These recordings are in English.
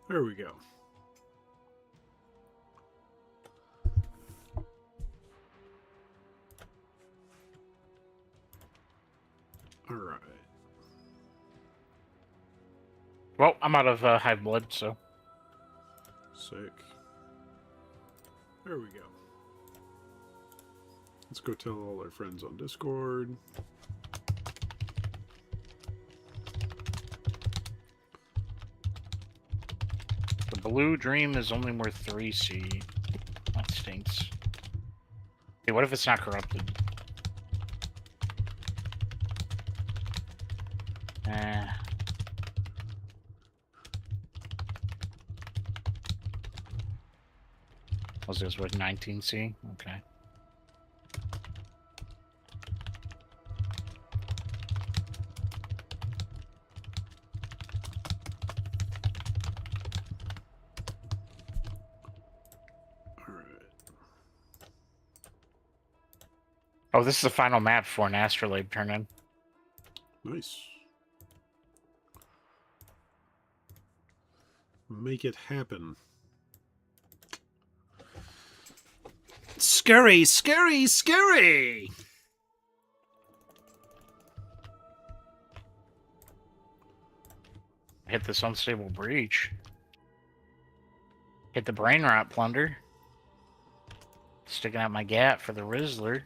There we go. All right. Well, I'm out of high blood, so. Sick. There we go. Let's go tell all our friends on Discord. The blue dream is only worth 3C. That stinks. Hey, what if it's not corrupted? Was this with 19C? Okay. All right. Oh, this is the final map for an astrolabe turn-in. Nice. Make it happen. Scary, scary, scary! Hit this unstable breach. Hit the brain rot plunder. Sticking out my gap for the Rizzler.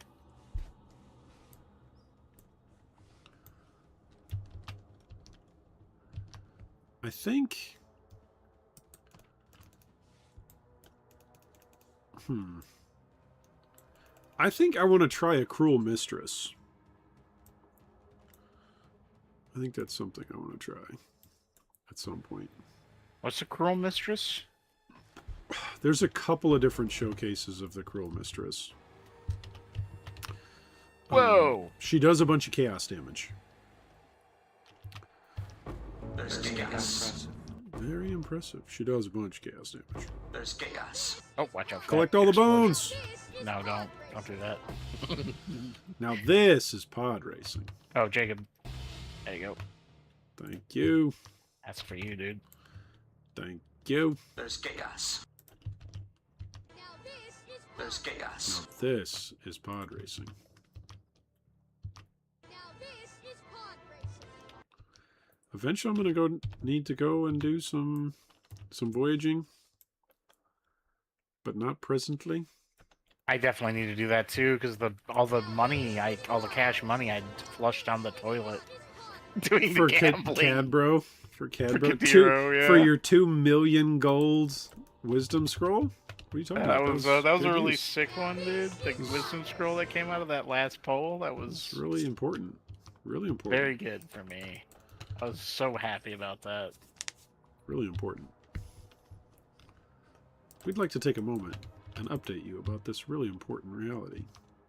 I think... I think I want to try a Cruel Mistress. I think that's something I want to try at some point. What's a Cruel Mistress? There's a couple of different showcases of the Cruel Mistress. Whoa! She does a bunch of chaos damage. There's chaos. Very impressive. She does a bunch of chaos damage. There's chaos. Oh, watch out for Collect that all the explosion. bones! No, don't do that. Now this is pod racing. Oh, Jacob. There you go. Thank you. That's for you, dude. Thank you. There's chaos. There's chaos. Now this is pod racing. Eventually I'm gonna need to go and do some voyaging. But not presently. I definitely need to do that too, because all the cash money I flushed down the toilet doing For the gambling. Cadbro. For Cadbro. Kadiro, yeah. For your 2 million gold wisdom scroll? What are you talking about? That was a good really use. sick one, dude. The wisdom scroll that came out of that last poll, that was really important. Really important. very good for me. I was so happy about that. Really important. We'd like to take a moment and update you about this really important reality.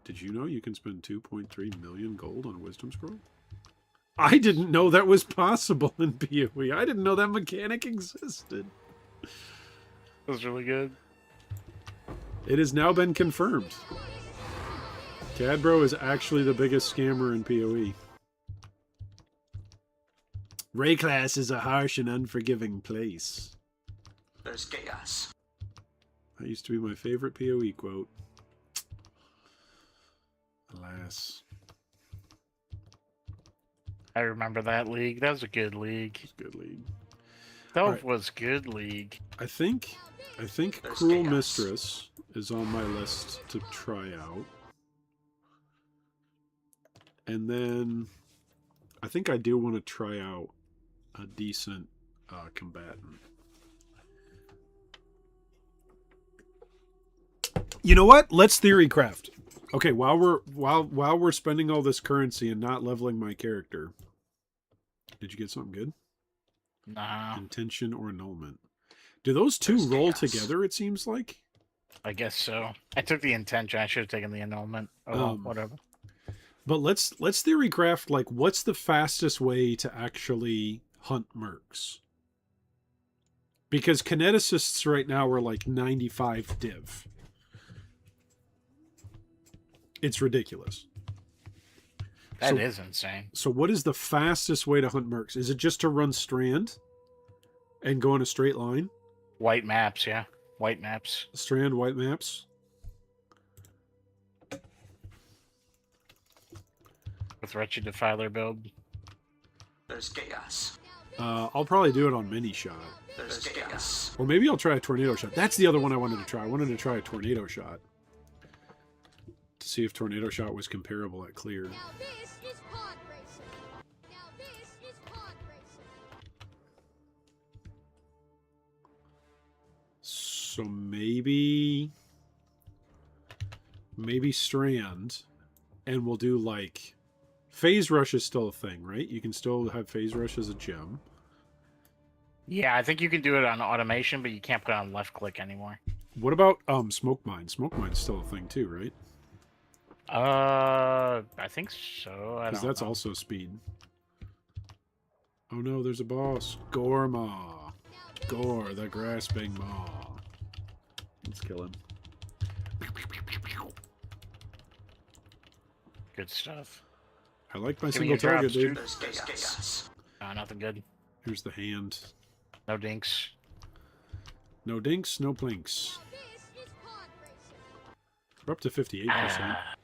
Did you know you can spend 2.3 million gold on a wisdom scroll? I didn't know that was possible in PoE. I didn't know that mechanic existed. That was really good. It has now been confirmed. Cadbro is actually the biggest scammer in PoE. Rayclass is a harsh and unforgiving place. There's chaos. That used to be my favorite PoE quote. Alas. I remember that league. That was a good league. It's a good league. That was good league. I think There's Cruel chaos. Mistress is on my list to try out. And then I think I do want to try out a decent combatant. You know what? Let's theory craft. Okay, while we're spending all this currency and not leveling my character. Did you get something good? Nah, Intention or annulment. Do those two There's roll chaos. together, it seems like? I guess so. I took the intention. I should have taken the annulment. Oh, well, whatever. But let's theory craft, like, what's the fastest way to actually hunt mercs? Because kineticists right now are like 95 div. It's ridiculous. That is insane. So what is the fastest way to hunt mercs? Is it just to run strand and go in a straight line? White maps, yeah. White maps. Strand white maps. With Wretched Defiler build. There's chaos. I'll probably do it on mini shot. There's chaos. Or maybe I'll try a tornado shot. That's the other one I wanted to try. I wanted to try a tornado shot. To see if tornado shot was comparable at clear. Now this is pod racing. Now this is pod racing. So maybe Strand, and we'll do like phase rush is still a thing, right? You can still have phase rush as a gem. Yeah, I think you can do it on automation, but you can't put it on left click anymore. What about smoke mine? Smoke mine's still a thing too, right? I think so. I Because don't that's know. also speed. Oh no, there's a boss. Gorma. Gore, the grasping maw. Let's kill him. Good stuff. I like my Give me single your target, drops, dude. There's chaos. Nothing good. Here's the hand. No dinks. No dinks, no plinks. Now this is pod racing. We're up to 58%. Ah,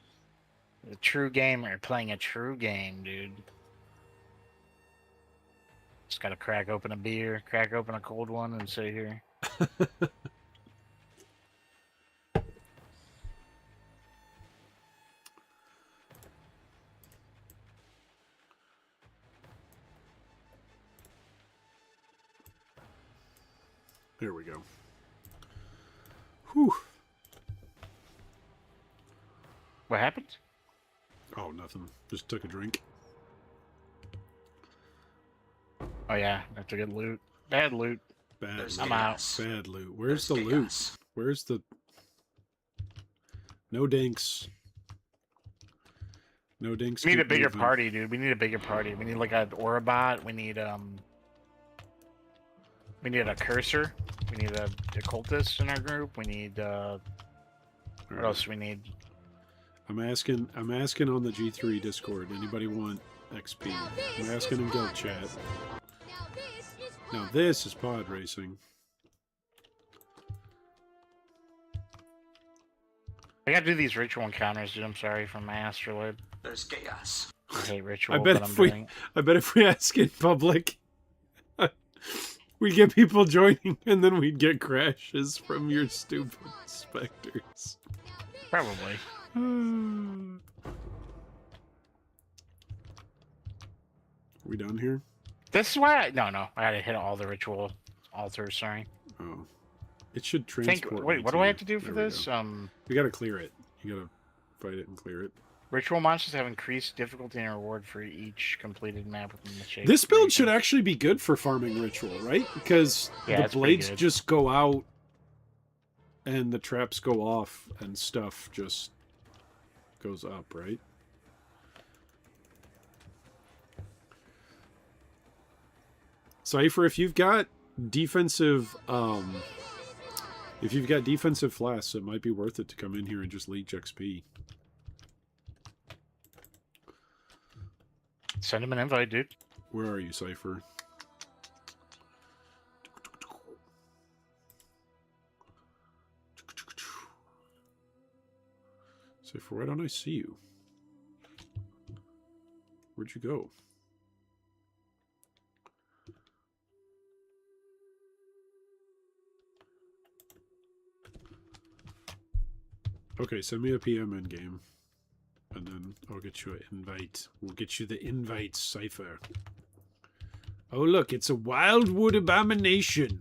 the true gamer playing a true game, dude. Just gotta crack open a beer, crack open a cold one, and sit here. There we go. Whew. What happened? Oh, nothing. Just took a drink. Oh yeah, I have to get loot. Bad loot. Bad There's loot. I'm out. chaos. Bad loot. Where's There's the loot? chaos. Where's the... No dinks. No dinks. We need a keep bigger moving. party, dude. We need a bigger party. We need like an Orabot. We need a cursor. We need a occultist in our group. We need what Alright. else do we need? I'm asking on the G3 Discord. Anybody want XP? I'm asking in guild chat. Now this is pod Now this is pod racing. I gotta do these ritual encounters, dude. I'm sorry for my astrolabe. There's chaos. I hate ritual, I bet but I'm if we doing. if we ask in public, we'd get people joining, and then we'd get crashes from your stupid specters. Probably. We done here? This is why I no. I gotta hit all the ritual altars. Sorry. Oh, it should Think. transport. Wait, me what do I you. have to do for There we this? go. You gotta clear it. You gotta fight it and clear it. Ritual monsters have increased difficulty and reward for each completed map within the shape. This build should region. actually be good for farming ritual, right? Because Yeah, the it's pretty blades good. just go out, and the traps go off, and stuff just goes up, right? Cypher, if you've got defensive flasks, it might be worth it to come in here and just leech XP. Send him an invite, dude. Where are you, Cypher? Cypher, why don't I see you? Where'd you go? Okay, send me a PM in game. And then I'll get you an invite. We'll get you the invite, Cypher. Oh, look, it's a wildwood abomination.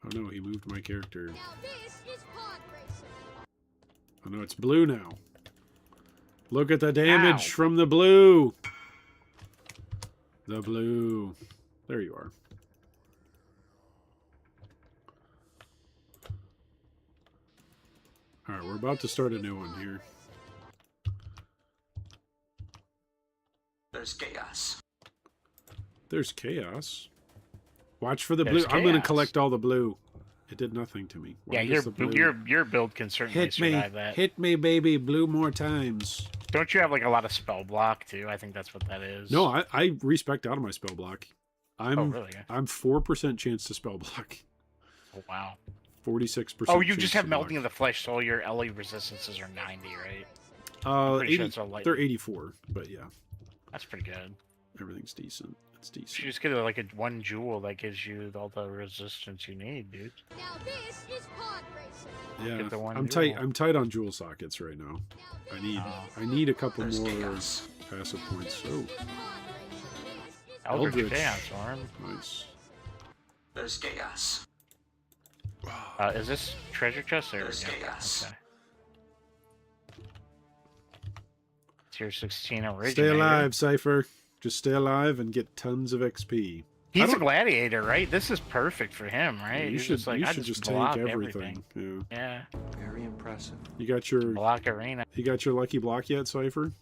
Oh no, he moved my character. Now this is pod racing. Oh no, it's blue now. Look at the damage Ow. from the blue. The blue. There you are. Alright, we're about to start a new one here. There's chaos. There's chaos. Watch for the There's blue. I'm going to chaos. collect all the blue. It did nothing to me. Why Yeah, does the blue... your build can certainly Hit me. survive that. Hit me, baby. Blue more times. Don't you have like a lot of spell block too? I think that's what that is. No, I respect out of my spell block. I'm really? I'm 4% chance to spell block. Oh, wow. 46%. Oh, you just chance have to melting block. of the flesh, so all your LA resistances are 90, right? pretty sure 80, it's a light- they're 84, but yeah, That's pretty good. everything's decent. It's You decent. just get like a one jewel that gives you all the resistance you need, dude. Now this is pod racing. Yeah, Get the one I'm tight. jewel. I'm tight on jewel sockets right now. Now I need a couple There's more chaos. passive points. Oh, this is pod racing. This is Eldritch Eldritch. Chaos, Warren. nice. There's chaos. Is this treasure chest? There we There's go. chaos. Okay. Tier 16 originator. Stay alive, Cypher. Just stay alive and get tons of XP. He's a don't- gladiator, right? This is perfect for him, Yeah, right? you He's should, just like, you I should just just take block everything. everything. Yeah. Yeah, Very impressive. You got your block arena. lucky block yet, Cypher?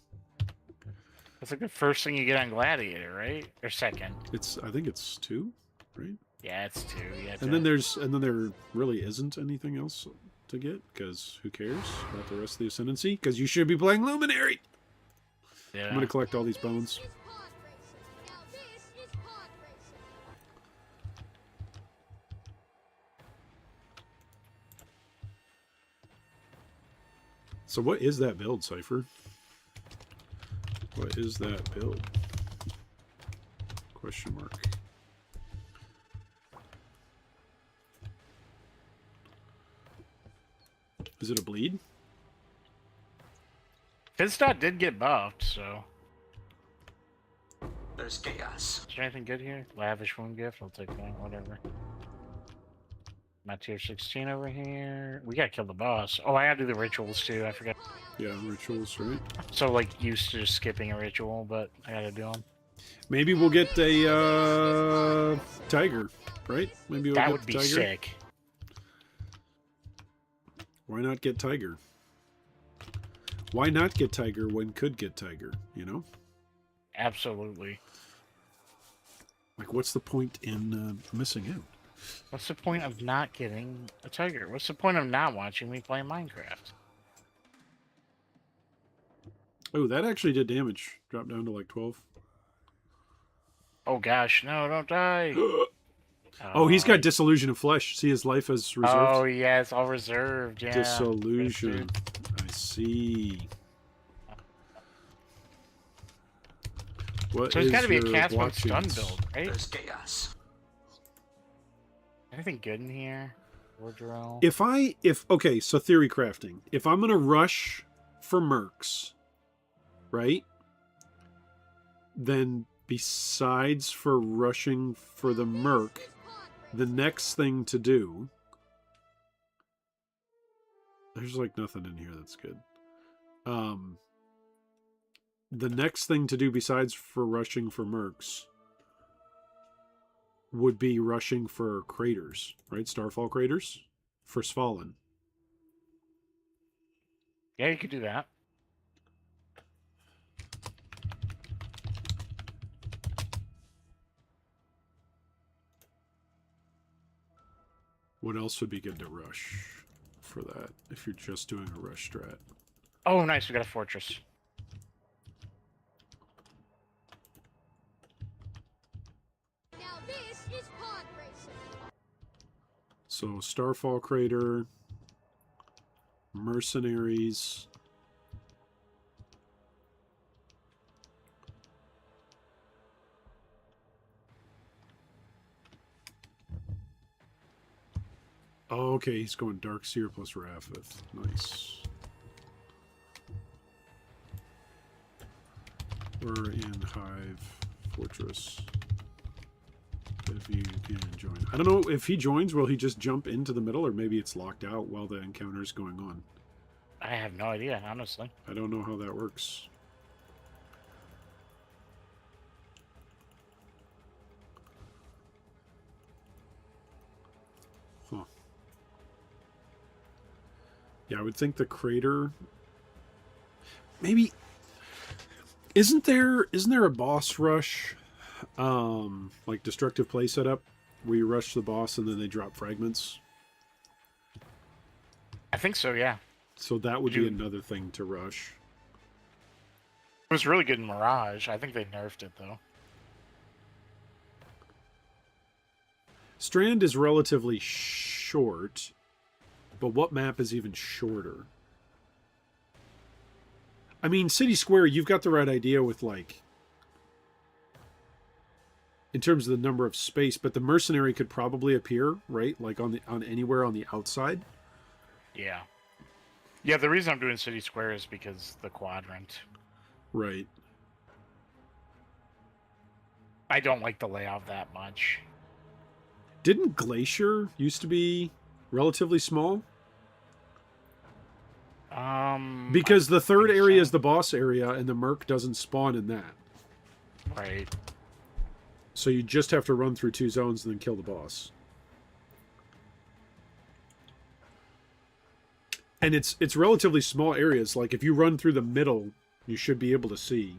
That's like the first thing you get on gladiator, right? Or second? I think it's 2, right? Yeah, it's 2. Yeah, And then there really isn't anything else to get, because who cares about the rest of the Ascendancy? Because you should be playing Luminary. yeah. I'm gonna collect all these bones. pod racing. Now this is pod racing. So what is that build, Cypher? What is that build? Question mark. Is it a bleed? Fizztot did get buffed, so. There's chaos. Is there anything good here? Lavish wound gift? I'll take that, whatever. My tier 16 over here. We gotta kill the boss. Oh, I gotta do the rituals too, I forgot. Yeah, rituals, right? So, like, used to just skipping a ritual, but I gotta do them. Maybe we'll get a tiger, right? Maybe we'll That get would be tiger. sick. Why not get tiger? Why not get tiger when could get tiger, you know? Absolutely. Like, what's the point in missing out? What's the point of not getting a tiger? What's the point of not watching me play Minecraft? Oh, that actually did damage. Dropped down to like 12. Oh gosh, no, don't die. Oh, he's got Disillusion of Flesh. See his life as reserved? Oh yeah, it's all reserved. Yeah. Disillusion. I see. What So it's got to be a your cast mode block stun chance? build, right? There's chaos. Anything good in here? Wardrobe. Okay, so theory crafting. If I'm gonna rush for mercs, right? Then besides for rushing for the merc, the next thing to do. There's like nothing in here that's good. The next thing to do besides for rushing for mercs would be rushing for craters, right? Starfall craters for Svalin. Yeah, you could do that. What else would be good to rush for that if you're just doing a rush strat? Oh, nice. We got a fortress. Now this is pod racing. So Starfall crater, mercenaries. Oh, okay, he's going Dark Seer plus Raphith. Nice. We're in Hive Fortress. If you can join. I don't know if he joins, will he just jump into the middle, or maybe it's locked out while the encounter's going on? I have no idea, honestly. I don't know how that works. Huh. Yeah, I would think the crater. Maybe isn't there a boss rush, like destructive play setup, where you rush the boss and then they drop fragments? I think so, yeah. So that would be another thing to rush. It was really good in Mirage. I think they nerfed it, though. Strand is relatively short, but what map is even shorter? I mean, City Square, you've got the right idea with, like, in terms of the number of space, but the mercenary could probably appear, right? Like on anywhere on the outside. Yeah. Yeah, the reason I'm doing City Square is because the quadrant. Right. I don't like the layout that much. Didn't Glacier used to be relatively small? Because the third area is the boss area, and the merc doesn't spawn in that. Right. So you just have to run through 2 zones and then kill the boss. And it's relatively small areas. Like, if you run through the middle, you should be able to see.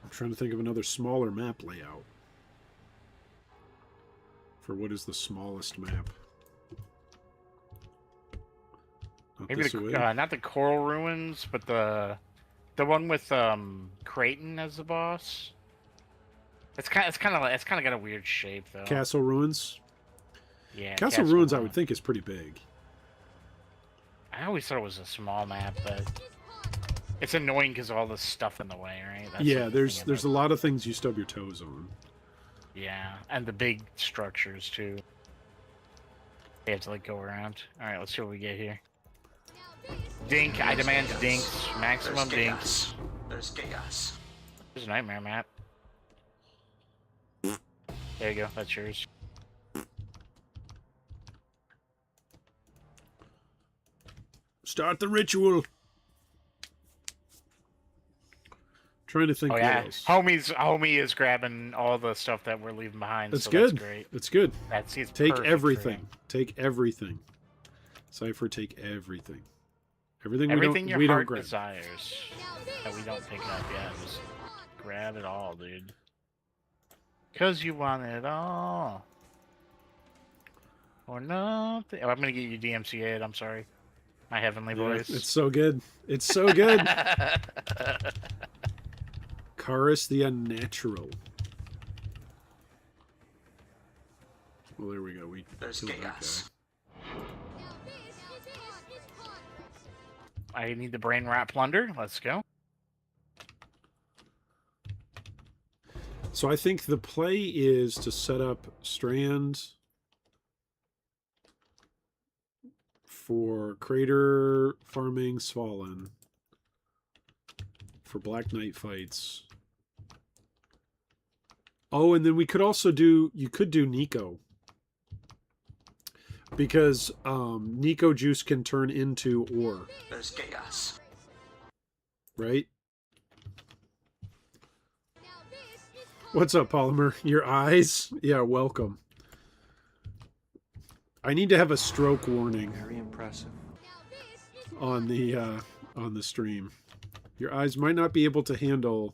I'm trying to think of another smaller map layout. For what is the smallest map? Not Maybe this the way? not the Coral Ruins, but the one with Creighton as the boss. It's kind of got a weird shape though. Castle Ruins? Yeah. Castle Ruins, I would think, is pretty big. I always thought it was a small map, but it's annoying because of all the stuff in the way, right? That's Yeah, the there's thing about a lot of things you stub your toes on. Yeah, and the big structures too. They have to like go around. All right, let's see what we get here. Dink, I demand dinks, maximum There's dinks. chaos. There's chaos. There's a nightmare map. There you go, that's yours. Start the ritual. Trying to think Oh what yeah, else. homie is grabbing all the stuff that we're leaving behind. That's so good. That's great. That's good. That's it's Take perfect for everything. him. Take everything. Cypher, take everything. Everything Everything we your don't heart grab. desires that we don't pick up yet. Just grab it all, dude. Cause you want it all. Or nothing. Oh, I'm gonna get you DMCA'd, I'm sorry. My heavenly Yeah, voice. it's so good. It's so good. Karis the Unnatural. Well, there we go. We There's killed that guy. chaos. I need the brain rot plunder. Let's go. So I think the play is to set up Strand for Crater farming Svalin, for Black Knight fights. Oh, and then we could also do, you could do Nico. Because Nico juice can turn into ore, There's chaos. right? What's up, Polymer? Your eyes? Yeah, welcome. I need to have a stroke warning Very impressive. on the stream. Your eyes might not be able to handle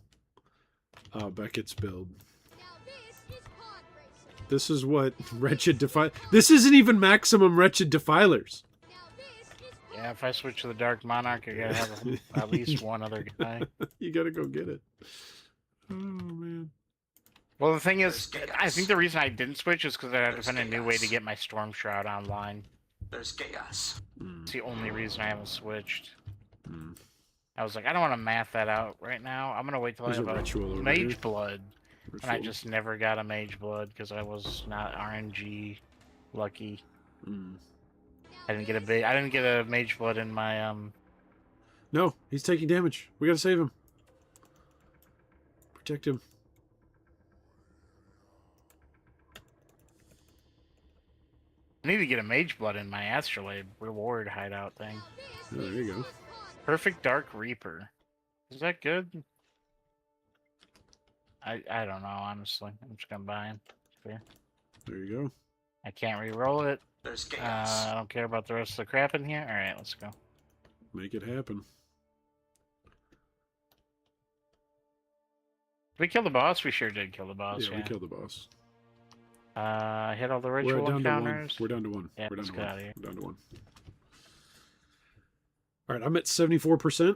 Beckett's build. This is what Wretched Defile. This isn't even maximum Wretched Defilers. Yeah, if I switch to the Dark Monarch, I gotta have at least one other guy. You gotta go get it. Oh man. Well, the thing is, There's chaos. I think the reason I didn't switch is because I had to There's find a new way to chaos. get my Storm Shroud online. There's chaos. It's the only reason I haven't switched. Mm. I was like, I don't want to math that out right now. I'm gonna wait till There's I a have a ritual over Mage here. Blood. And I Ritual. just never got a Mage Blood because I was not RNG lucky. Mm. I didn't get a Mage Blood in my No, he's taking damage. We gotta save him. Protect him. I need to get a Mage Blood in my Astrolabe reward hideout thing. Oh, there you go. Perfect Dark Reaper. Is that good? I don't know, honestly. I'm just gonna buy him. Fair. There you go. I can't re-roll it. There's chaos. I don't care about the rest of the crap in here. Alright, let's go. Make it happen. Did we kill the boss? We sure did kill the boss, Yeah, we killed the boss. Hit all the We're ritual down to one. encounters. We're down to one. Yeah, We're down let's to get one. outta here. We're down to one. All right, I'm at 74%.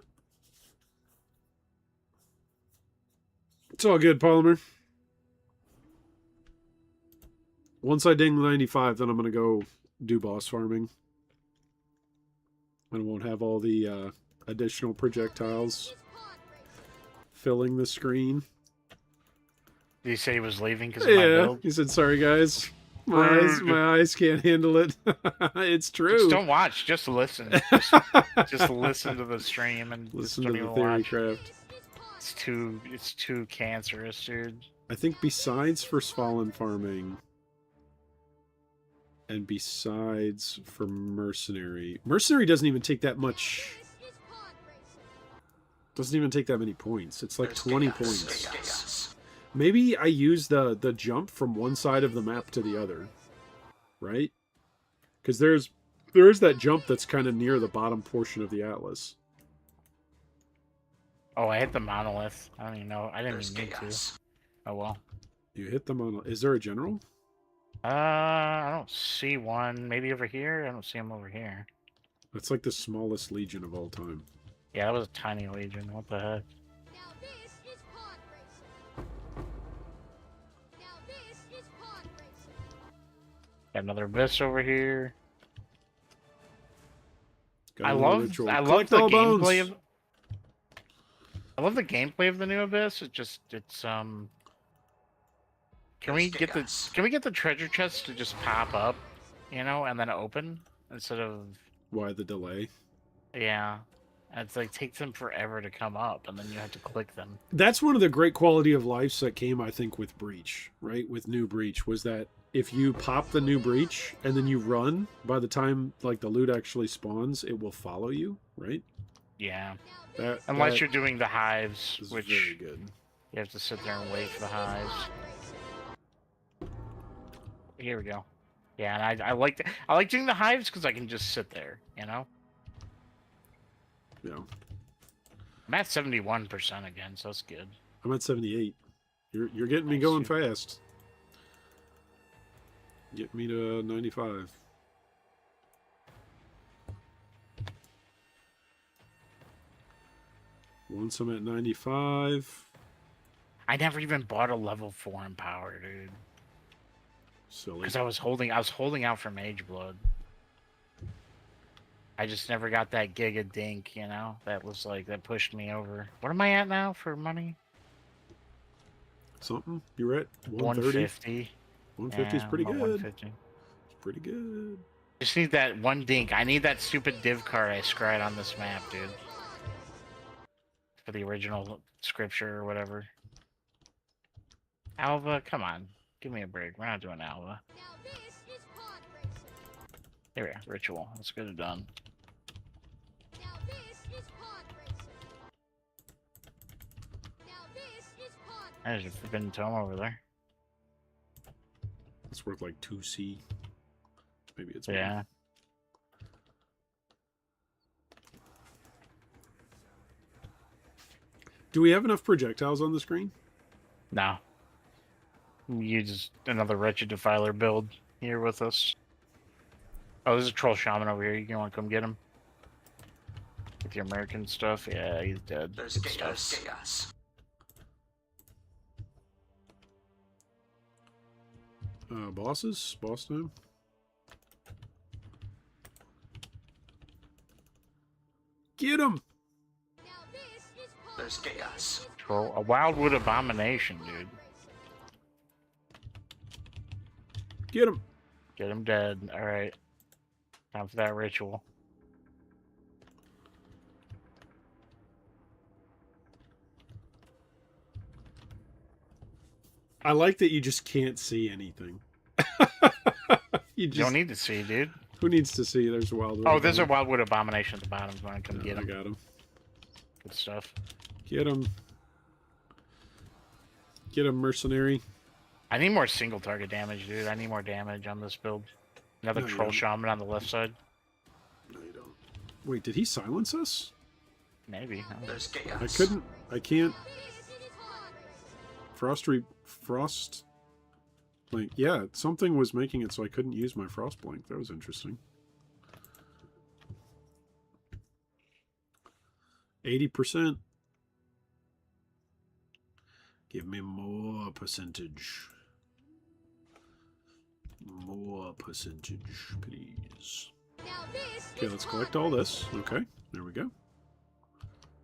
It's all good, Polymer. Once I ding 95, then I'm going to go do boss farming. And I won't have all the additional projectiles filling the screen. Did he say he was leaving because of my Yeah, build? he said, sorry guys. My eyes can't handle it. It's true. Just don't watch. Just listen. Just listen to the stream and Listen just to don't the even theory watch. craft. It's too cancerous, dude. I think besides for Svalin farming and besides for mercenary doesn't even take that much. Doesn't even take that many points. It's like 20 points. Maybe I use the jump from one side of the map to the other, right? Because there is that jump that's kind of near the bottom portion of the atlas. Oh, I hit the monolith. I don't even know. I didn't even need to. Oh well. You hit the monolith. Is there a general? I don't see one. Maybe over here. I don't see him over here. That's like the smallest legion of all time. Yeah, that was a tiny legion. What the heck? Now this is pod racing. Now this is pod racing. Got another abyss over here. Got I another love ritual. the Collect all gameplay bones. of. I love the gameplay of the new abyss. It's Can we get the treasure chest to just pop up, you know, and then open instead of Why the delay? yeah. And it's like takes them forever to come up, and then you have to click them. That's one of the great quality of life that came, I think, with Breach, right? With New Breach, was that if you pop the New Breach and then you run, by the time like the loot actually spawns, it will follow you, right? Yeah. that Unless you're doing the hives, is which very good. you have to sit there and wait for the hives. Here we go. Yeah, and I like doing the hives because I can just sit there, you know. Yeah, I'm at 71% again, so that's good. I'm at 78. You're getting me Nice, going dude. fast. Get me to 95. Once I'm at 95, I never even bought a level 4 empower, dude. silly. Because I was holding out for Mage Blood. I just never got that Giga Dink, you know? That was like, that pushed me over. What am I at now for money? Something? You're at 130? 150. 150 is Yeah, pretty I'm at good. 150. It's pretty good. Just need that one dink. I need that stupid div card I scryed on this map, dude. For the original scripture or whatever. Alva, come on. Give me a break. We're not doing Alva. Now this is pod racing. Here we go. Ritual. Let's get it done. Now this is pod racing. Now this is pod There's a forbidden tome over there. It's worth like 2C. Maybe it's more. Yeah. Do we have enough projectiles on the screen? No. You just another wretched defiler build here with us. Oh, there's a troll shaman over here. You want to come get him? With your American stuff? Yeah, he's dead. There's Good stuff. chaos. Bosses? Boss time? Get him! Now this is pod There's chaos. Troll, a wildwood abomination, dude. Get him! Get him dead. All right. Time for that ritual. I like that you just can't see anything. You You don't need to see, dude. Who needs to see? There's a wild. Oh, there's a wildwood abomination at the bottom. I'm gonna come get I him. got him. Good stuff. Get him. Get him, mercenary. I need more single target damage, dude. I need more damage on this build. Another No, you troll don't. shaman on the left side. No, you don't. Wait, did he silence us? Maybe. I don't know. There's chaos. I couldn't. I can't. this is pod racing. Frost blink. Yeah, something was making it so I couldn't use my frost blink. That was interesting. 80%. Give me more percentage. More percentage, please. Now this Okay, is let's pod collect all racing. this. Okay, there we go.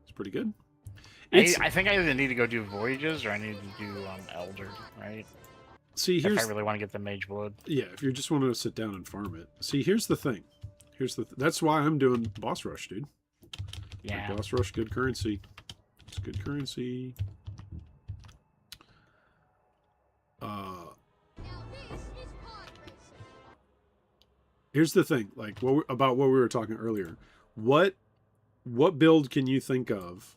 It's pretty good. I, It's, I think I either need to go do Voyages or I need to do Elder, right? see, If I here's really want to get the Mage Blood. yeah. If you just wanted to sit down and farm it, see, here's the thing. That's why I'm doing Boss Rush, dude. Yeah. Like, Boss Rush, good currency. It's good currency. Now this is pod racing. Here's the thing, like about what we were talking earlier. What build can you think of?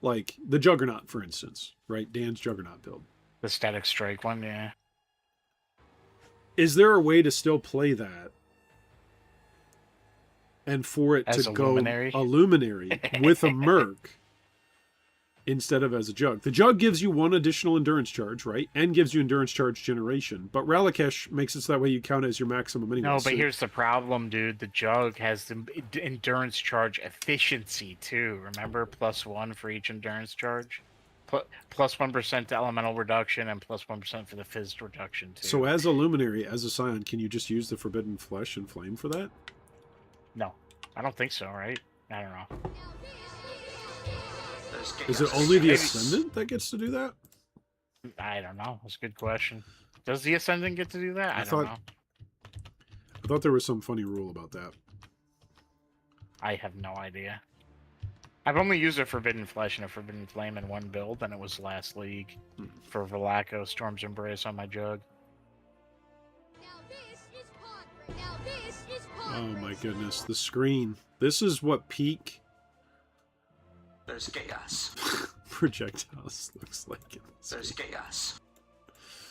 Like the Juggernaut, for instance, right? Dan's Juggernaut build. The Static Strike one, yeah. Is there a way to still play that and for it As to a go luminary? a luminary with a merc instead of as a jug? The jug gives you one additional endurance charge, right? And gives you endurance charge generation. But Ralakesh makes it so that way you count it as your maximum anyway. No, So- but here's the problem, dude. The Jug has the endurance charge efficiency, too. Remember? +1 for each endurance charge? Plus 1% to elemental reduction and plus 1% for the phys reduction, too. So as a luminary, as a scion, can you just use the forbidden flesh and flame for that? No, I don't think so, right? I don't know. Now this There's Is it chaos. only the Maybe- ascendant that gets to do that? I don't know. That's a good question. Does the Ascendant get to do that? I don't know. I thought there was some funny rule about that. I have no idea. I've only used a Forbidden Flesh and a Forbidden Flame in one build, and it was last league for Verlaco Storm's Embrace on my Jug. Now this is pod. Now this is pod Oh my racing. goodness, the screen. This is what peak There's chaos. projectiles looks like. in this There's game. chaos.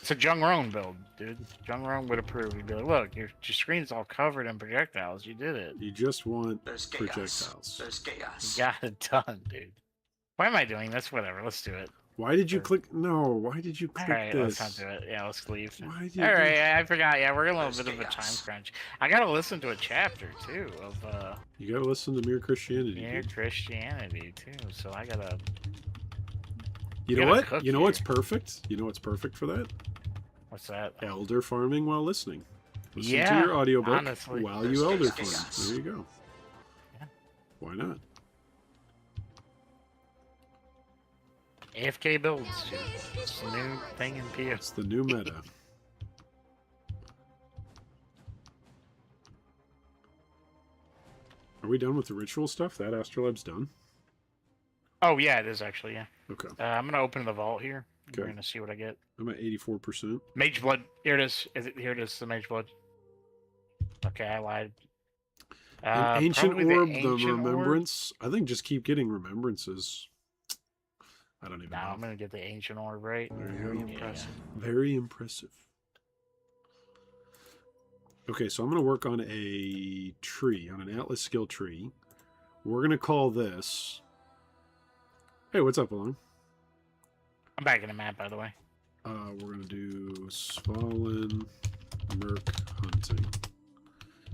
It's a Jung-Rong build, dude. Jung-Rong would approve. He'd be like, look, your screen's all covered in projectiles. You did it. You just want There's chaos. projectiles. There's You chaos. got it done, dude. Why am I doing this? Whatever, let's do it. Why did you click? No, why did you click Alright, this? let's not do it. Yeah, let's leave. Why did you? Alright, I forgot. Yeah, we're in a little There's bit of a time chaos. crunch. I gotta listen to a chapter, too, of You gotta listen to Mere Christianity. Mere dude. Christianity, too. So I gotta... You know gotta what? cook You know what's here. perfect? You know what's perfect for that? What's that? Elder farming while listening. Listen to Yeah, your audiobook honestly. while There's you elder chaos. farm. There you go. Yeah. Why not? AFK builds, dude. It's the new thing in PS. It's the new meta. Are we done with the ritual stuff? That astrolab's done? Oh, yeah, it is actually, yeah. Okay. I'm gonna open the vault here. We're Okay. gonna see what I get. I'm at 84%. Mage Blood. Here it is. Here it is, the Mage Blood. Okay, I lied. An ancient probably orb, Ancient the Orb. remembrance. I think just keep getting remembrances. I don't even No, know. I'm gonna get the Ancient Orb, right? There you Very go. impressive. Very impressive. Okay, so I'm going to work on a tree, on an Atlas skill tree. We're going to call this... Hey, what's up, Alon? I'm back in the map, by the way. We're going to do Svalin Merc Hunting.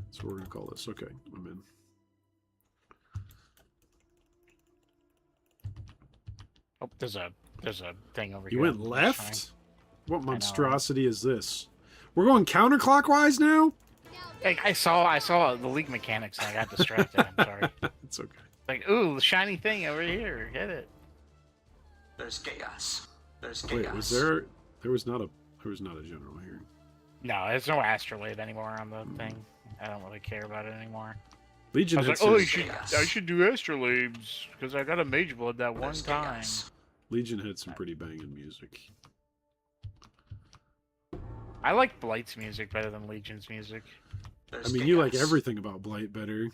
That's what we're going to call this. Okay, I'm in. Oh, there's a thing over You here. went on the left? side. What right? monstrosity is this? We're going counterclockwise now? Hey, I saw the league mechanics and I got distracted. I'm sorry. It's okay. Like, ooh, the shiny thing over here. Get it. There's chaos. There's chaos. Wait, was there... There was not a general here. No, there's no astrolabe anymore on the thing. I don't really care about it anymore. Legion I was had like, oh, some, I should do astrolabes because I got a mage blood that one There's time. chaos. Legion had some pretty banging music. I like Blight's music better than Legion's music. There's I mean, you like chaos. everything about Blight better.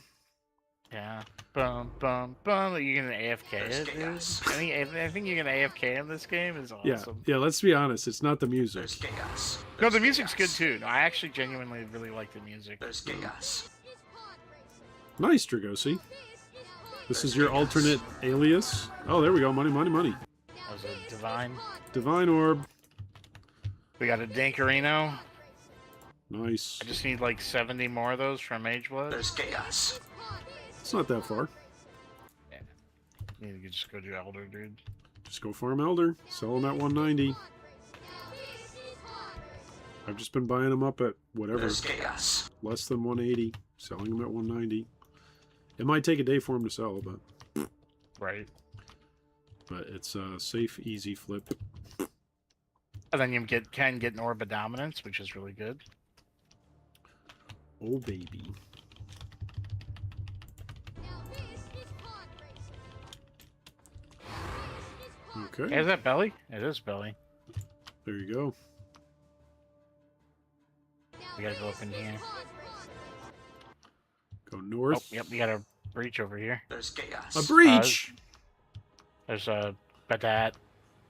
Yeah. Bum bum bum. You're gonna AFK There's it, dude. chaos. I think you're gonna AFK in this game is awesome. Yeah, let's be honest. It's not the music. There's chaos. No, the There's music's good chaos. too. No, I actually genuinely really like the music. There's chaos. Nice, Dragosi. This is There's your chaos. alternate alias. Oh, there we go. Money, money, money. That was a divine. Divine Orb. We got a Dankarino. Nice. I just need like 70 more of those from Mage Blood. There's chaos. It's not that far. You can just go do Elder, dude. Just go farm Elder. Sell them at 190. I've just been buying them up at whatever, There's chaos. less than 180, selling them at 190. It might take a day for them to sell, but Right. it's a safe, easy flip. And then you can get an orb of dominance, which is really good. Oh baby. Now this is pod racing. Okay, Is that belly? It is belly. there you go. We gotta go up in here. Go Oh, north. yep, we got a breach over here. There's chaos. A breach. There's a Badat,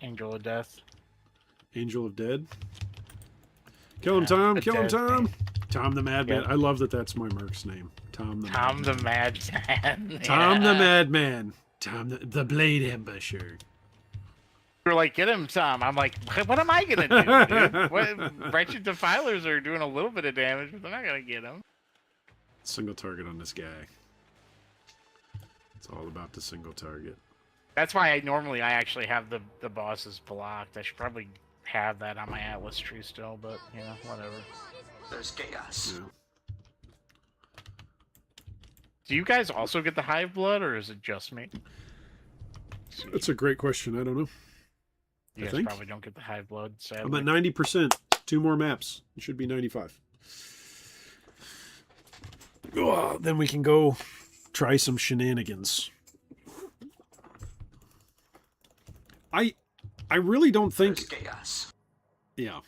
Angel of Death. Angel of Dead. Kill him, Yeah, Tom. the Kill him, dead Tom. thing. Tom the Madman. Yep. I love that that's my merc's name. Tom the Tom the Madman. Madman. Tom the Yeah. Madman. Tom the Blade Ambusher. We're like, get him, Tom. I'm like, what am I gonna do, dude? What, Wretched Defilers are doing a little bit of damage, but they're not gonna get him. Single target on this guy. It's all about the single target. That's why I actually have the bosses blocked. I should probably have that on my Atlas tree still, but you know, whatever. There's chaos. Yeah. Do you guys also get the hive blood, or is it just me? That's a great question. I don't know. You I guys think. probably don't get the hive blood, I'm sadly. at 90%. 2 more maps. It should be 95. Oh, then we can go try some shenanigans. I really don't think... There's chaos. Yeah.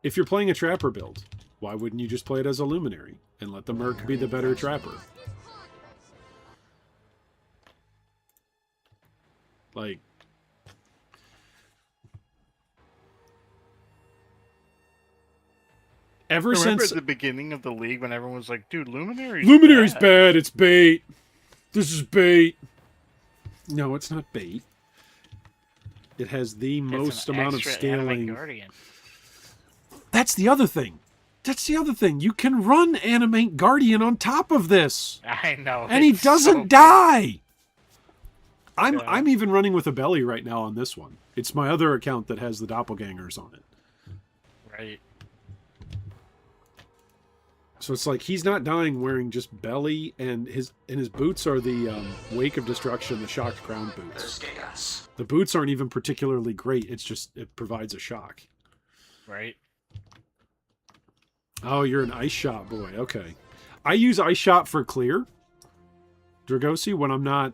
If you're playing a trapper build, why wouldn't you just play it as a luminary and let the merc be the better trapper? Like... Ever Remember since... at the beginning of the league when everyone was like, dude, Luminary's Luminary's bad. bad. It's bait. This is bait. No, it's not bait. It has the It's most an amount of extra anime scaling. Guardian. That's the other thing. That's the other thing. You can run Animate Guardian on top of this, I know. and he it's so doesn't good. die. I'm Yeah. I'm even running with a belly right now on this one. It's my other account that has the doppelgangers on it. Right. So it's like he's not dying wearing just belly, and his boots are the Wake of Destruction, the shocked ground There's boots. chaos. The boots aren't even particularly great. It's just it provides a shock. Right. Oh, you're an ice shot boy. Okay, I use ice shot for clear, Dragosi, when I'm not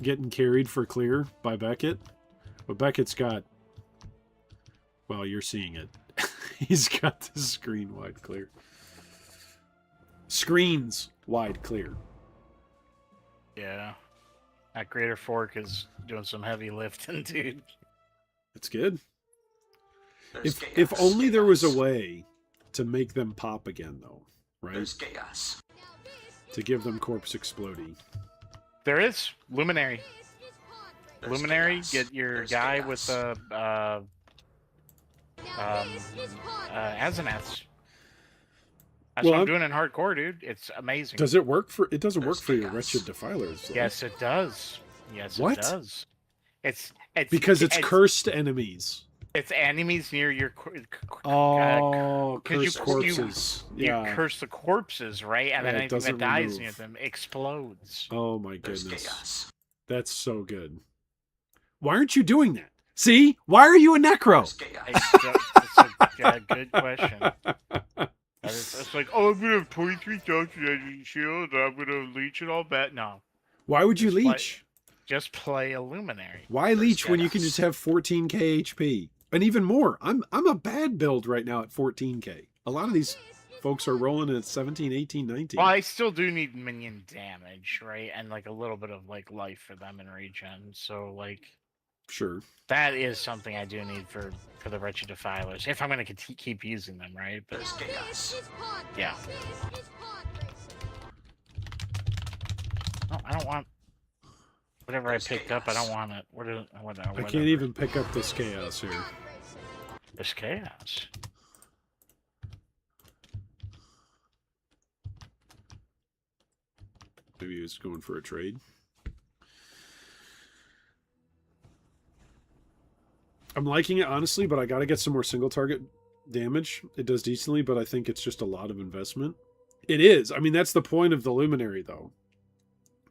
getting carried for clear by Beckett. But Beckett's got. Well, you're seeing it. He's got the screen wide clear. Screens wide clear. Yeah. That Greater Fork is doing some heavy lifting, dude. That's good. There's If chaos. only there was a Chaos. way to make them pop again, though, right? There's chaos. To give them corpse explodey. There is Luminary. There's Luminary, chaos. get your There's guy chaos. with the Azeneths. That's Well, what I'm I'm- doing in hardcore, dude. It's amazing. Does it work for? It doesn't work There's for your chaos. wretched defilers. though. Yes, it does. Yes, What? it does. It's Because it's cursed enemies. It's enemies near your Oh, 'cause you- cursed corpses. you Yeah. curse the corpses, right? And then Yeah, it anything that doesn't dies remove. near them explodes. Oh my There's goodness. chaos. That's so good. Why aren't you doing that? See? Why are you a necro? There's chaos. It's a good question. It's like, oh, I'm gonna have 23,000 energy shield. I'm gonna leech it all back. No, Why would you Just like- leech? just play a luminary. Why leech when you can just have 14k HP? And even more. I'm a bad build right now at 14k. A lot of these folks are rolling at 17, 18, 19. Well, I still do need minion damage, right? And like a little bit of like life for them in regen. So like Sure. that is something I do need for the Wretched Defilers if I'm gonna keep using them, right? But There's chaos. yeah. No, I don't want whatever There's I picked up. I chaos. don't want it. What I can't even pick up this chaos here. There's chaos. Maybe he was going for a trade. I'm liking it, honestly, but I got to get some more single target damage. It does decently, but I think it's just a lot of investment. It is. I mean, that's the point of the Luminary, though.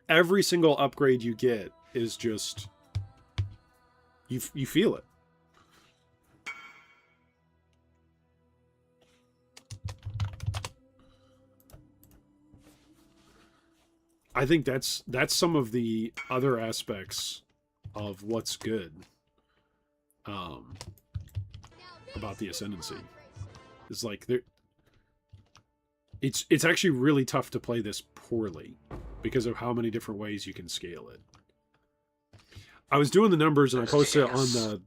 Every single upgrade you get is just... You feel it. I think that's some of the other aspects of what's good about the Ascendancy. It's like it's actually really tough to play this poorly because of how many different ways you can scale it. I was doing the numbers and I posted it on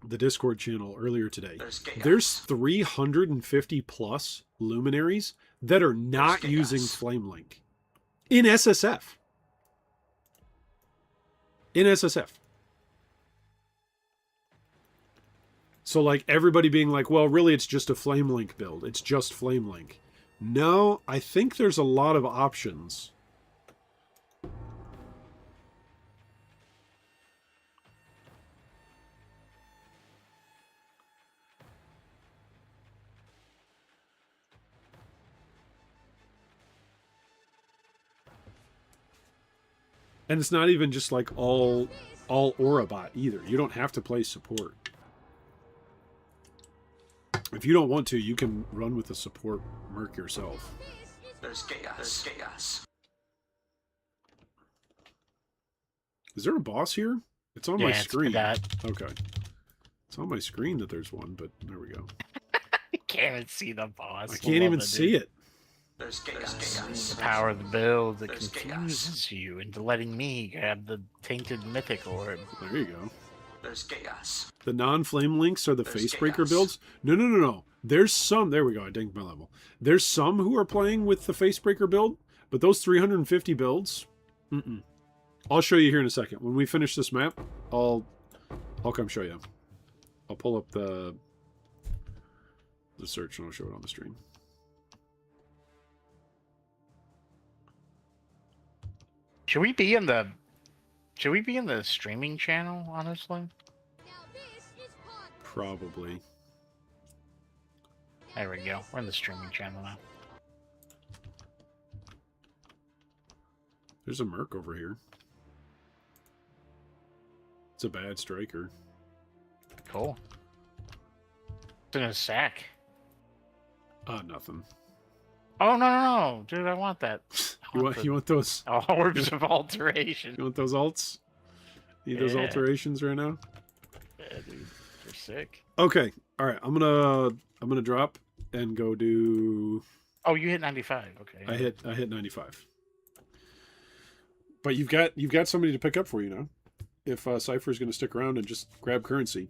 the Discord channel earlier today. There's 350 plus luminaries that are not using Flamelink in SSF. In SSF. So like everybody being like, well, really it's just a Flamelink build. It's just Flamelink. No, I think there's a lot of options. And it's not even just like all Aurabot either. You don't have to play support. If you don't want to, you can run with the support merc yourself. There's chaos. There's chaos. Is there a boss here? It's on my screen. That. Okay. It's on my screen that there's one, but there we go. I can't even see the boss. I can't even see it. There's chaos. The power of the build that There's confuses you into letting me grab the tainted mythic orb. There you go. There's chaos. The non-flame links are the There's Facebreaker chaos. builds. No. There's some. There we go. I dinked my level. There's some who are playing with the Facebreaker build, but those 350 builds, I'll show you here in a second. When we finish this map, I'll come show you. I'll pull up the search and I'll show it on the stream. Should we be in the streaming channel, honestly? Now this is pod Probably. There we go. We're in the streaming channel now. There's a merc over here. It's a bad striker. Cool. It's in a sack. Nothing. Oh no, dude! I want that. You want those? Orbs of alteration. You want those alts? Need those Yeah. alterations right now? Yeah, dude, they're sick. Okay. All right. I'm gonna drop and go do. Oh, you hit 95. Okay. I hit 95. But you've got somebody to pick up for you now. If Cypher's going to stick around and just grab currency.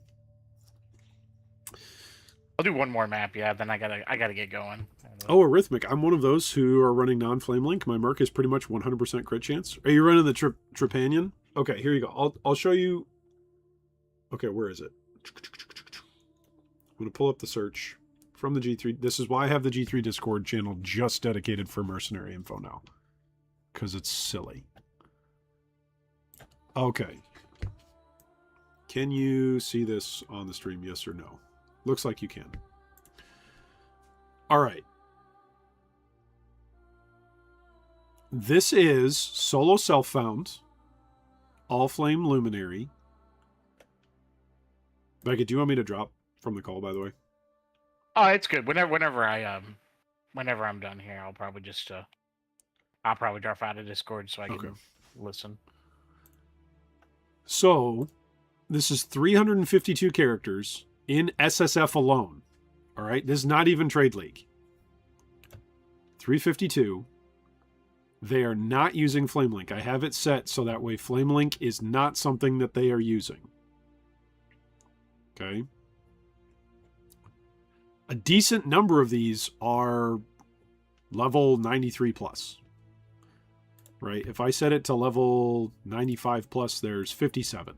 I'll do one more map. Yeah, then I gotta get going. Oh, Arrhythmic. I'm one of those who are running non-flame link. My merc is pretty much 100% crit chance. Are you running the Trepanion? Okay, here you go. I'll show you. Okay, where is it? I'm going to pull up the search from the G3. This is why I have the G3 Discord channel just dedicated for mercenary info now. Because it's silly. Okay. Can you see this on the stream, yes or no? Looks like you can. All right. This is solo self-found. All Flame Luminary. Becca, do you want me to drop from the call, by the way? Oh, it's good. Whenever I'm done here, I'll probably just I'll probably drop out of Discord so I can listen. So, this is 352 characters in SSF alone. All right, this is not even Trade League. 352. They are not using Flamelink. I have it set so that way Flamelink is not something that they are using. Okay. A decent number of these are level 93 plus. Right? If I set it to level 95 plus, there's 57.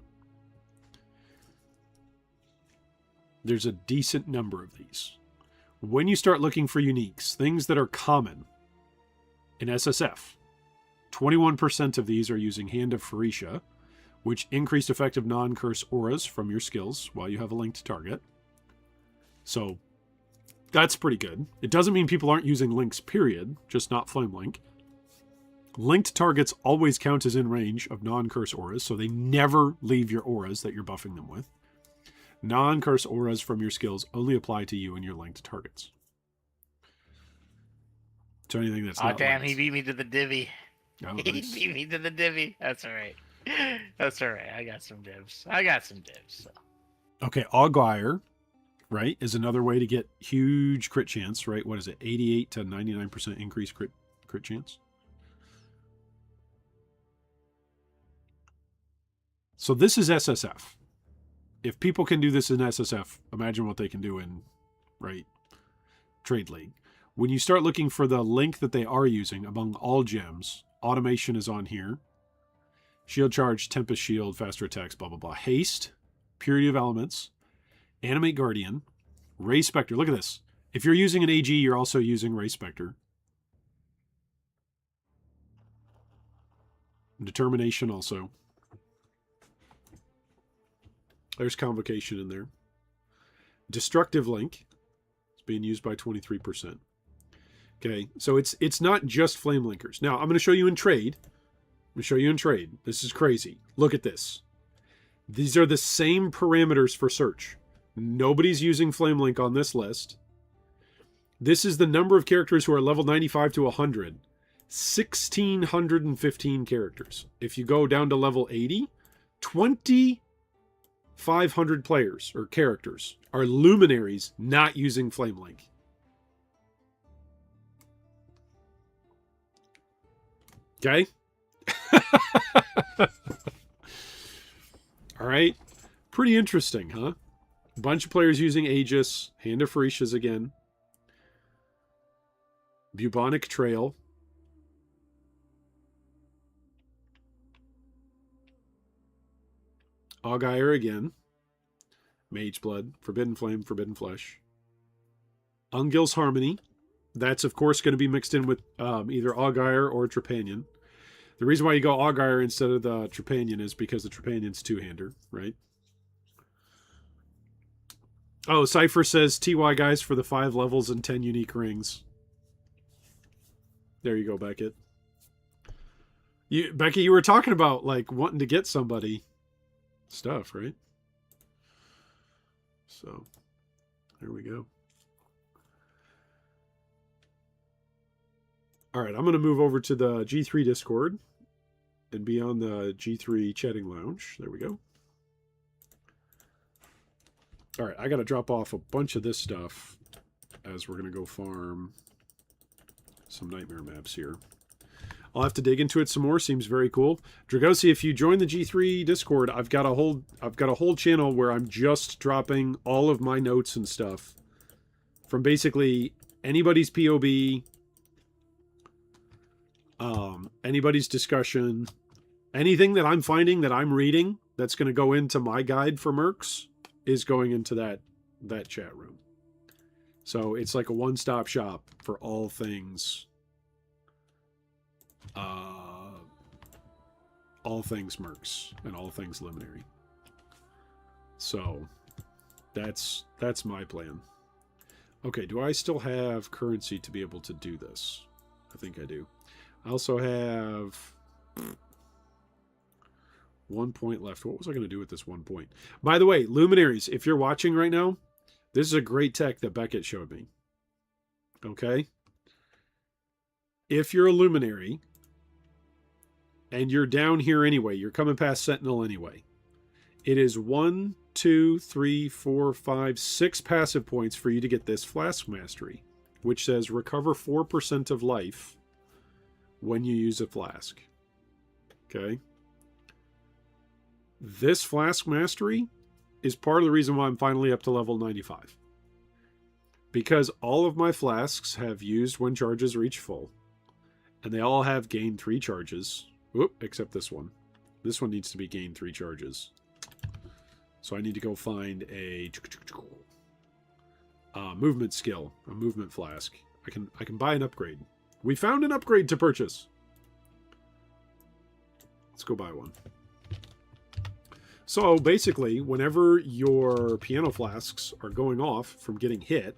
There's a decent number of these. When you start looking for uniques, things that are common in SSF, 21% of these are using Hand of Phoresia, which increased effective non-curse auras from your skills while you have a linked target. So that's pretty good. It doesn't mean people aren't using links, period, just not Flame Link. Linked targets always count as in range of non-curse auras, so they never leave your auras that you're buffing them with. Non-curse auras from your skills only apply to you and your linked targets. So anything that's not damn, linked. he beat me to the divvy. Oh, He nice. beat me to the divvy. That's all right. That's all right. I got some divs. So. Okay, Augire, right, is another way to get huge crit chance, right? What is it? 88 to 99% increased crit chance. So this is SSF. If people can do this in SSF, imagine what they can do in, right, Trade League. When you start looking for the link that they are using among all gems, automation is on here. Shield charge, Tempest shield, faster attacks, blah, blah, blah. Haste, purity of elements, animate guardian, Ray Spectre. Look at this. If you're using an AG, you're also using Ray Spectre. Determination also. There's Convocation in there. Destructive Link. It's being used by 23%. Okay, so it's not just Flame Linkers. Now, I'm going to show you in trade. This is crazy. Look at this. These are the same parameters for search. Nobody's using Flame Link on this list. This is the number of characters who are level 95 to 100. 1,615 characters. If you go down to level 80, 2,500 players or characters are luminaries not using Flame Link. Okay? All right. Pretty interesting, huh? A bunch of players using Aegis, Hand of Pharicias again. Bubonic Trail. Augire again. Mage Blood. Forbidden Flame, Forbidden Flesh. Ungil's Harmony. That's, of course, going to be mixed in with either Augire or Trepanion. The reason why you go Augire instead of the Trepanion is because the Trepanion's two-hander, right? Oh, Cypher says, TY guys for the 5 levels and 10 unique rings. There you go, Beckett. Becky, you were talking about, like, wanting to get somebody stuff, right? So, there we go. All right, I'm going to move over to the G3 Discord and be on the G3 chatting lounge. There we go. All right, I got to drop off a bunch of this stuff as we're going to go farm some nightmare maps here. I'll have to dig into it some more. Seems very cool. Dragosi, if you join the G3 Discord, I've got a whole channel where I'm just dropping all of my notes and stuff from basically anybody's POB, anybody's discussion, anything that I'm finding that I'm reading that's going to go into my guide for mercs is going into that chat room. So it's like a one-stop shop for all things mercs and all things luminary. So that's my plan. Okay, do I still have currency to be able to do this? I think I do. I also have 1 point left. What was I going to do with this 1 point? By the way, luminaries, if you're watching right now, this is a great tech that Beckett showed me. Okay? If you're a luminary and you're down here anyway, you're coming past Sentinel anyway, it is 1, 2, 3, 4, 5, 6 passive points for you to get this Flask Mastery, which says recover 4% of life when you use a flask. Okay? This Flask Mastery is part of the reason why I'm finally up to level 95. Because all of my flasks have used when charges reach full. And they all have gained 3 charges. Whoop, except this one. This one needs to be gained 3 charges. So I need to go find a movement skill, a movement flask. I can buy an upgrade. We found an upgrade to purchase. Let's go buy one. So basically, whenever your piano flasks are going off from getting hit,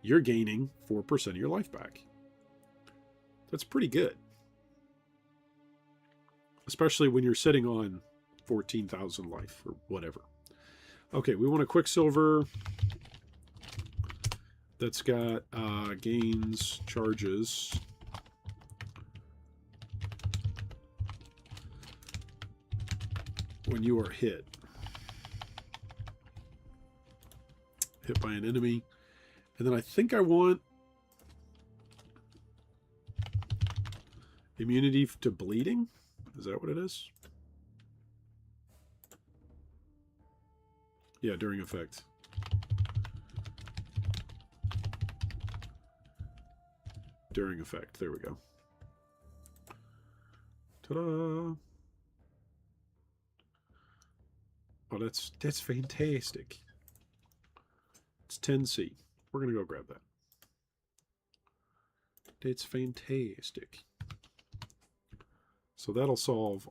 you're gaining 4% of your life back. That's pretty good. Especially when you're sitting on 14,000 life or whatever. Okay, we want a Quicksilver that's got gains, charges. When you are hit by an enemy. And then I think I want immunity to bleeding. Is that what it is? Yeah, during effect. During effect. There we go. Ta-da! Oh, that's fantastic. It's 10C. We're going to go grab that. That's fantastic. So that'll solve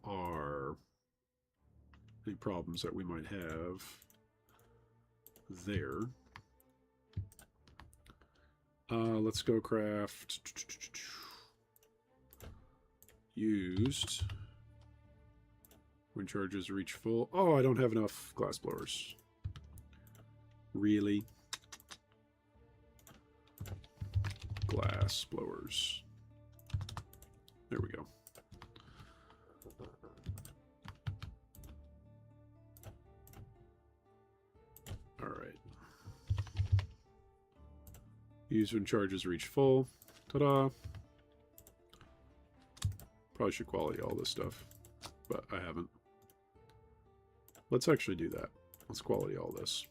any problems that we might have there. Let's go craft used. When charges reach full. Oh, I don't have enough glass blowers. Really? Glass blowers. There we go. All right. Use when charges reach full. Ta-da. Probably should quality all this stuff, but I haven't. Let's actually do that. Let's quality all this.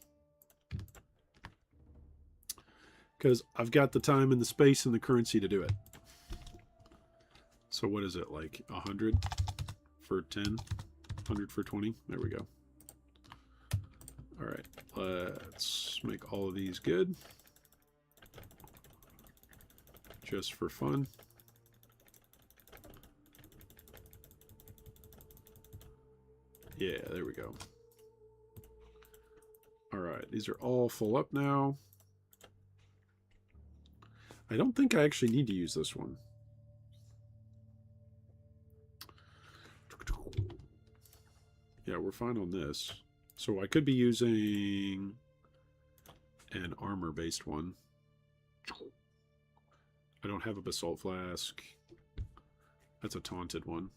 Because I've got the time and the space and the currency to do it. So what is it, like 100 for 10? 100 for 20? There we go. All right, let's make all of these good. Just for fun. Yeah, there we go. All right, these are all full up now. I don't think I actually need to use this one. Yeah, we're fine on this. So I could be using an armor-based one. I don't have a basalt flask. That's a taunted one.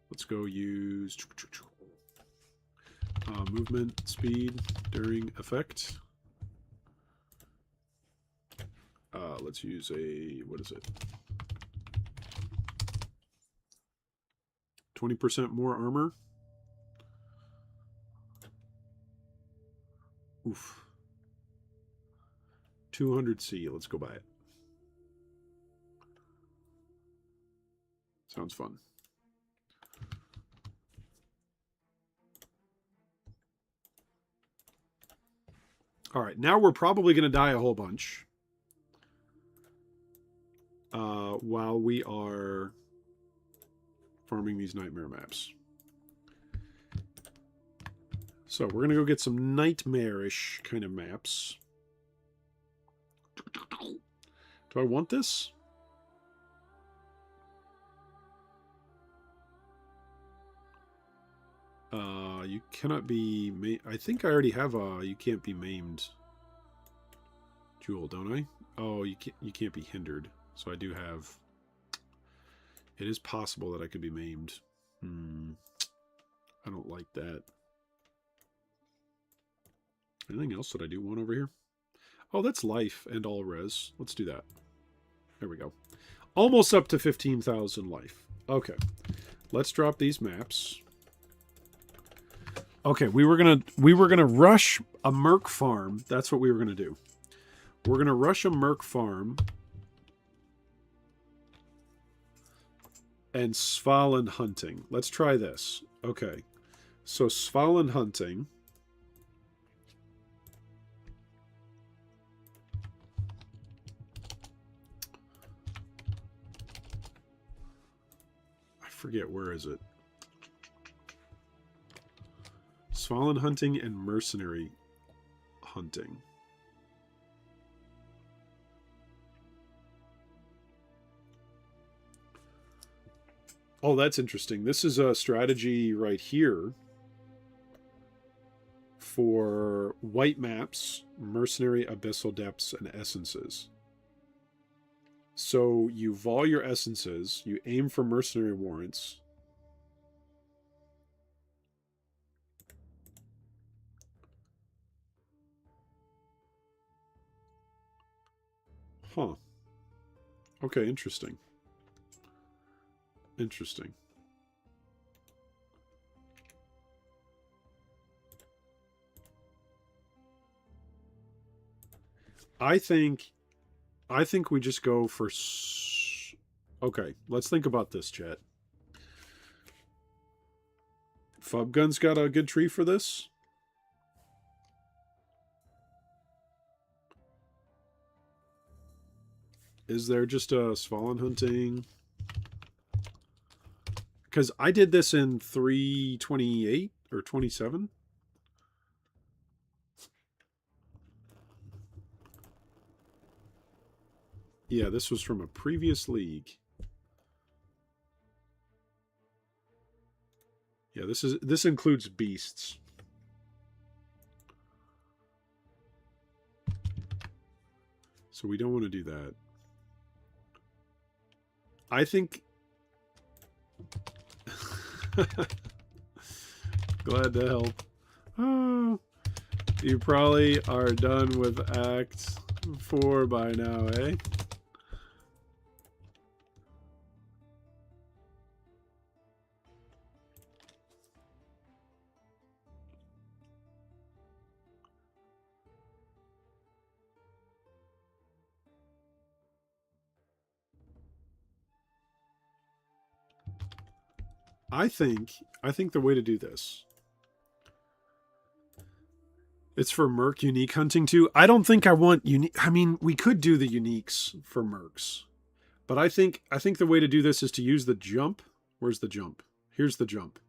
Let's go use movement speed during effect. Let's use a, what is it? 20% more armor. Oof. 200C. Let's go buy it. Sounds fun. All right, now we're probably going to die a whole bunch while we are farming these nightmare maps. So we're going to go get some nightmarish kind of maps. Do I want this? You cannot be... I think I already have a you can't be maimed jewel, don't I? Oh, you can't be hindered. So I do have... It is possible that I could be maimed. I don't like that. Anything else that I do want over here? Oh, that's life and all res. Let's do that. There we go. Almost up to 15,000 life. Okay. Let's drop these maps. Okay, we were gonna rush a merc farm. That's what we were gonna do. We're gonna rush a merc farm and Svalin hunting. Let's try this. Okay, so Svalin hunting. I forget, where is it? Svalin hunting and mercenary hunting. Oh, that's interesting. This is a strategy right here for white maps, mercenary, abyssal depths, and essences. So you vol your essences, you aim for mercenary warrants. Huh. Okay, interesting. Interesting. I think we just go for okay, let's think about this, chat. Fubgun's got a good tree for this. Is there just a Svalin hunting? Because I did this in 328 or 27. Yeah, this was from a previous league. Yeah, this includes beasts. So we don't want to do that. I think glad to help. Oh, you probably are done with Act 4 by now, eh? I think the way to do this, it's for merc unique hunting too. I don't think I want unique. I mean, we could do the uniques for mercs, but I think the way to do this is to use the jump. Where's the jump? Here's the jump.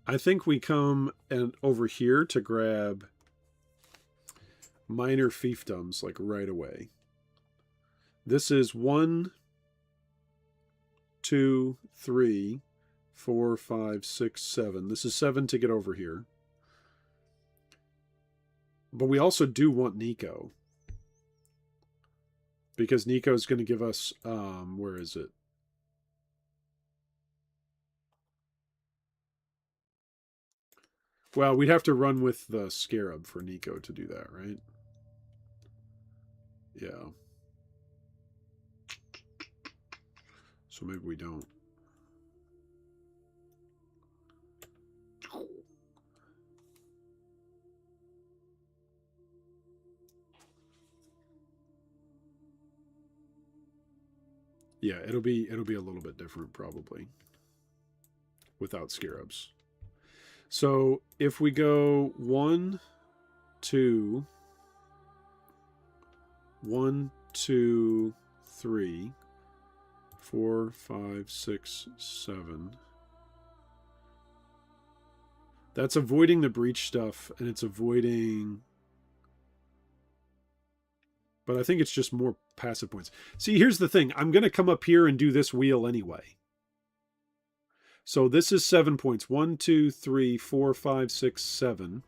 I think we come and over here to grab minor fiefdoms like right away. This is 1, 2, 3, 4, 5, 6, 7. This is 7 to get over here. But we also do want Nico. Because Nico is going to give us, where is it? Well, we'd have to run with the Scarab for Nico to do that, right? Yeah. So maybe we don't. Yeah, it'll be a little bit different probably without Scarabs. So if we go 1, 2, 1, 2, 3, 4, 5, 6, 7. That's avoiding the breach stuff, and it's avoiding... But I think it's just more passive points. See, here's the thing. I'm going to come up here and do this wheel anyway. So this is 7 points. 1, 2, 3, 4, 5, 6, 7,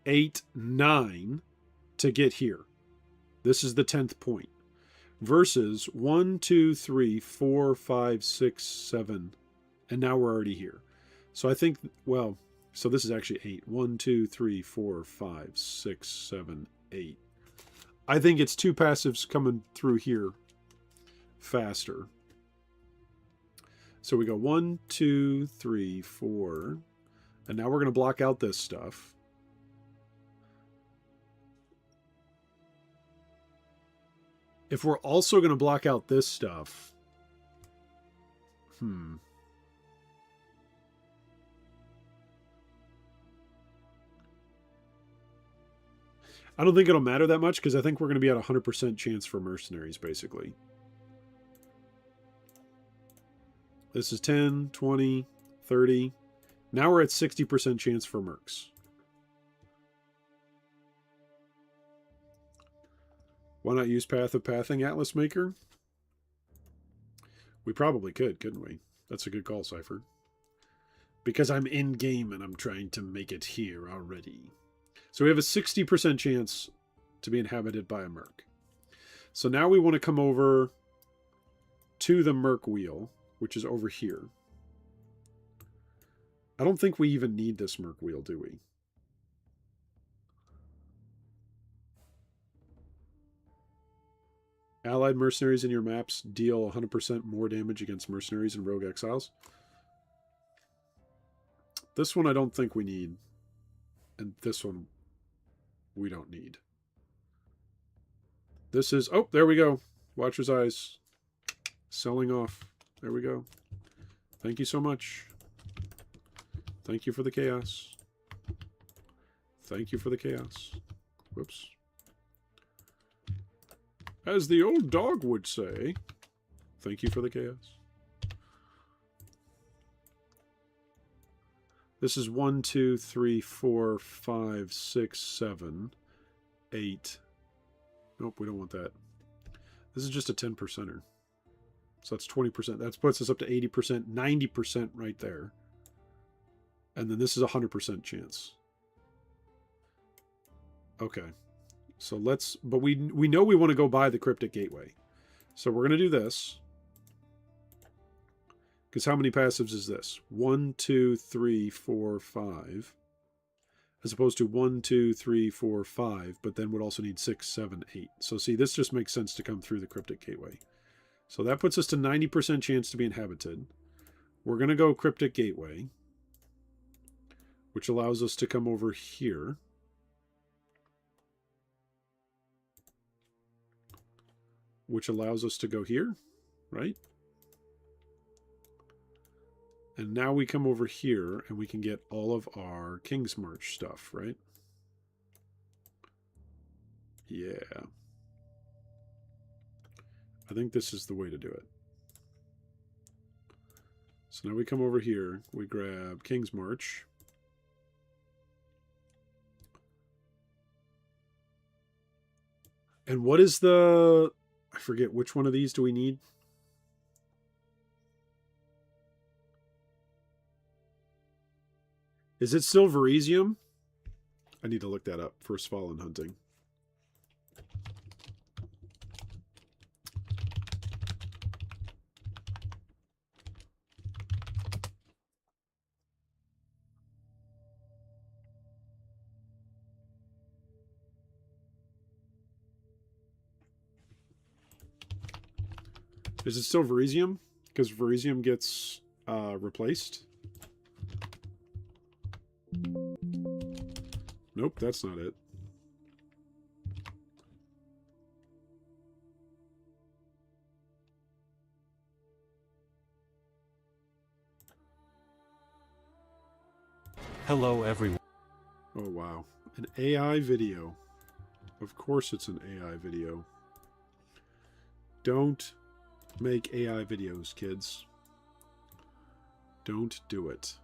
8, 9 to get here. This is the 10th point. Versus 1, 2, 3, 4, 5, 6, 7. And now we're already here. So I think, well, so this is actually 8. 1, 2, 3, 4, 5, 6, 7, 8. I think it's 2 passives coming through here faster. So we go 1, 2, 3, 4. And now we're going to block out this stuff. If we're also going to block out this stuff... I don't think it'll matter that much, because I think we're going to be at 100% chance for mercenaries, basically. This is 10, 20, 30. Now we're at 60% chance for mercs. Why not use Path of Pathing Atlas Maker? We probably could, couldn't we? That's a good call, Cypher. Because I'm in-game and I'm trying to make it here already. So we have a 60% chance to be inhabited by a merc. So now we want to come over to the merc wheel, which is over here. I don't think we even need this merc wheel, do we? Allied mercenaries in your maps deal 100% more damage against mercenaries and rogue exiles. This one I don't think we need. And this one we don't need. This is... Oh, there we go. Watcher's Eyes. Selling off. There we go. Thank you so much. Thank you for the chaos. Thank you for the chaos. Whoops. As the old dog would say, thank you for the chaos. This is 1, 2, 3, 4, 5, 6, 7, 8. Nope, we don't want that. This is just a 10%er. So that's 20%. That puts us up to 80%, 90% right there. And then this is a 100% chance. Okay. So let's... But we know we want to go by the Cryptic Gateway. So we're going to do this. Because how many passives is this? 1, 2, 3, 4, 5. As opposed to 1, 2, 3, 4, 5. But then would also need 6, 7, 8. So see, this just makes sense to come through the Cryptic Gateway. So that puts us to 90% chance to be inhabited. We're going to go Cryptic Gateway, which allows us to come over here. Which allows us to go here, right? And now we come over here and we can get all of our King's March stuff, right? Yeah. I think this is the way to do it. So now we come over here, we grab King's March. And what is the... I forget, which one of these do we need? Is it Silveresium? I need to look that up. First Fallen Hunting. Is it still Veresium? Because Veresium gets replaced. Nope, that's not it. Hello everyone. Oh, wow. An AI video. Of course it's an AI video. Don't make AI videos, kids. Don't do it.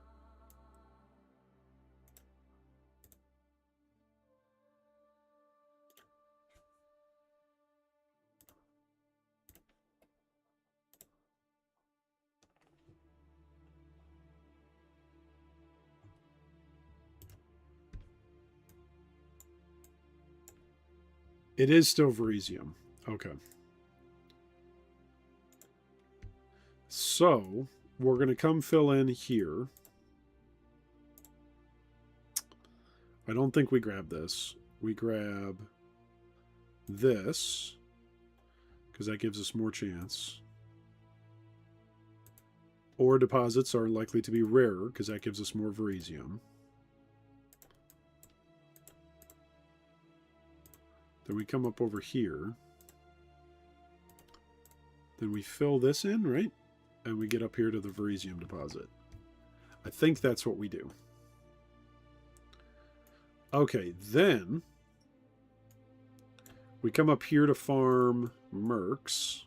It is still Veresium. Okay. So, we're going to come fill in here. I don't think we grab this. We grab this, because that gives us more chance. Ore deposits are likely to be rarer, because that gives us more Veresium. Then we come up over here. Then we fill this in, right? And we get up here to the Verisium deposit. I think that's what we do. Okay, then we come up here to farm mercs.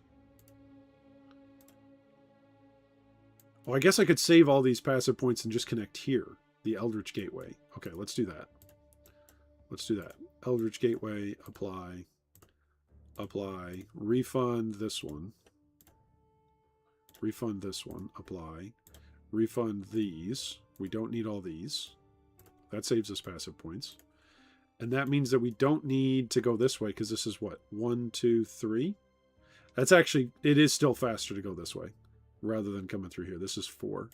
Oh, I guess I could save all these passive points and just connect here. The Eldritch Gateway. Okay, let's do that. Let's do that. Eldritch Gateway, apply. Apply. Refund this one. Refund this one. Apply. Refund these. We don't need all these. That saves us passive points. And that means that we don't need to go this way, because this is what? 1, 2, 3? That's actually, it is still faster to go this way, rather than coming through here. This is 4.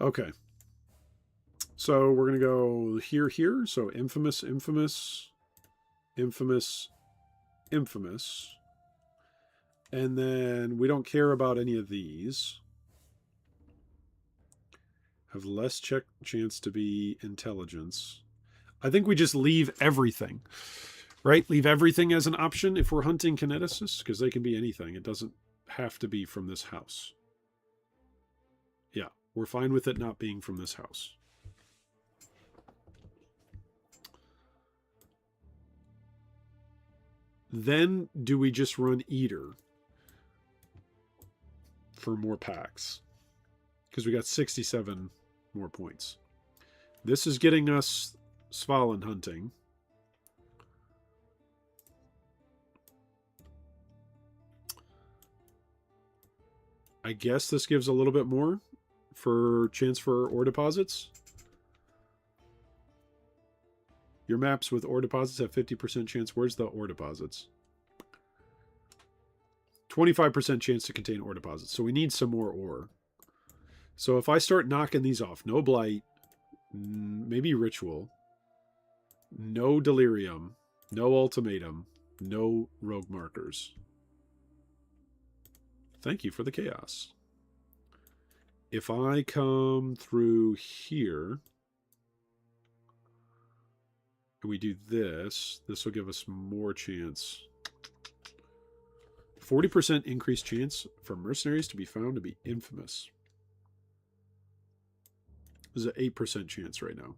Okay. So we're going to go here, here. So infamous, infamous, infamous, infamous. And then we don't care about any of these. Have less chance to be intelligence. I think we just leave everything, right? Leave everything as an option if we're hunting kineticists, because they can be anything. It doesn't have to be from this house. Yeah, we're fine with it not being from this house. Then do we just run Eater for more packs? Because we got 67 more points. This is getting us Svalin hunting. I guess this gives a little bit more for chance for ore deposits. Your maps with ore deposits have 50% chance. Where's the ore deposits? 25% chance to contain ore deposits. So we need some more ore. So if I start knocking these off, no blight, maybe ritual, no delirium, no ultimatum, no rogue markers. Thank you for the chaos. If I come through here and we do this, this will give us more chance. 40% increased chance for mercenaries to be found to be infamous. There's an 8% chance right now.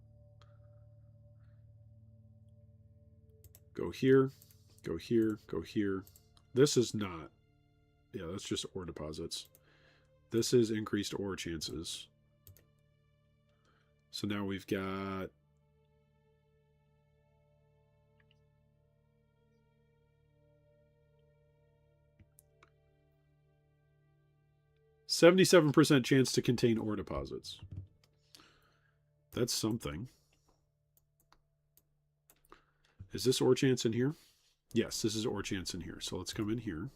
Go here, go here, go here. This is not. Yeah, that's just ore deposits. This is increased ore chances. So now we've got 77% chance to contain ore deposits. That's something. Is this ore chance in here? Yes, this is ore chance in here. So let's come in here.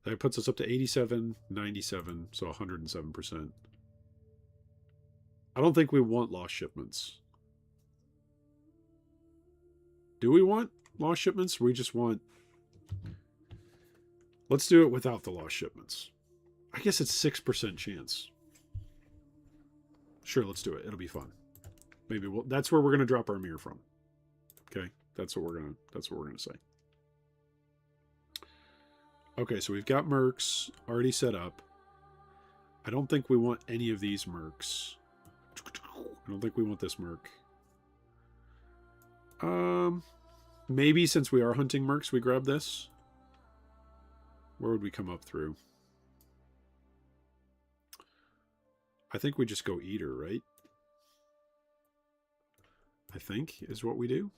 That puts us up to 87, 97, so 107%. I don't think we want lost shipments. Do we want lost shipments? We just want... Let's do it without the lost shipments. I guess it's 6% chance. Sure, let's do it. It'll be fun. Maybe we'll, that's where we're going to drop our mirror from. Okay, that's what we're gonna say. Okay, so we've got mercs already set up. I don't think we want any of these mercs. I don't think we want this merc. Maybe since we are hunting mercs, we grab this. Where would we come up through? I think we just go Eater, right? I think is what we do.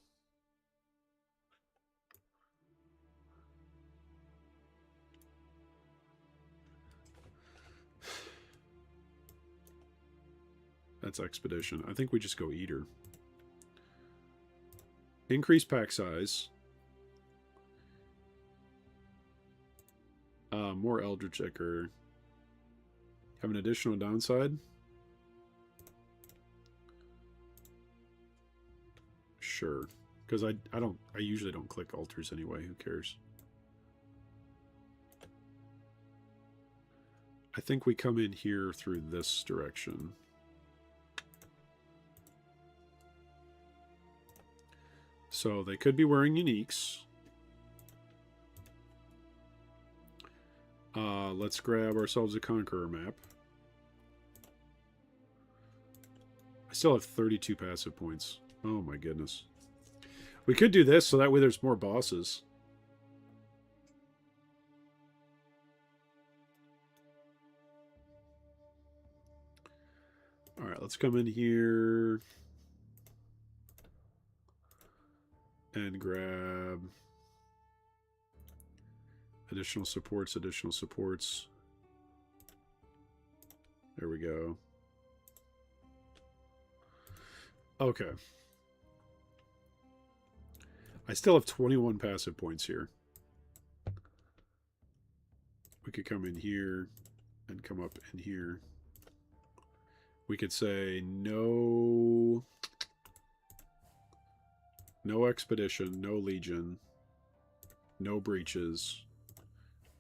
That's Expedition. I think we just go Eater. Increase pack size. More Eldritch Echo. Have an additional downside? Sure. Because I usually don't click altars anyway. Who cares? I think we come in here through this direction. So they could be wearing uniques. Let's grab ourselves a Conqueror map. I still have 32 passive points. Oh my goodness. We could do this so that way there's more bosses. Alright, let's come in here and grab additional supports, additional supports. There we go. Okay. I still have 21 passive points here. We could come in here and come up in here. We could say no expedition, no legion, no breaches,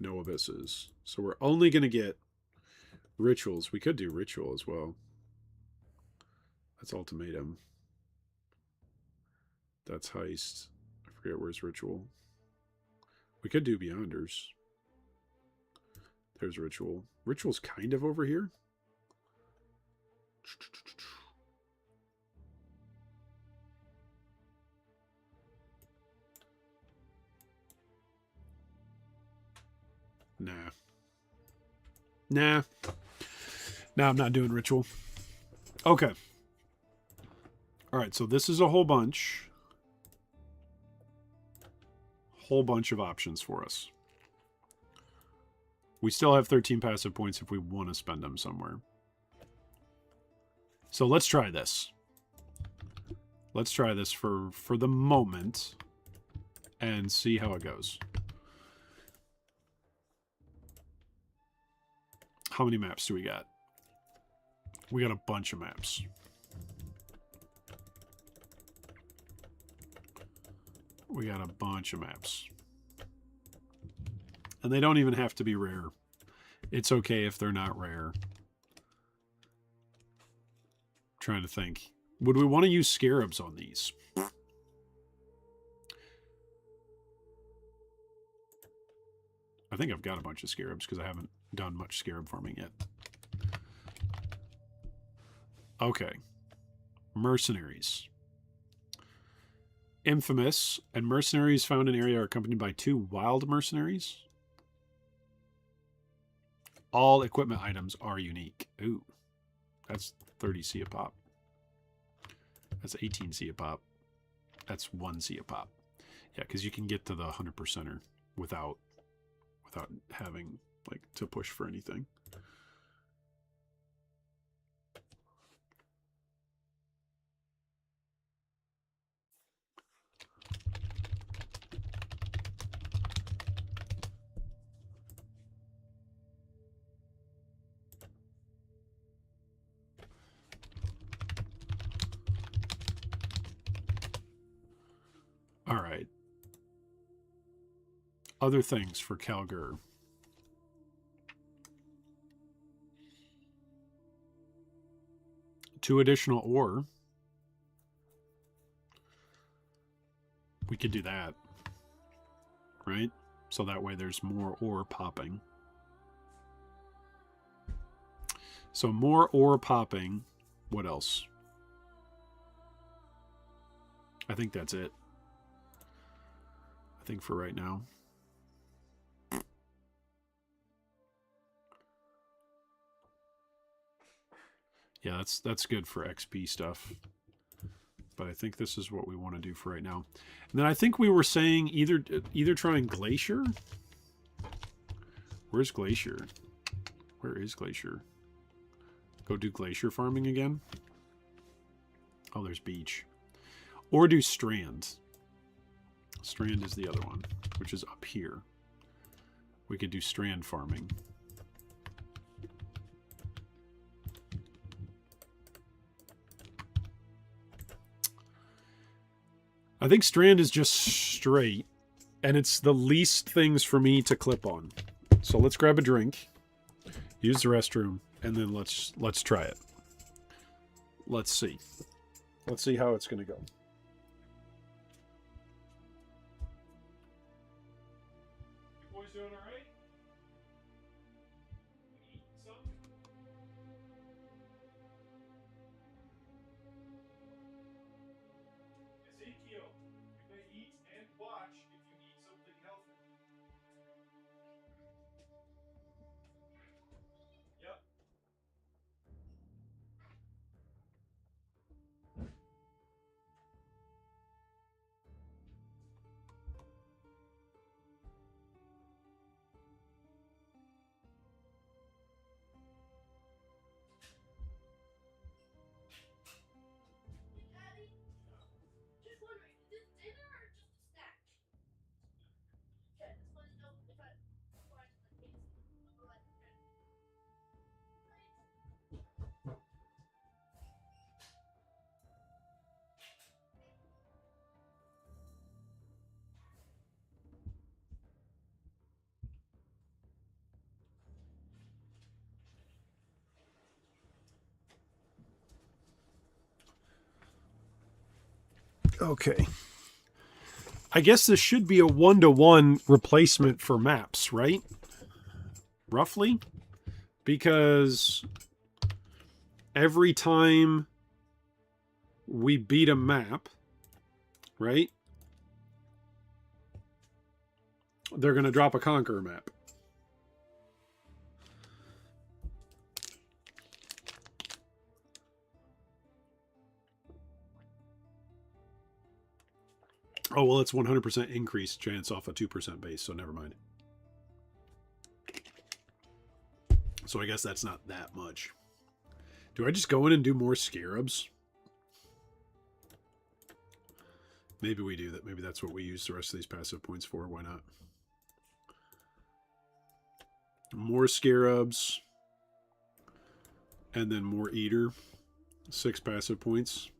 no abysses. So we're only going to get rituals. We could do ritual as well. That's ultimatum. That's heist. I forget where's ritual. We could do beyonders. There's ritual. Ritual's kind of over here. Nah. Nah. Nah, I'm not doing ritual. Okay. Alright, so this is a whole bunch. Whole bunch of options for us. We still have 13 passive points if we want to spend them somewhere. So let's try this. Let's try this for the moment and see how it goes. How many maps do we got? We got a bunch of maps. We got a bunch of maps. And they don't even have to be rare. It's okay if they're not rare. Trying to think. Would we want to use scarabs on these? I think I've got a bunch of scarabs because I haven't done much scarab farming yet. Okay. Mercenaries. Infamous and mercenaries found in area are accompanied by 2 wild mercenaries. All equipment items are unique. Ooh. That's 30 C a pop. That's 18 C a pop. That's 1 C a pop. Yeah, because you can get to the 100%er without having like to push for anything. All right. Other things for Calgur. Two additional ore. We could do that. Right? So that way there's more ore popping. So more ore popping. What else? I think that's it. I think for right now. Yeah, that's good for XP stuff. But I think this is what we want to do for right now. And then I think we were saying either trying Glacier. Where's Glacier? Where is Glacier? Go do Glacier farming again? Oh, there's Beach. Or do Strand. Strand is the other one, which is up here. We could do Strand farming. I think Strand is just straight, and it's the least things for me to clip on. So let's grab a drink, use the restroom, and then let's try it. Let's see. Let's see how it's going to go. You boys doing all right? Okay. I guess this should be a 1-to-1 replacement for maps, right? Roughly? Because every time we beat a map, right? They're going to drop a Conqueror map. Oh, well, it's 100% increased chance off a 2% base, so never mind. So I guess that's not that much. Do I just go in and do more Scarabs? Maybe we do that. Maybe that's what we use the rest of these passive points for. Why not? More Scarabs. And then more Eater. 6 passive points.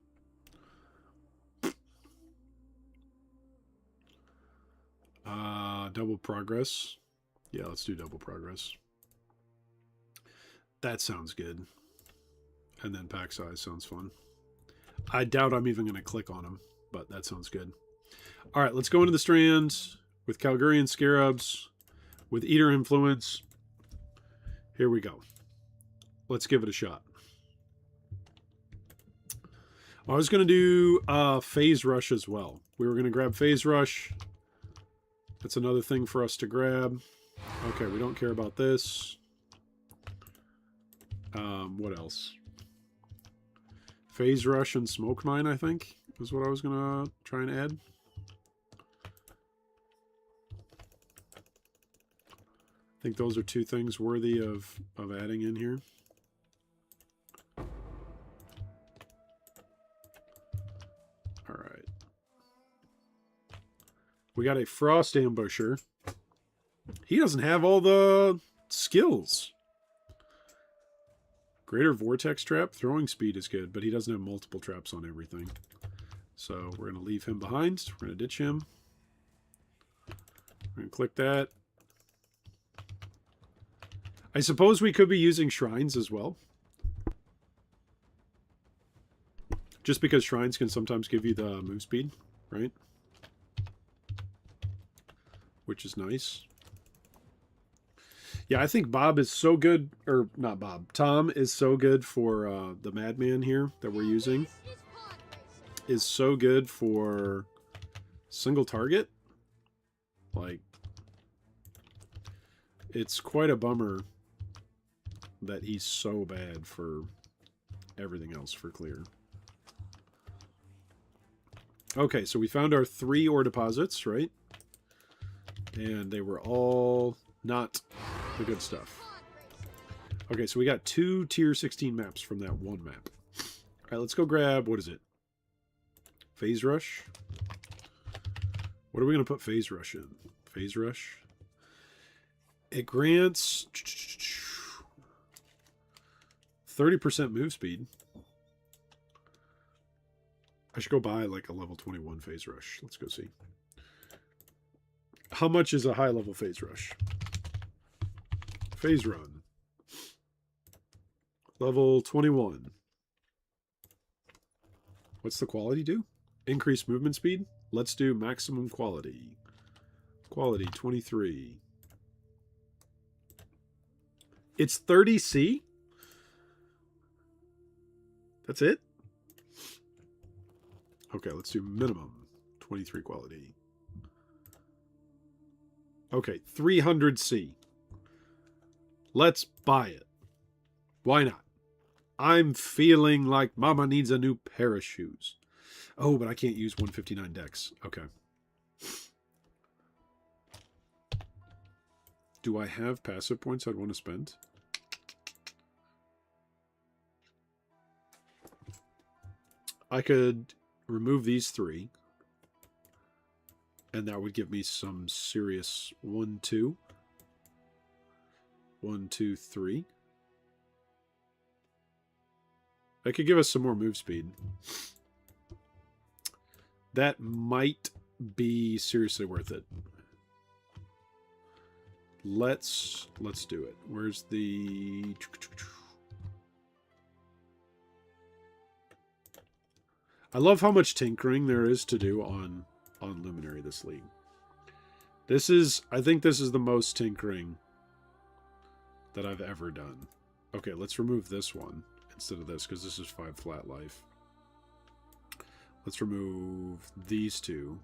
Double Progress. Yeah, let's do Double Progress. That sounds good. And then pack size sounds fun. I doubt I'm even going to click on them, but that sounds good. All right, let's go into the strands with Calgarian Scarabs, with Eater Influence. Here we go. Let's give it a shot. I was going to do Phase Rush as well. We were going to grab Phase Rush. That's another thing for us to grab. Okay, we don't care about this. What else? Phase Rush and Smoke Mine, I think, is what I was going to try and add. I think those are 2 things worthy of adding in here. All right. We got a Frost Ambusher. He doesn't have all the skills. Greater Vortex Trap. Throwing speed is good, but he doesn't have multiple traps on everything. So we're going to leave him behind. We're going to ditch him. We're going to click that. I suppose we could be using Shrines as well. Just because Shrines can sometimes give you the move speed, right? Which is nice. Yeah, I think Bob is so good, or not Bob, Tom is so good for the Madman here that we're using. Is so good for single target. Like, it's quite a bummer that he's so bad for everything else for clear. Okay, so we found our 3 ore deposits, right? And they were all not the good stuff. Okay, so we got 2 tier 16 maps from that 1 map. All right, let's go grab, what is it? Phase Rush? What are we going to put Phase Rush in? Phase Rush? It grants 30% move speed. I should go buy like a level 21 Phase Rush. Let's go see. How much is a high level Phase Rush? Phase Run. Level 21. What's the quality do? Increase movement speed? Let's do maximum quality. Quality 23. It's 30C? That's it? Okay, let's do minimum 23 quality. Okay, 300C. Let's buy it. Why not? I'm feeling like Mama needs a new pair of shoes. Oh, but I can't use 159 dex. Okay. Do I have passive points I'd want to spend? I could remove these 3. And that would give me some serious 1, 2. 1, 2, 3. That could give us some more move speed. That might be seriously worth it. Let's do it. Where's the... I love how much tinkering there is to do on Luminary this league. I think this is the most tinkering that I've ever done. Okay, let's remove this one instead of this, because this is 5 flat life. Let's remove these two,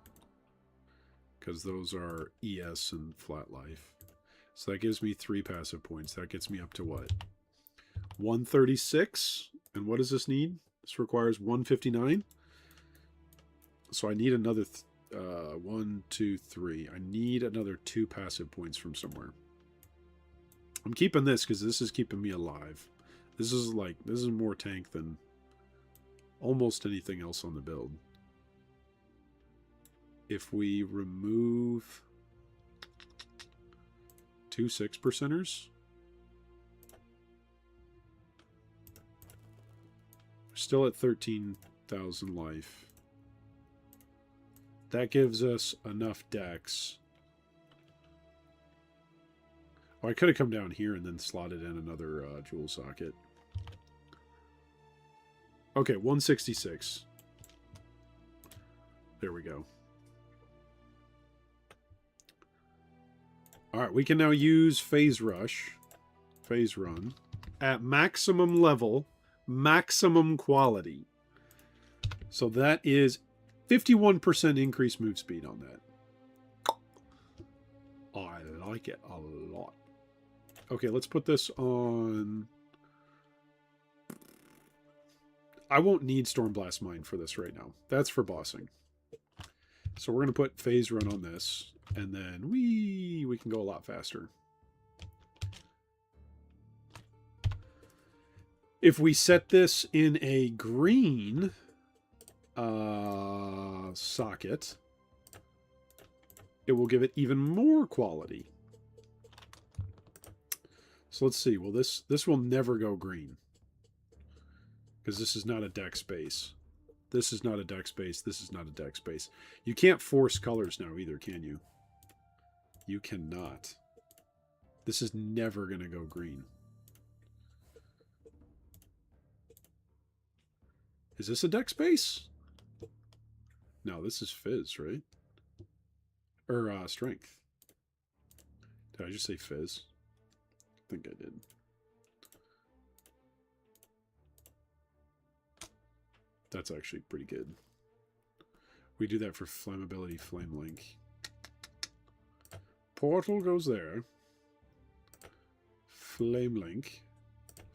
because those are ES and flat life. So that gives me 3 passive points. That gets me up to what? 136. And what does this need? This requires 159. So I need another 1, 2, 3. I need another 2 passive points from somewhere. I'm keeping this because this is keeping me alive. This is more tank than almost anything else on the build. If we remove 2 6%ers, we're still at 13,000 life. That gives us enough dex. Oh, I could have come down here and then slotted in another jewel socket. Okay, 166. There we go. Alright, we can now use Phase Rush, Phase Run, at maximum level, maximum quality. So that is 51% increased move speed on that. I like it a lot. Okay, let's put this on... I won't need Stormblast Mine for this right now. That's for bossing. So we're going to put Phase Run on this, and then we can go a lot faster. If we set this in a green socket, it will give it even more quality. So let's see. Well, this will never go green, because this is not a deck space. This is not a deck space. This is not a deck space. You can't force colors now either, can you? You cannot. This is never going to go green. Is this a deck space? No, this is Fizz, right? Or Strength. Did I just say Fizz? I think I did. That's actually pretty good. We do that for Flammability, Flame Link. Portal goes there. Flame Link.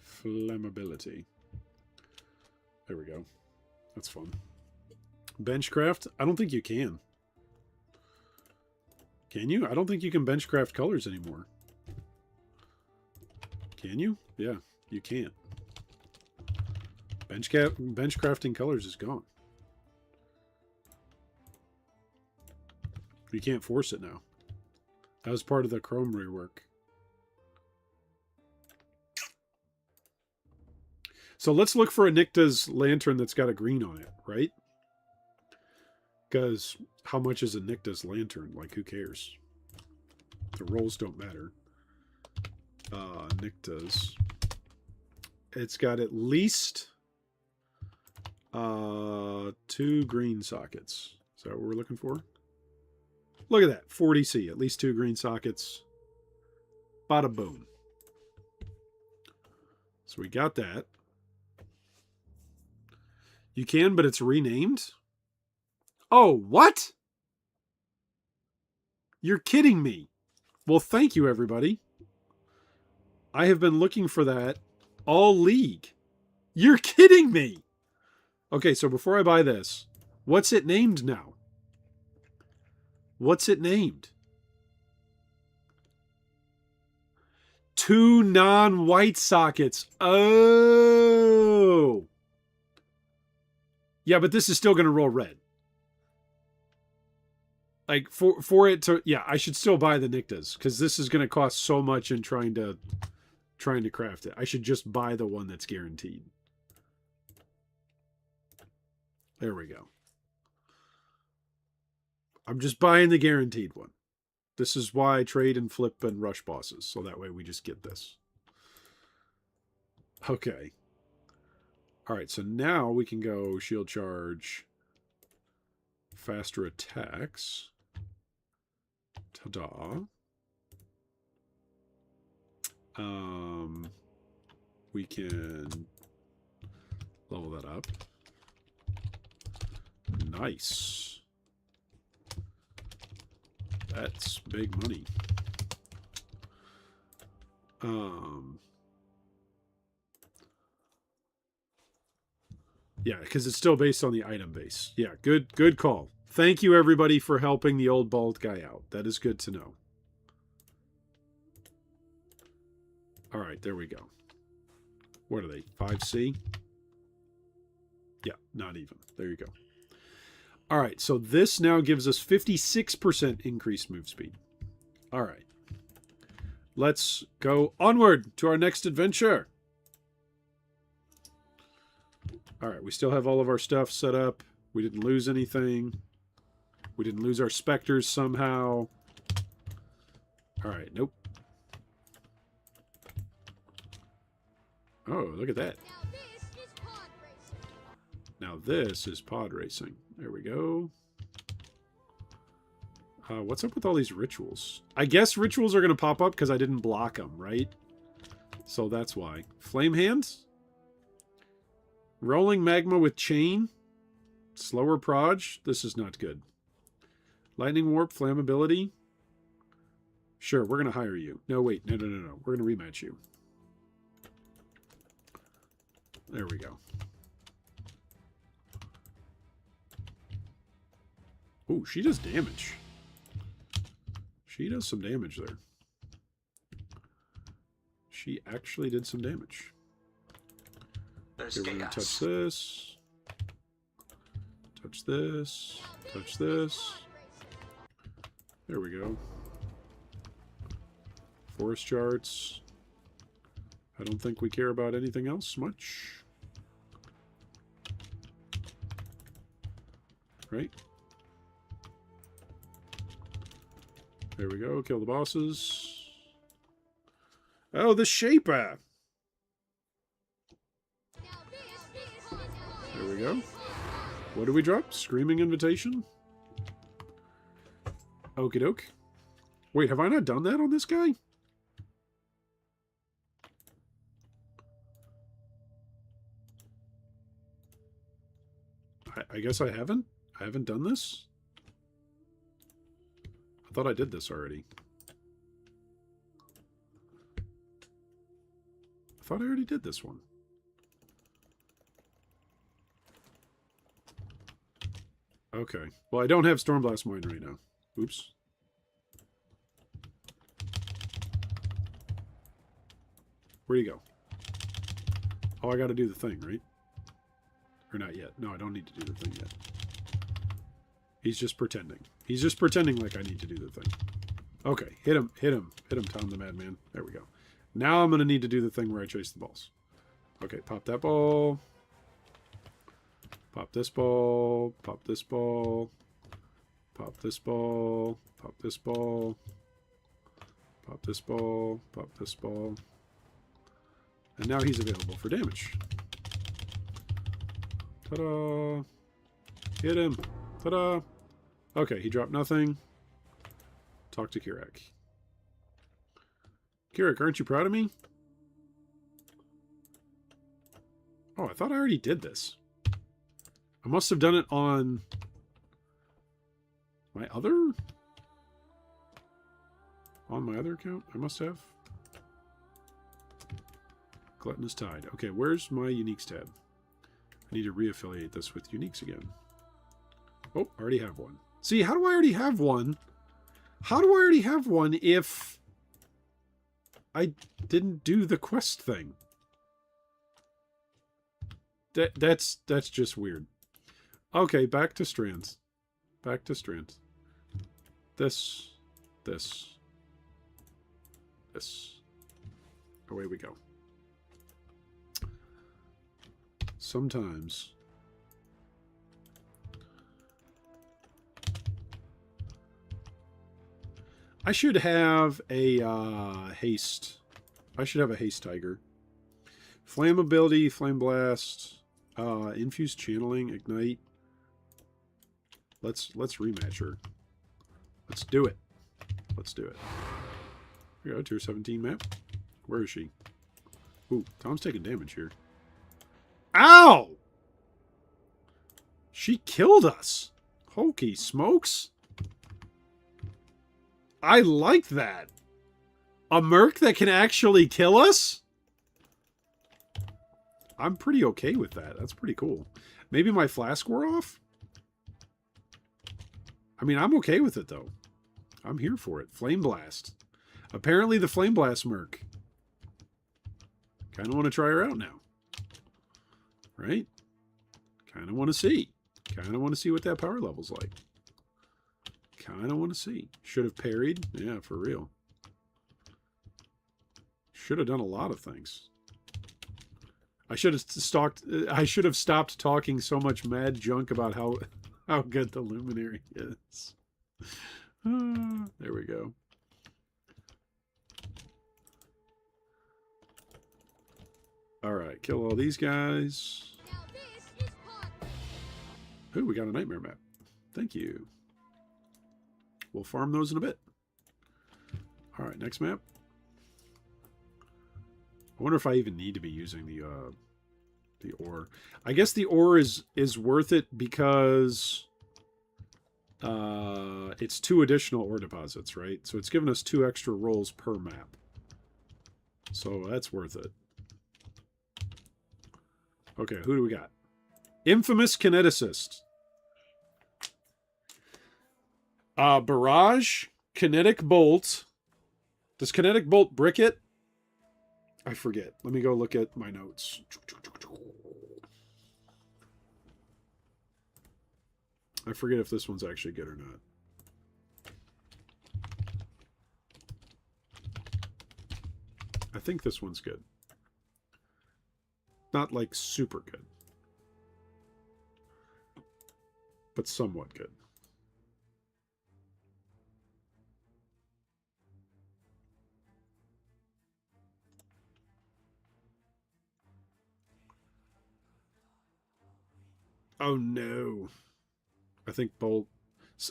Flammability. There we go. That's fun. Benchcraft? I don't think you can. Can you? I don't think you can benchcraft colors anymore. Can you? Yeah, you can't. Benchcrafting colors is gone. You can't force it now. That was part of the Chrome rework. So let's look for a Nycta's lantern that's got a green on it, right? Because how much is a Nycta's lantern? Like, who cares? The rolls don't matter. Nycta's. It's got at least 2 green sockets. Is that what we're looking for? Look at that. 40C. At least 2 green sockets. Bada boom. So we got that. You can, but it's renamed? Oh, what? You're kidding me. Well, thank you, everybody. I have been looking for that all league. You're kidding me. Okay, so before I buy this, what's it named now? What's it named? 2 non-white sockets. Oh. Yeah, but this is still going to roll red. Like, for it to... Yeah, I should still buy the Nycta's, because this is going to cost so much in trying to craft it. I should just buy the one that's guaranteed. There we go. I'm just buying the guaranteed one. This is why I trade and flip and rush bosses, so that way we just get this. Okay. All right, so now we can go shield charge, faster attacks. Ta-da. We can level that up. Nice. That's big money. Yeah, because it's still based on the item base. Yeah, good call. Thank you, everybody, for helping the old bald guy out. That is good to know. All right, there we go. What are they? 5C? Yeah, not even. There you go. All right, so this now gives us 56% increased move speed. All right. Let's go onward to our next adventure. All right, we still have all of our stuff set up. We didn't lose anything. We didn't lose our specters somehow. All right, nope. Oh, look at that. Now this is pod racing. Now this is pod racing. There we go. What's up with all these rituals? I guess rituals are going to pop up because I didn't block them, right? So that's why. Flame hands? Rolling magma with chain? Slower proj? This is not good. Lightning warp, flammability? Sure, we're going to hire you. No, wait. No. We're going to rematch you. There we go. Ooh, she does damage. She does some damage there. She actually did some damage. There's Okay, we're going to touch chaos. this. Touch this. Touch this. There we go. Forest charts. I don't think we care about anything else much. Right? There we go. Kill the bosses. Oh, the Shaper! Now this is pod racing. There we go. What do we drop? Screaming Invitation? Okie doke. Wait, have I not done that on this guy? I guess I haven't. I haven't done this. I thought I did this already. I thought I already did this one. Okay. Well, I don't have Stormblast Mine right now. Oops. Where'd he go? Oh, I got to do the thing, right? Or not yet. No, I don't need to do the thing yet. He's just pretending. He's just pretending like I need to do the thing. Okay, hit him, hit him, hit him, Tom the Madman. There we go. Now I'm going to need to do the thing where I chase the balls. Okay, pop that ball. Pop this ball. Pop this ball. Pop this ball. Pop this ball. Pop this ball. Pop this ball. And now he's available for damage. Ta-da! Hit him! Ta-da! Okay, he dropped nothing. Talk to Kirak. Kirak, aren't you proud of me? Oh, I thought I already did this. I must have done it on my other... On my other account? I must have. Gluttonous Tide. Okay, where's my Uniques tab? I need to reaffiliate this with Uniques again. Oh, I already have one. See, how do I already have one? How do I already have one if I didn't do the quest thing? That's just weird. Okay, back to strands. Back to strands. This. Away we go. Sometimes I should have a haste. I should have a haste tiger. Flammability, flame blast. Infused channeling, ignite. Let's rematch her. Let's do it. Let's do it. Here we go, tier 17 map. Where is she? Ooh, Tom's taking damage here. Ow! She killed us. Hokey smokes. I like that. A merc that can actually kill us? I'm pretty okay with that. That's pretty cool. Maybe my flask wore off? I mean, I'm okay with it, though. I'm here for it. Flame Blast. Apparently the Flame Blast merc. Kind of want to try her out now. Right? Kind of want to see. Kind of want to see what that power level's like. Kind of want to see. Should have parried. Yeah, for real. Should have done a lot of things. I should have stopped talking so much mad junk about how good the Luminary is. There we go. All right, kill all these guys. Now this is pod racing. Ooh, we got a nightmare map. Thank you. We'll farm those in a bit. All right, next map. I wonder if I even need to be using the ore. I guess the ore is worth it because it's 2 additional ore deposits, right? So it's given us 2 extra rolls per map. So that's worth it. Okay, who do we got? Infamous Kineticist. Barrage, Kinetic Bolt. Does Kinetic Bolt brick it? I forget. Let me go look at my notes. I forget if this one's actually good or not. I think this one's good. Not like super good, but somewhat good. Oh no. I think Bolt...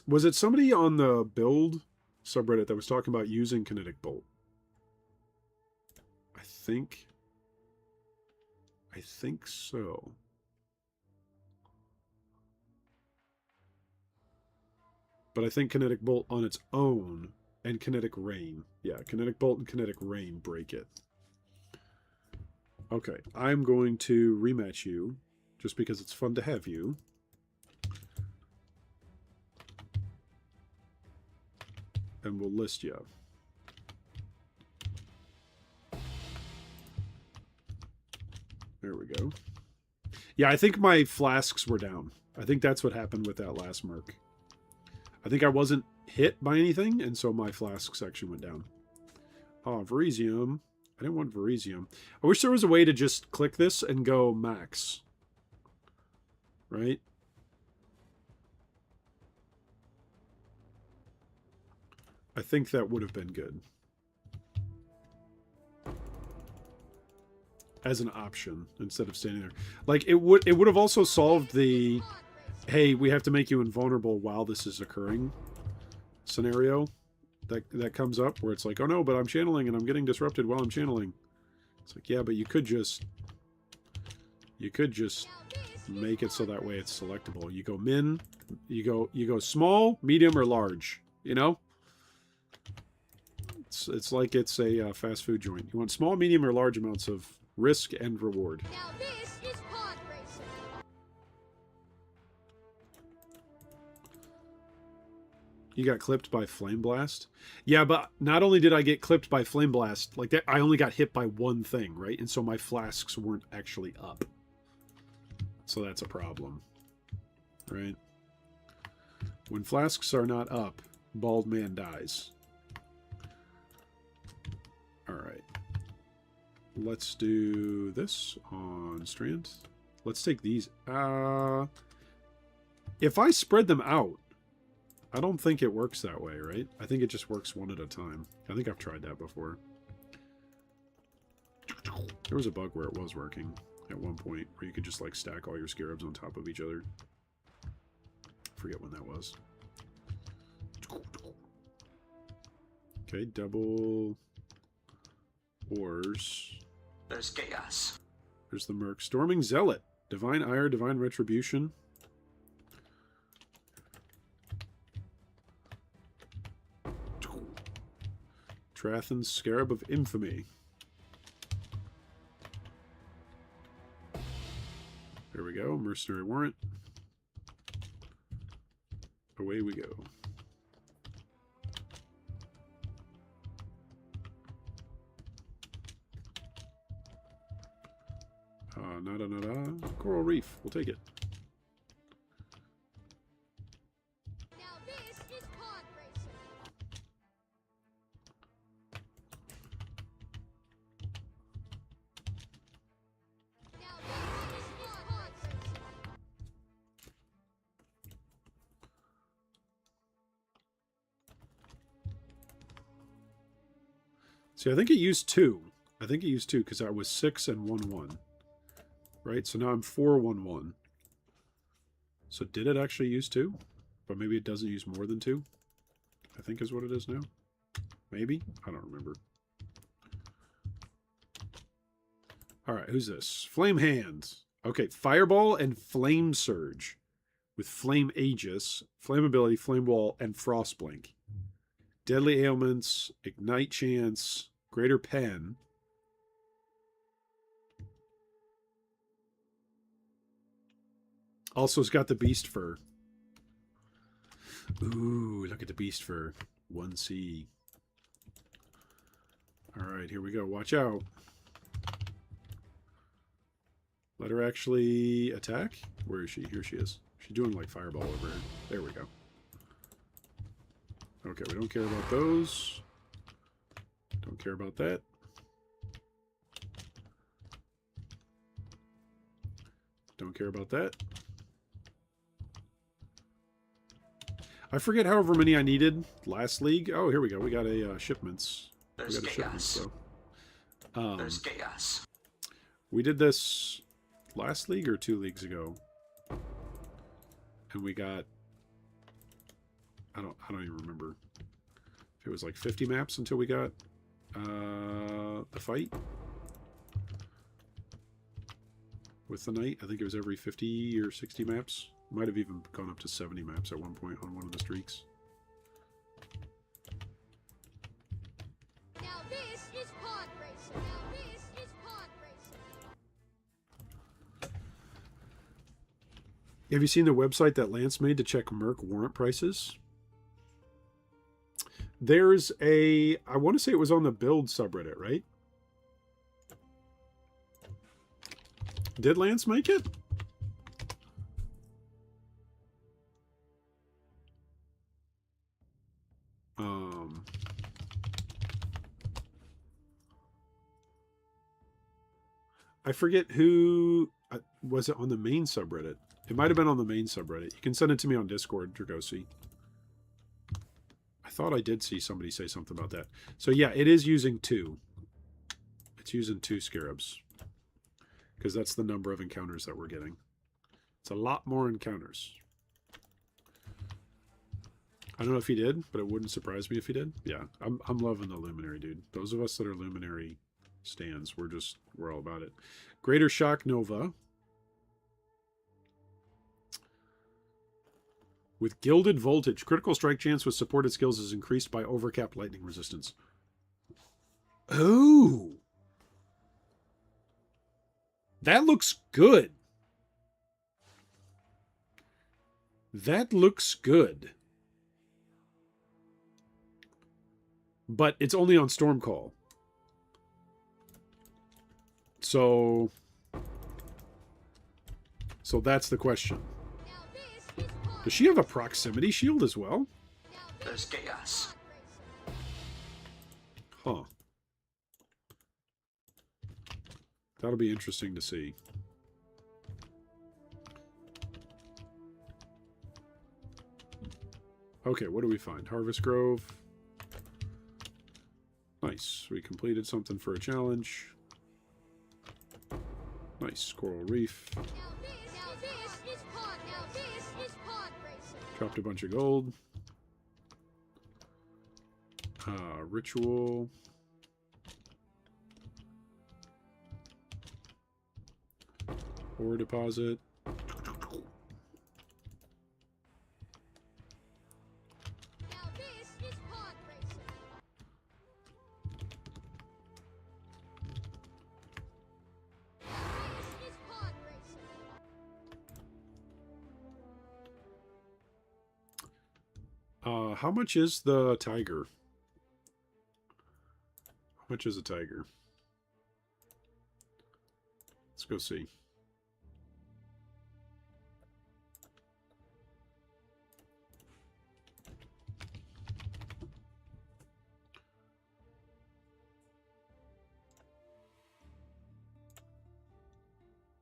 Was it somebody on the build subreddit that was talking about using Kinetic Bolt? I think so. But I think Kinetic Bolt on its own and Kinetic Rain. Yeah, Kinetic Bolt and Kinetic Rain break it. Okay, I'm going to rematch you just because it's fun to have you. And we'll list you. There we go. Yeah, I think my flasks were down. I think that's what happened with that last merc. I think I wasn't hit by anything, and so my flask section went down. Oh, Verisium. I didn't want Verisium. I wish there was a way to just click this and go max. Right? I think that would have been good. As an option, instead of standing there. Like, it would have also solved the, hey, we have to make you invulnerable while this is occurring scenario that comes up, where it's like, oh no, but I'm channeling and I'm getting disrupted while I'm channeling. It's like, yeah, but you could just make it so that way it's selectable. You go min, you go small, medium, or large, you know? It's like it's a fast food joint. You want small, medium, or large amounts of risk and reward. Now this is pod racing. You got clipped by Flame Blast? Yeah, but not only did I get clipped by Flame Blast, like that, I only got hit by one thing, right? And so my flasks weren't actually up. So that's a problem, right? When flasks are not up, bald man dies. All right. Let's do this on Strand. Let's take these. If I spread them out, I don't think it works that way, right? I think it just works one at a time. I think I've tried that before. There was a bug where it was working. at one point, where you could just like stack all your scarabs on top of each other. I forget when that was. Okay, double ores. There's chaos. There's the merc. Storming Zealot. Divine Ire, Divine Retribution. Trathan's Scarab of Infamy. There we go. Mercenary Warrant. Away we go. Nada, nada. Coral Reef. We'll take it. Now this is pod racing. Now this is pod racing. See, I think it used 2. I think it used 2 because I was 6 and 1, 1. Right? So now I'm 4, 1, 1. So did it actually use 2? But maybe it doesn't use more than 2? I think is what it is now. Maybe? I don't remember. Alright, who's this? Flame Hand. Okay, Fireball and Flame Surge. With Flame Aegis, Flame Ability, Flame Wall, and Frost Blink. Deadly Ailments, Ignite Chance, Greater Pen. Also, it's got the Beast Fur. Ooh, look at the Beast Fur. 1C. Alright, here we go. Watch out. Let her actually attack. Where is she? Here she is. She's doing like Fireball over here. There we go. Okay, we don't care about those. Don't care about that. Don't care about that. I forget however many I needed last league. Oh, here we go. We got a shipments. There's We got a shipments, chaos. so. There's chaos. We did this last league or 2 leagues ago. And we got I don't even remember if it was like 50 maps until we got the fight with the knight. I think it was every 50 or 60 maps. Might have even gone up to 70 maps at one point on one of the streaks. Now this is pod racing. Now this is pod racing. Have you seen the website that Lance made to check merc warrant prices? There's a, I want to say it was on the build subreddit, right? Did Lance make it? I forget who, was it on the main subreddit? It might have been on the main subreddit. You can send it to me on Discord, Dragosi. I thought I did see somebody say something about that. So yeah, it is using 2. It's using 2 scarabs. Because that's the number of encounters that we're getting. It's a lot more encounters. I don't know if he did, but it wouldn't surprise me if he did. Yeah, I'm loving the Luminary, dude. Those of us that are Luminary stands, we're all about it. Greater Shock Nova. With Gilded Voltage, critical strike chance with supported skills is increased by overcapped lightning resistance. Oh! That looks good. That looks good. But it's only on Stormcall. So that's the question. Now this is pod Does she have a proximity shield as well? Now this There's is chaos. pod racing. Huh. That'll be interesting to see. Okay, what do we find? Harvest Grove. Nice. We completed something for a challenge. Nice. Coral Reef. Now this is pod racing. Dropped a bunch of gold. Ritual. Ore deposit. Now this is pod racing. This is pod racing. How much is the tiger? How much is a tiger? Let's go see.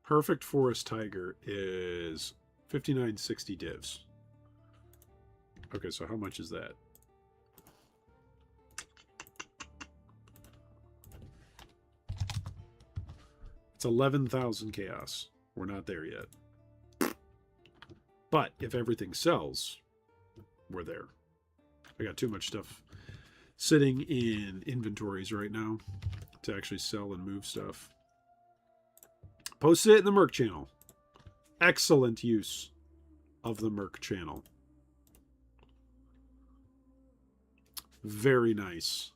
Perfect Forest Tiger is 5960 divs. Okay, so how much is that? It's 11,000 chaos. We're not there yet. But if everything sells, we're there. I got too much stuff sitting in inventories right now to actually sell and move stuff. Posted it in the merc channel. Excellent use of the merc channel. Very nice.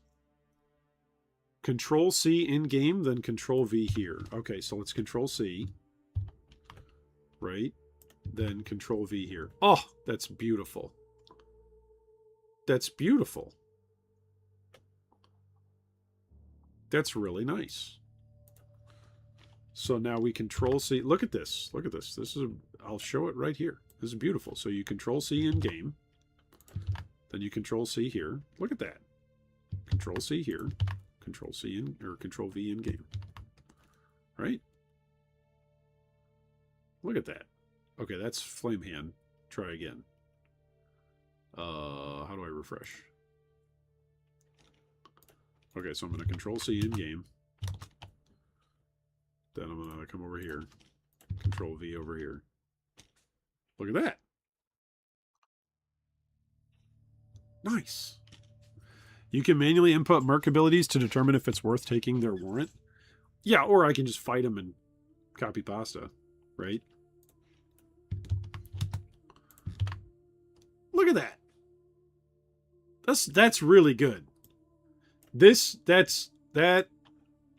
Control C in game, then Control V here. Okay, so let's Control C. Right? Then Control V here. Oh, that's beautiful. That's beautiful. That's really nice. So now we Control C. Look at this. Look at this. This is I'll show it right here. This is beautiful. So you Control C in game. Then you Control C here. Look at that. Control C here. Control C in, or Control V in game. Right? Look at that. Okay, that's Flame Hand. Try again. How do I refresh? Okay, so I'm going to Control C in game. Then I'm going to come over here. Control V over here. Look at that. Nice. You can manually input merc abilities to determine if it's worth taking their warrant. Yeah, or I can just fight them and copy pasta, right? Look at that. That's really good. That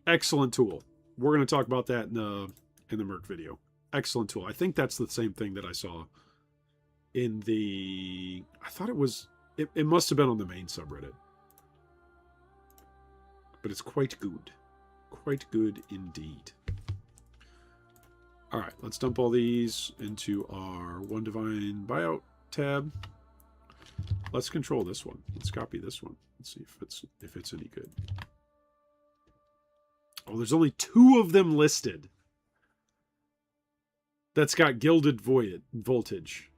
excellent tool. We're going to talk about that in the merc video. Excellent tool. I think that's the same thing that I saw in the. I thought it was. It must have been on the main subreddit. But it's quite good. Quite good indeed. Alright, let's dump all these into our One Divine Buyout tab. Let's control this one. Let's copy this one. Let's see if it's any good. Oh, there's only 2 of them listed. That's got Gilded Voltage.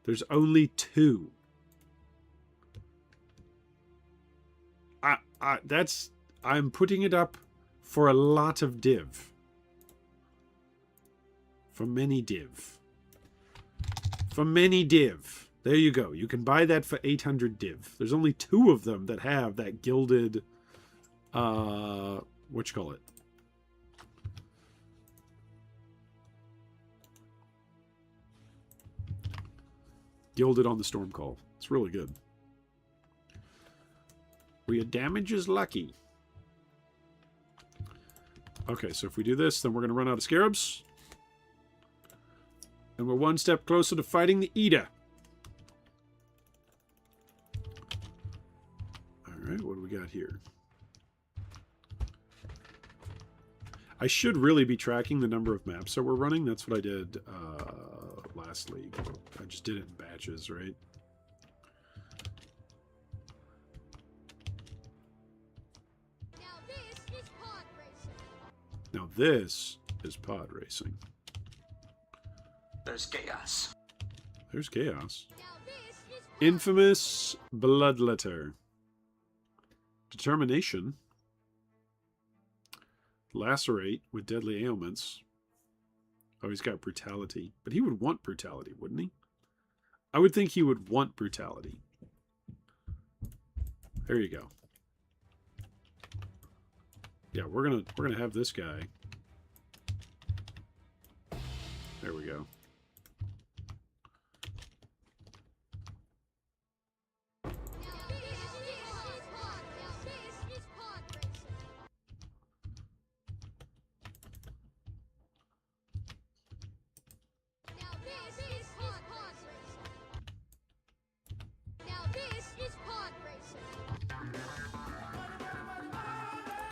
There's only 2. I'm putting it up for a lot of div. For many div. For many div. There you go. You can buy that for 800 div. There's only 2 of them that have that gilded, whatchamacallit? Gilded on the Storm Call. It's really good. Where your damage is lucky. Okay, so if we do this, then we're going to run out of scarabs. And we're one step closer to fighting the Eater. Alright, what do we got here? I should really be tracking the number of maps that we're running. That's what I did last league. I just did it in batches, right? Now this is pod racing. There's chaos. There's chaos. Infamous Bloodletter. Determination. Lacerate with deadly ailments. Oh, he's got brutality. But he would want brutality, wouldn't he? I would think he would want brutality. There you go. Yeah, we're gonna have this guy. There we go.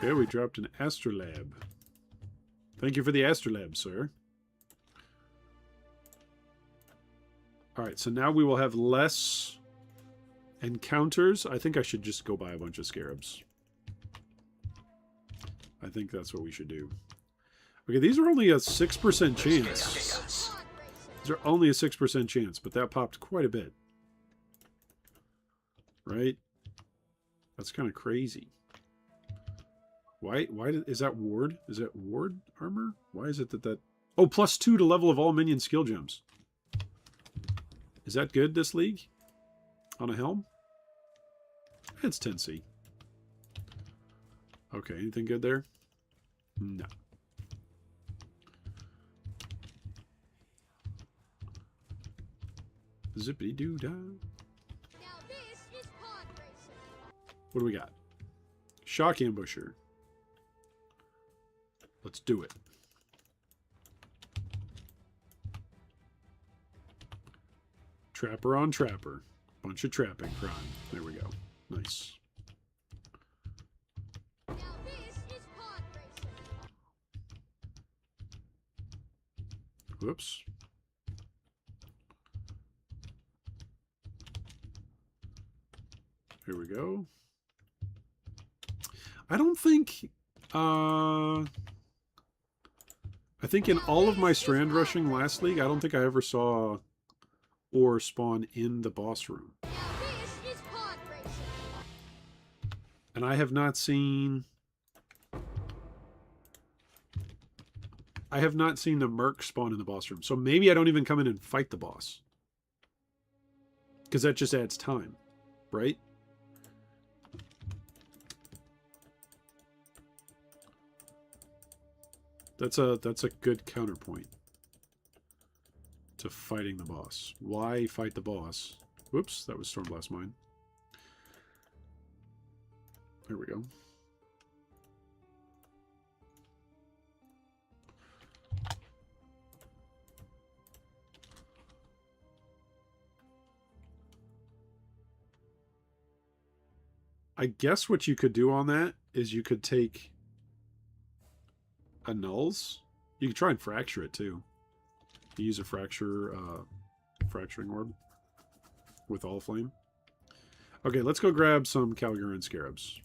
Okay, we dropped an astrolabe. Thank you for the astrolabe, sir. Alright, so now we will have less encounters. I think I should just go buy a bunch of scarabs. I think that's what we should do. Okay, these are only a 6% chance. These are only a 6% chance, but that popped quite a bit. Right? That's kind of crazy. Why is that ward? Is that ward armor? Why is it that... Oh, +2 to level of all minion skill gems. Is that good, this league? On a helm? It's 10C. Okay, anything good there? No. Zippity-doo-dah. What do we got? Shock Ambusher. Let's do it. Trapper on trapper. Bunch of trapping crime. There we go. Nice. Whoops. Here we go. I don't think... I think in all of my strand rushing last league, I don't think I ever saw ore spawn in the boss room. And I have not seen... I have not seen the merc spawn in the boss room. So maybe I don't even come in and fight the boss. Because that just adds time, right? That's a good counterpoint to fighting the boss. Why fight the boss? Whoops, that was Stormblast Mine. There we go. I guess what you could do on that is you could take annuls. You could try and fracture it too. You use a fracturing orb with all flame. Okay, let's go grab some Calguran scarabs.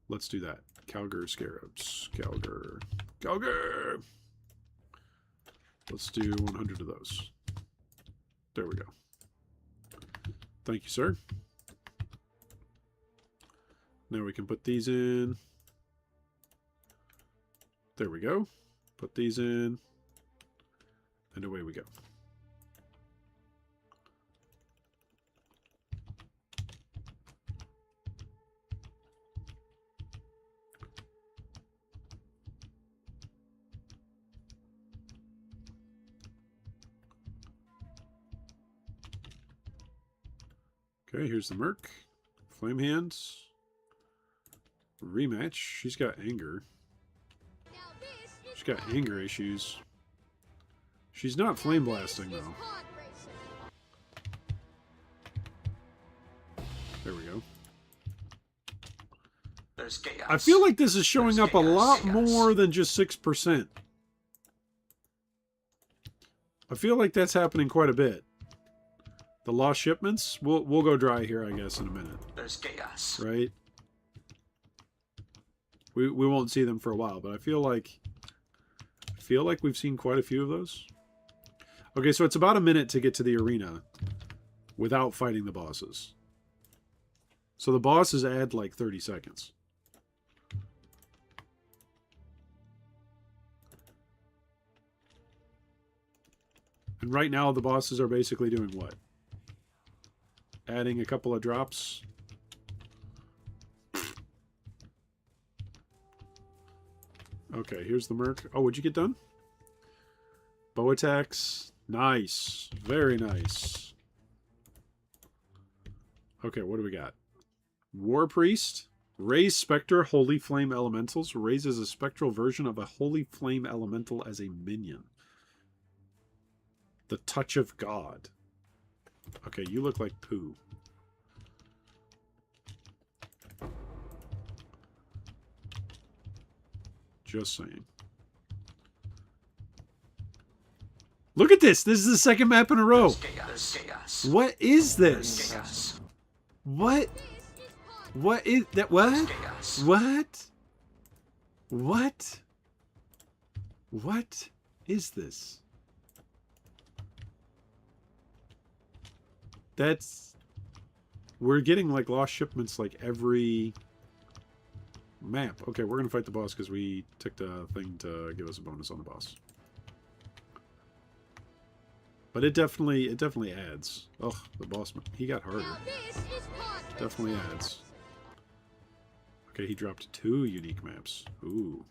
Let's do that. Calgur scarabs. Calgur. Let's do 100 of those. There we go. Thank you, sir. Now we can put these in. There we go. Put these in. And away we go. Okay, here's the merc. Flame hands. Rematch. She's got anger. She's got anger issues. She's not flame blasting though. There we go. There's chaos. I feel like this is showing up a lot more than just 6%. I feel like that's happening quite a bit. The lost shipments, we'll go dry here, I guess, in a minute. There's chaos. Right? We won't see them for a while, but I feel like we've seen quite a few of those. Okay, so it's about a minute to get to the arena without fighting the bosses. So the bosses add like 30 seconds. And right now the bosses are basically doing what? Adding a couple of drops. Okay, here's the merc. Oh, would you get done? Bow attacks. Nice. Very nice. Okay, what do we got? War Priest. Raise Spectre Holy Flame Elementals. Raises a spectral version of a Holy Flame Elemental as a minion. The Touch of God. Okay, you look like poo. Just saying. Look at this! This is the second map in a row! There's chaos. What is this? Chaos. What? This is pod What is that? What? Chaos. What? What? What is this? That's... We're getting like lost shipments like every map. Okay, we're gonna fight the boss because we took the thing to give us a bonus on the boss. But it definitely adds. Oh, the boss, he got harder. Now this is pod Definitely adds. Okay, he dropped 2 unique maps. Ooh.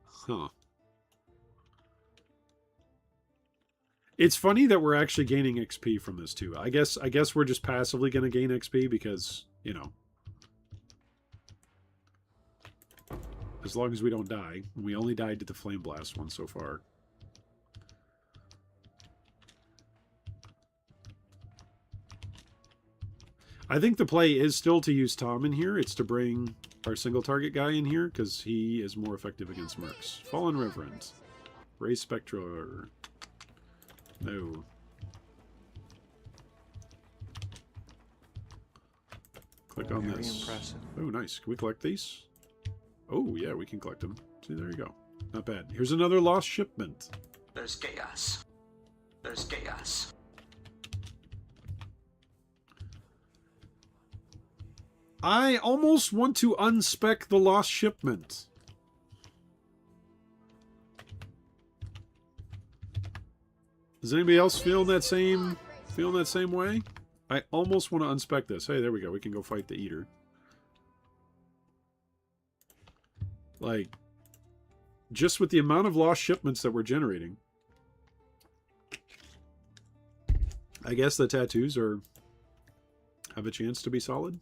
Huh. It's funny that we're actually gaining XP from this too. I guess we're just passively going to gain XP because, you know, as long as we don't die. We only died to the Flame Blast one so far. I think the play is still to use Tom in here. It's to bring our single target guy in here because he is more effective against mercs. Fallen Reverend. Raise Spectre. No. Click on Very this. impressive. Oh, nice. Can we collect these? Oh, yeah, we can collect them. See, there you go. Not bad. Here's another lost shipment. There's chaos. There's chaos. I almost want to unspec the lost shipment. Is anybody else feeling that same way? I almost want to unspec this. Hey, there we go. We can go fight the Eater. Like, just with the amount of lost shipments that we're generating, I guess the tattoos have a chance to be solid.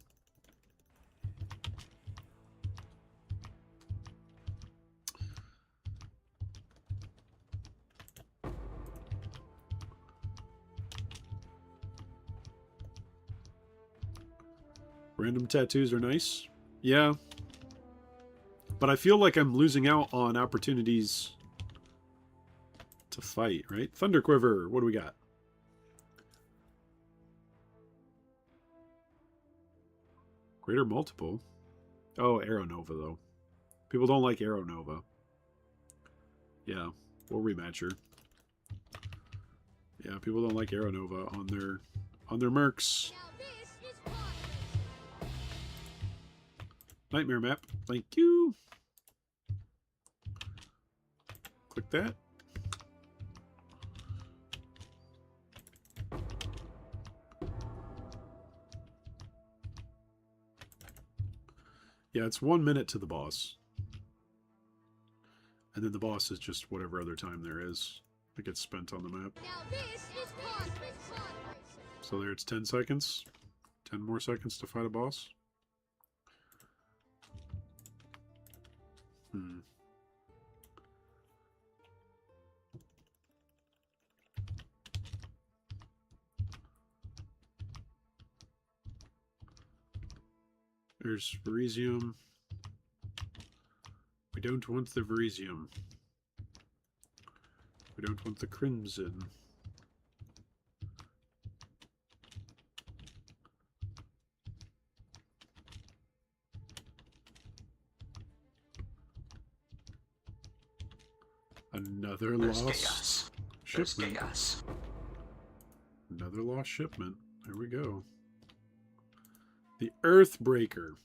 Random tattoos are nice. Yeah. But I feel like I'm losing out on opportunities to fight, right? Thunder Quiver. What do we got? Greater multiple. Oh, Arrow Nova, though. People don't like Arrow Nova. Yeah, we'll rematch her. Yeah, people don't like Arrow Nova on their mercs. Now this is pod Nightmare map. Thank you. Click that. Yeah, it's 1 minute to the boss. And then the boss is just whatever other time there is that gets spent on the map. Now this is pod racing. So there it's 10 seconds. 10 more seconds to fight a boss. There's Verisium. We don't want the Verisium. We don't want the Crimson. Another There's lost chaos. There's shipment. chaos. Another lost shipment. There we go. The Earthbreaker.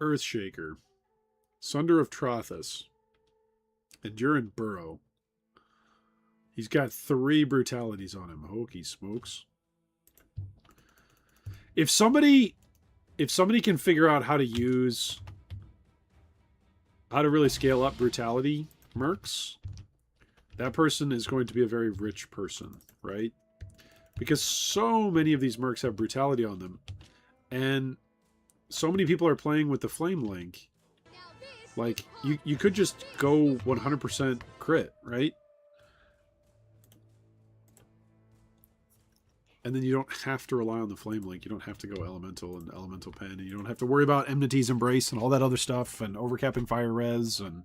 Earthshaker. Sunder of Trothus. Endurant Burrow. He's got 3 brutalities on him. Hokey smokes. If somebody can figure out how to really scale up brutality mercs, that person is going to be a very rich person, right? Because so many of these mercs have brutality on them, and so many people are playing with the flame link. Like, you could just go 100% crit, right? And then you don't have to rely on the flame link. You don't have to go elemental and elemental pen, and you don't have to worry about enmity's embrace and all that other stuff and overcapping fire res. And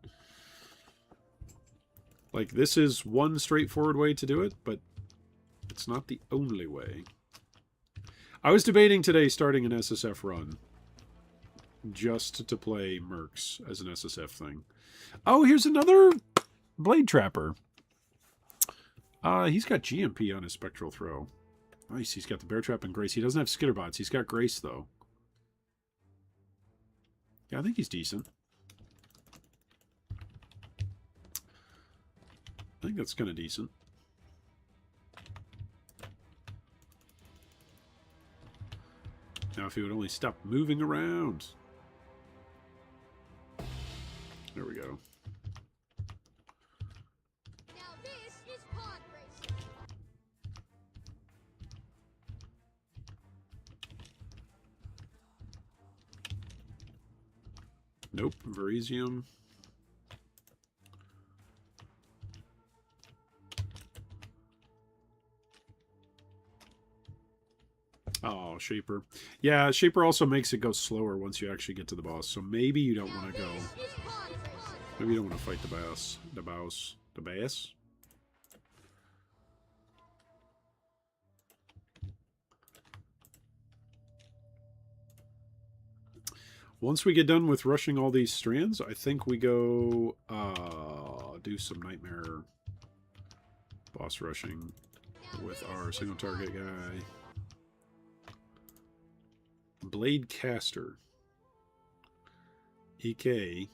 like, this is one straightforward way to do it, but it's not the only way. I was debating today starting an SSF run just to play mercs as an SSF thing. Oh, here's another Blade Trapper. He's got GMP on his Spectral Throw. Nice, he's got the Bear Trap and Grace. He doesn't have Skitterbots. He's got Grace, though. Yeah, I think he's decent. I think that's kind of decent. Now, if he would only stop moving around. There we go. Now this is pod racing. Nope, Verisium. Oh, Shaper. Yeah, Shaper also makes it go slower once you actually get to the boss. So maybe you don't want to go. This is pod racing. Maybe you don't want to fight the boss. The boss. The bass. Once we get done with rushing all these strands, I think we go do some Nightmare boss rushing with our single target guy. Blade Caster. EK.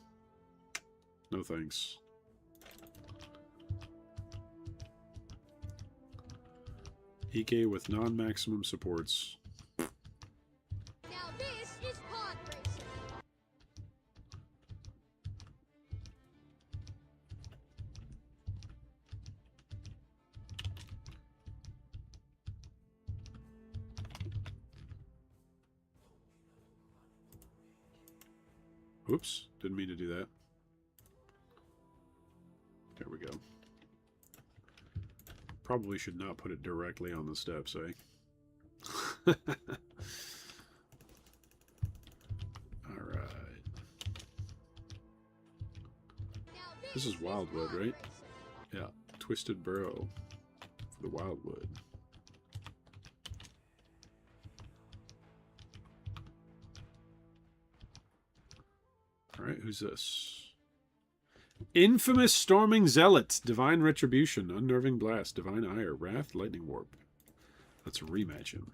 No thanks. EK with non-maximum supports. Now this is pod racing. Oops, didn't mean to do that. There we go. Probably should not put it directly on the steps, eh? Alright. Now This is Wildwood, pod right? racing. Yeah. Twisted Burrow for the Wildwood. Alright, who's this? Infamous Storming Zealot, Divine Retribution, Unnerving Blast, Divine Ire, Wrath, Lightning Warp. Let's rematch him.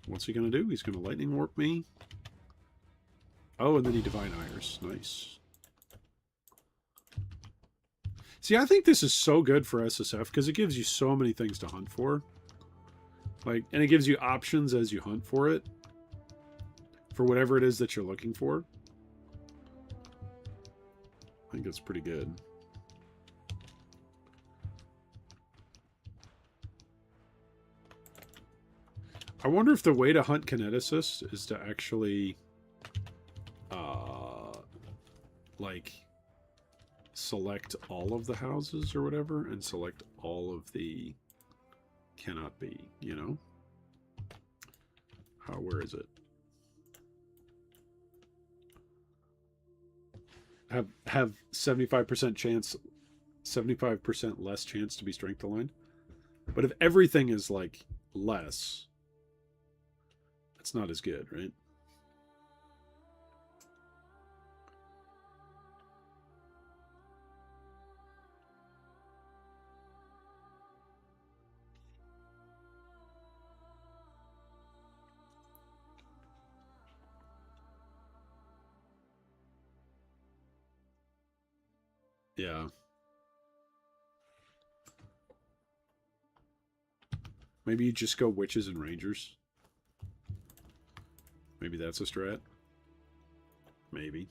What's he going to do? He's going to Lightning Warp me. Oh, and then he Divine Ires. Nice. See, I think this is so good for SSF because it gives you so many things to hunt for. Like, and it gives you options as you hunt for it. For whatever it is that you're looking for. I think that's pretty good. I wonder if the way to hunt Kineticist is to actually like select all of the houses or whatever and select all of the cannot be, you know? Where is it? Have 75% chance, 75% less chance to be strength aligned. But if everything is like less, it's not as good, right? Yeah. Maybe you just go witches and rangers. Maybe that's a strat. Maybe.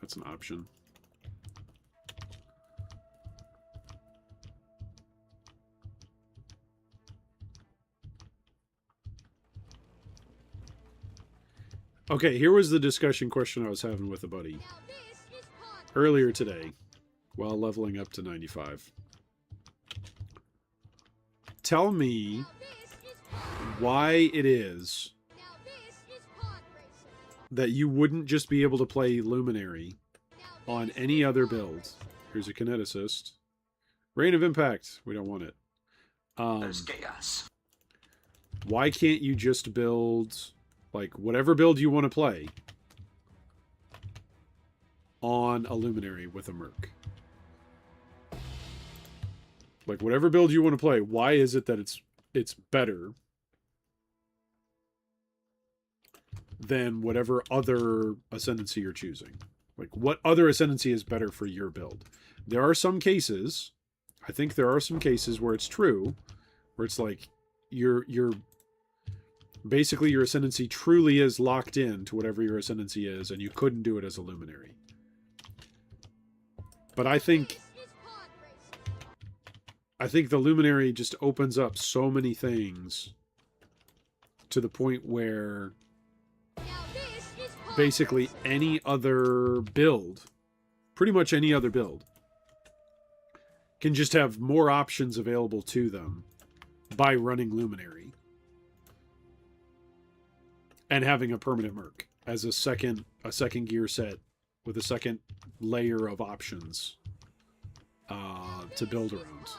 That's an option. Okay, here was the discussion question I was having with a buddy Now this is pod earlier today while leveling up to 95. Tell me Now this is pod. why it is Now this is pod racing. that you wouldn't just be able to play Luminary Now on this any is other pod build. racing. Here's a kineticist. Rain of Impact. We don't want it. There's chaos. Why can't you just build, like, whatever build you want to play on a Luminary with a merc? Like, whatever build you want to play, why is it that it's better than whatever other ascendancy you're choosing? Like, what other ascendancy is better for your build? There are some cases, I think there are some cases where it's true, where it's like you're basically your ascendancy truly is locked in to whatever your ascendancy is, and you couldn't do it as a Luminary. But I think This is pod racing. I think the Luminary just opens up so many things to the point where Now this is pod basically racing. any other build, pretty much any other build, can just have more options available to them by running Luminary and having a permanent merc as a second gear set with a second layer of options to build around.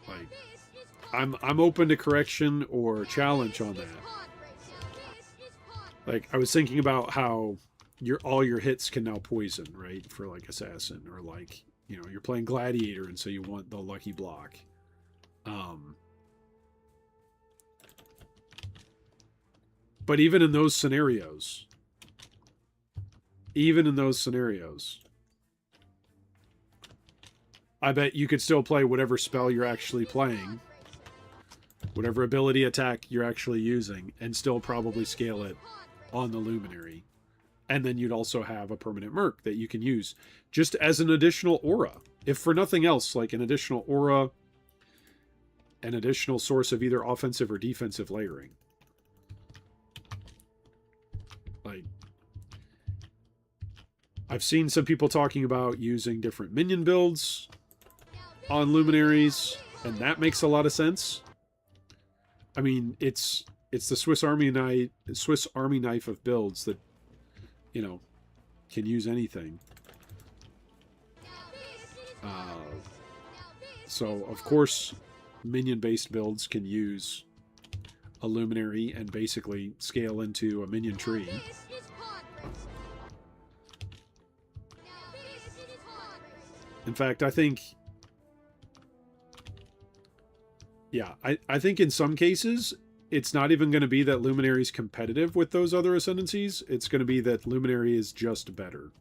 Like, I'm open to correction or challenge on that. Like, I was thinking about how all your hits can now poison, right? For like assassin, or like, you know, you're playing gladiator and so you want the lucky block. But even in those scenarios, I bet you could still play whatever spell you're actually playing, whatever ability attack you're actually using, and still probably scale it on the Luminary. And then you'd also have a permanent merc that you can use just as an additional aura. If for nothing else, like an additional aura, an additional source of either offensive or defensive layering. Like, I've seen some people talking about using different minion builds on Luminaries, and that makes a lot of sense. I mean, it's the Swiss Army knife of builds that, you know, can use anything. So of course, minion-based builds can use a Luminary and basically scale into a minion tree. In fact, I think, yeah, I think in some cases, it's not even going to be that Luminary is competitive with those other ascendancies. It's going to be that Luminary is just better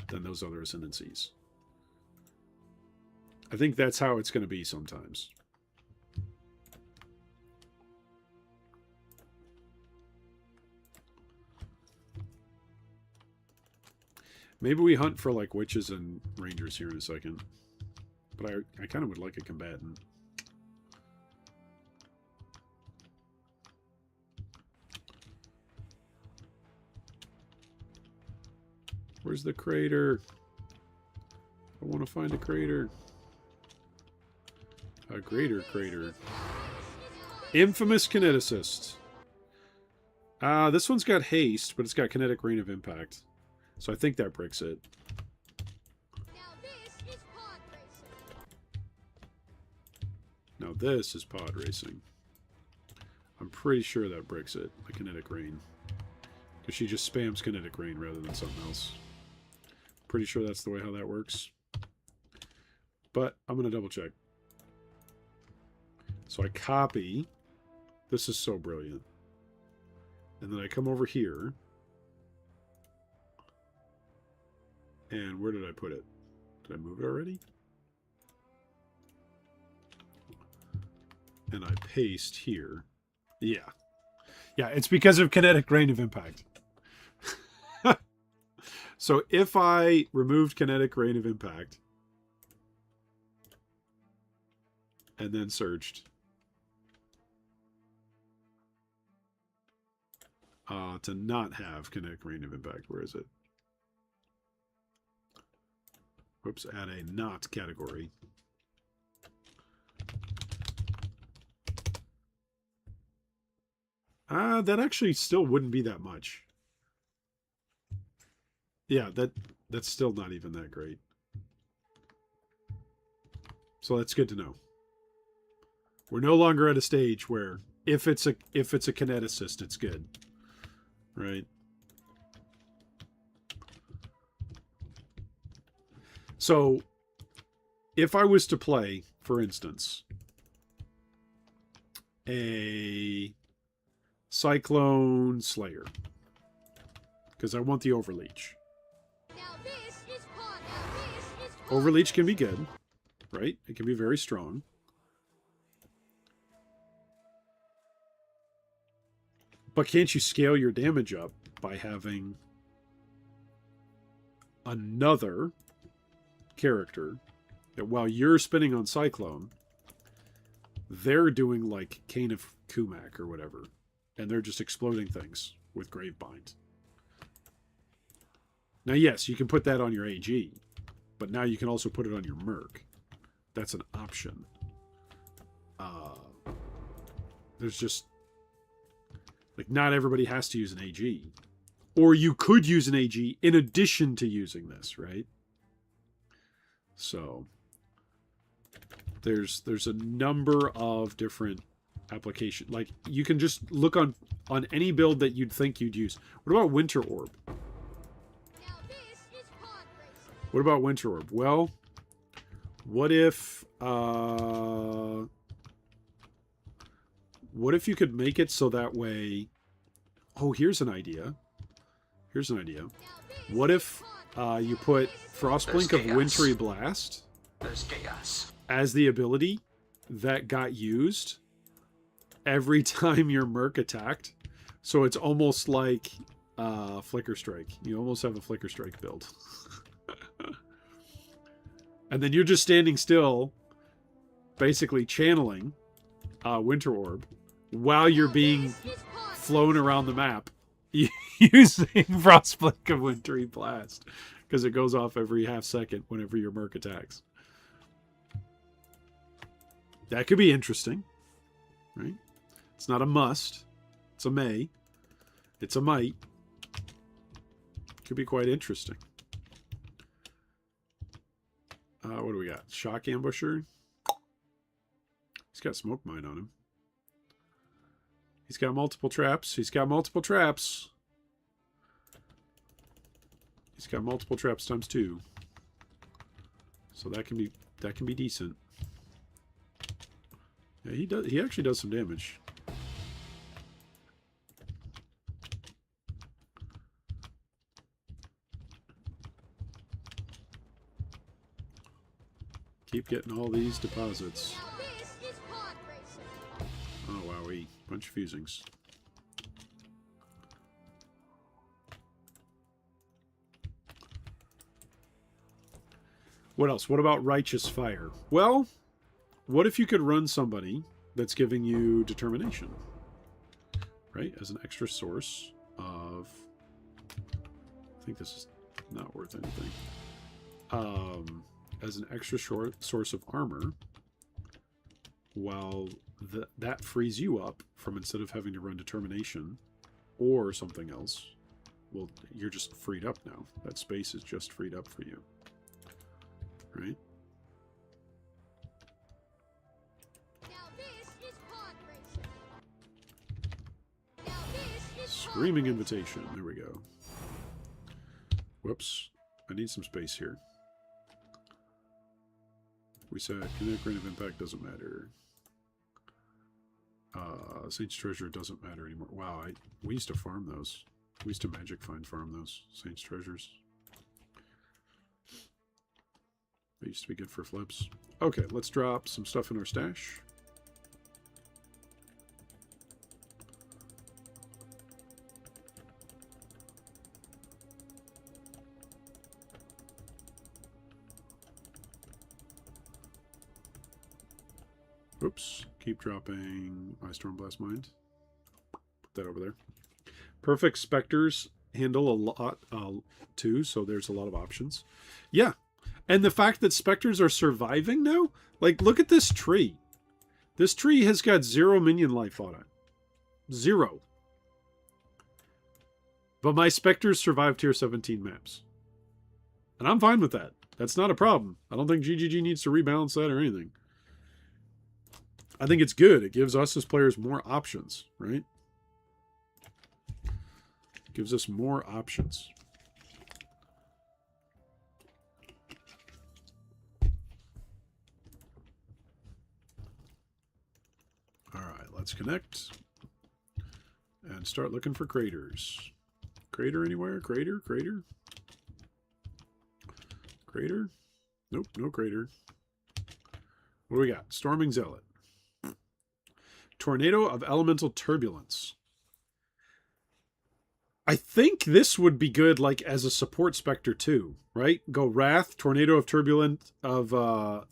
than those other ascendancies. I think that's how it's going to be sometimes. Maybe we hunt for like witches and rangers here in a second. But I kind of would like a combatant. Where's the crater? I want to find a crater. A greater crater. Infamous kineticist. This one's got haste, but it's got kinetic rain of impact. So I think that breaks it. Now this is pod racing. I'm pretty sure that breaks it, the kinetic rain. Because she just spams kinetic rain rather than something else. Pretty sure that's the way how that works. But I'm going to double check. So I copy. This is so brilliant. And then I come over here. And where did I put it? Did I move it already? And I paste here. Yeah. Yeah, it's because of kinetic rain of impact. So if I removed kinetic rain of impact and then searched to not have kinetic rain of impact, where is it? Whoops, add a not category. That actually still wouldn't be that much. Yeah, that's still not even that great. So that's good to know. We're no longer at a stage where if it's a kineticist, it's good. Right? So if I was to play, for instance, a Cyclone Slayer, because I want the Overleech. Overleech can be good, right? It can be very strong. But can't you scale your damage up by having another character that while you're spinning on Cyclone, they're doing like Cane of Kumak or whatever, and they're just exploding things with Gravebind. Now, yes, you can put that on your AG, but now you can also put it on your merc. That's an option. There's just like not everybody has to use an AG, or you could use an AG in addition to using this, right? So there's a number of different applications. Like you can just look on any build that you'd think you'd use. What about Winter Orb? What about Winter Orb? Well, what if you could make it so that way... Oh, here's an idea. Here's an idea. What if you put Frostblink of Wintry Blast as the ability that got used every time your merc attacked? So it's almost like Flicker Strike. You almost have a Flicker Strike build. And then you're just standing still, basically channeling Winter Orb while you're being flown around the map using Frostblink of Wintry Blast, because it goes off every half second whenever your merc attacks. That could be interesting, right? It's not a must. It's a may. It's a might. Could be quite interesting. What do we got? Shock Ambusher. He's got Smoke Mine on him. He's got multiple traps. He's got multiple traps. He's got multiple traps times 2. So that can be decent. Yeah, he actually does some damage. Keep getting all these deposits. Oh, wowee. Bunch of fusings. What else? What about Righteous Fire? Well, what if you could run somebody that's giving you determination? Right? As an extra source of... I think this is not worth anything. As an extra source of armor, while that frees you up from, instead of having to run determination or something else, well, you're just freed up now. That space is just freed up for you. Right? Screaming Invitation. There we go. Whoops. I need some space here. We said kinetic rain of impact doesn't matter. Saint's Treasure doesn't matter anymore. Wow, we used to farm those. We used to magic farm those Saint's Treasures. That used to be good for flips. Okay, let's drop some stuff in our stash. Oops. Keep dropping my Stormblast Mind. Put that over there. Perfect Spectres handle a lot too, so there's a lot of options. Yeah. And the fact that Spectres are surviving now? Like, look at this tree. This tree has got 0 minion life on it. 0. But my Spectres survive tier 17 maps. And I'm fine with that. That's not a problem. I don't think GGG needs to rebalance that or anything. I think it's good. It gives us as players more options, right? Gives us more options. All right, let's connect and start looking for craters. Crater anywhere? Crater? Crater? Crater? Nope, no crater. What do we got? Storming Zealot. Tornado of Elemental Turbulence. I think this would be good, like, as a support Spectre too, right? Go Wrath, Tornado of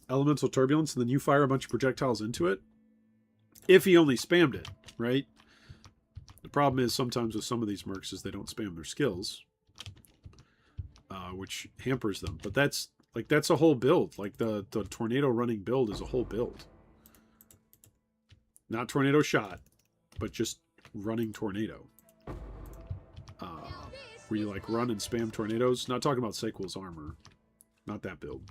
Elemental Turbulence, and then you fire a bunch of projectiles into it. If he only spammed it, right? The problem is sometimes with some of these mercs is they don't spam their skills, which hampers them. But that's a whole build. Like the tornado running build is a whole build. Not tornado shot, but just running tornado. Where you like run and spam tornadoes. Not talking about Sequel's armor. Not that build.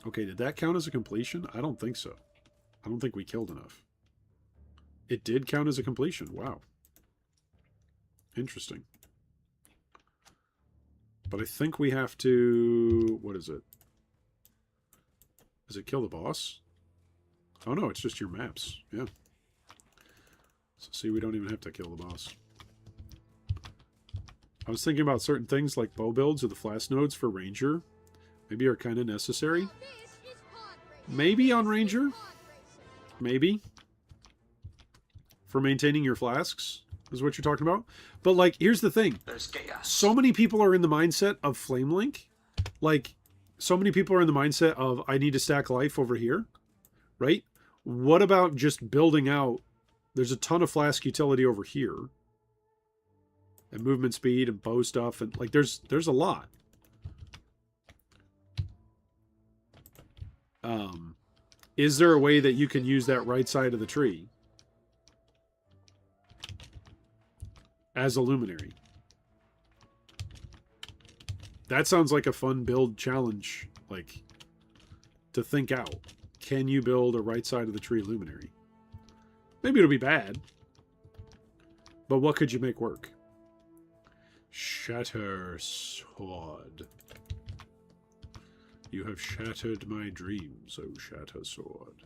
Okay, did that count as a completion? I don't think so. I don't think we killed enough. It did count as a completion. Wow. Interesting. But I think we have to... What is it? Does it kill the boss? Oh no, it's just your maps. Yeah. So see, we don't even have to kill the boss. I was thinking about certain things like bow builds or the flask nodes for Ranger. Maybe are kind of necessary. Maybe on Ranger. Maybe. For maintaining your flasks is what you're talking about. But like, here's the thing. There's chaos. So many people are in the mindset of Flame Link. Like, so many people are in the mindset of, I need to stack life over here. Right? What about just building out? There's a ton of flask utility over here. And movement speed and bow stuff. And like, there's a lot. Is there a way that you can use that right side of the tree as a luminary? That sounds like a fun build challenge, like, to think out. Can you build a right side of the tree luminary? Maybe it'll be bad. But what could you make work? Shatter Sword. You have shattered my dreams, O Shatter Sword.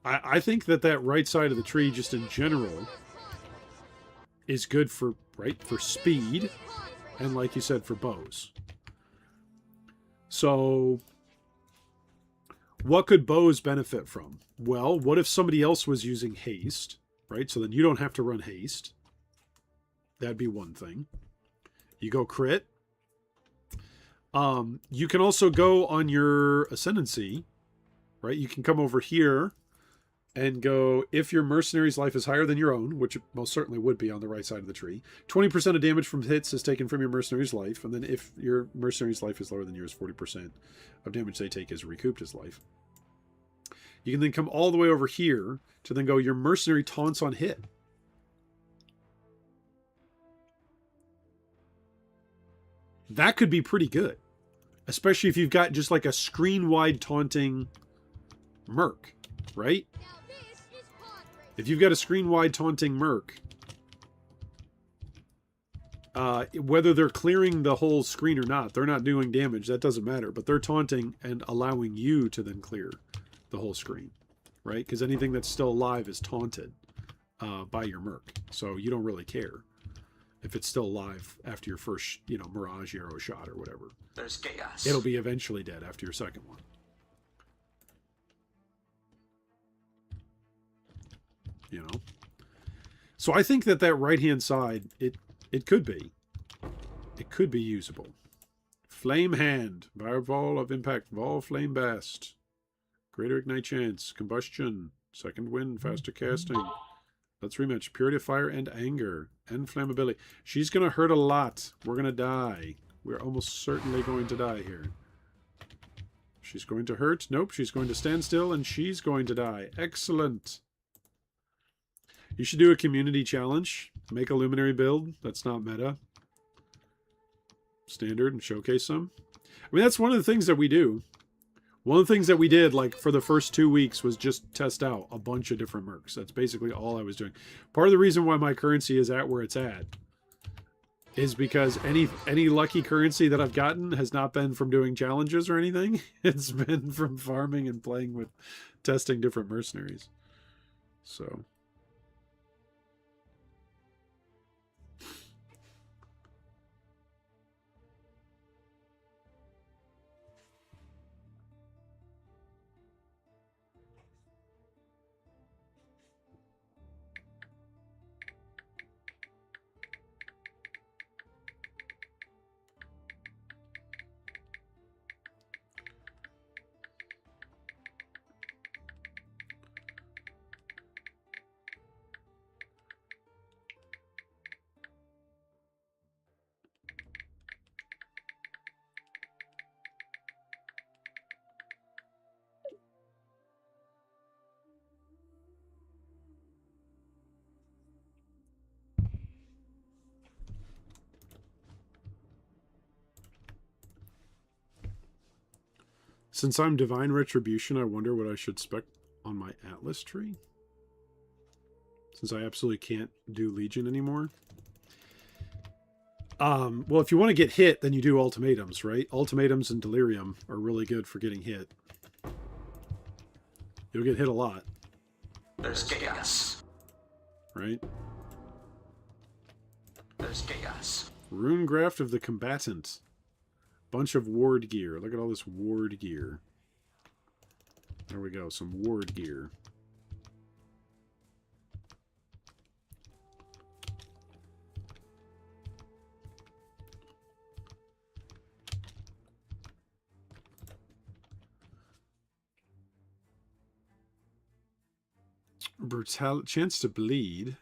I think that right side of the tree, just in general, is good for, right, for speed, and like you said, for bows. So, what could bows benefit from? Well, what if somebody else was using haste, right? So then you don't have to run haste. That'd be one thing. You go crit. You can also go on your ascendancy, right? You can come over here and go, if your mercenary's life is higher than your own, which it most certainly would be on the right side of the tree, 20% of damage from hits is taken from your mercenary's life. And then if your mercenary's life is lower than yours, 40% of damage they take is recouped as life. You can then come all the way over here to then go, your mercenary taunts on hit. That could be pretty good. Especially if you've got just like a screen-wide taunting merc, right? If you've got a screen-wide taunting merc, whether they're clearing the whole screen or not, they're not doing damage, that doesn't matter. But they're taunting and allowing you to then clear the whole screen, right? Because anything that's still alive is taunted. by your merc. So you don't really care if it's still alive after your first, Mirage arrow shot or whatever. There's chaos. It'll be eventually dead after your second one. So I think that right-hand side, it could be. It could be usable. Flame Hand. Fireball of Impact. Vol Flame Bast. Greater Ignite Chance. Combustion. Second Wind. Faster Casting. Let's rematch. Purity of Fire and Anger. And Flammability. She's going to hurt a lot. We're going to die. We're almost certainly going to die here. She's going to hurt. Nope. She's going to stand still and she's going to die. Excellent. You should do a community challenge. Make a Luminary build. That's not meta. Standard and showcase some. I mean, that's one of the things that we do. One of the things that we did, like, for the first 2 weeks was just test out a bunch of different mercs. That's basically all I was doing. Part of the reason why my currency is at where it's at is because any lucky currency that I've gotten has not been from doing challenges or anything. It's been from farming and playing with testing different mercenaries. So... Since I'm Divine Retribution, I wonder what I should spec on my Atlas tree. Since I absolutely can't do Legion anymore. Well, if you want to get hit, then you do Ultimatums, right? Ultimatums and Delirium are really good for getting hit. You'll get hit a lot. There's chaos. Right? There's chaos. Rune Graft of the Combatant. Bunch of ward gear. Look at all this ward gear. There we go. Some ward gear. Chance to bleed.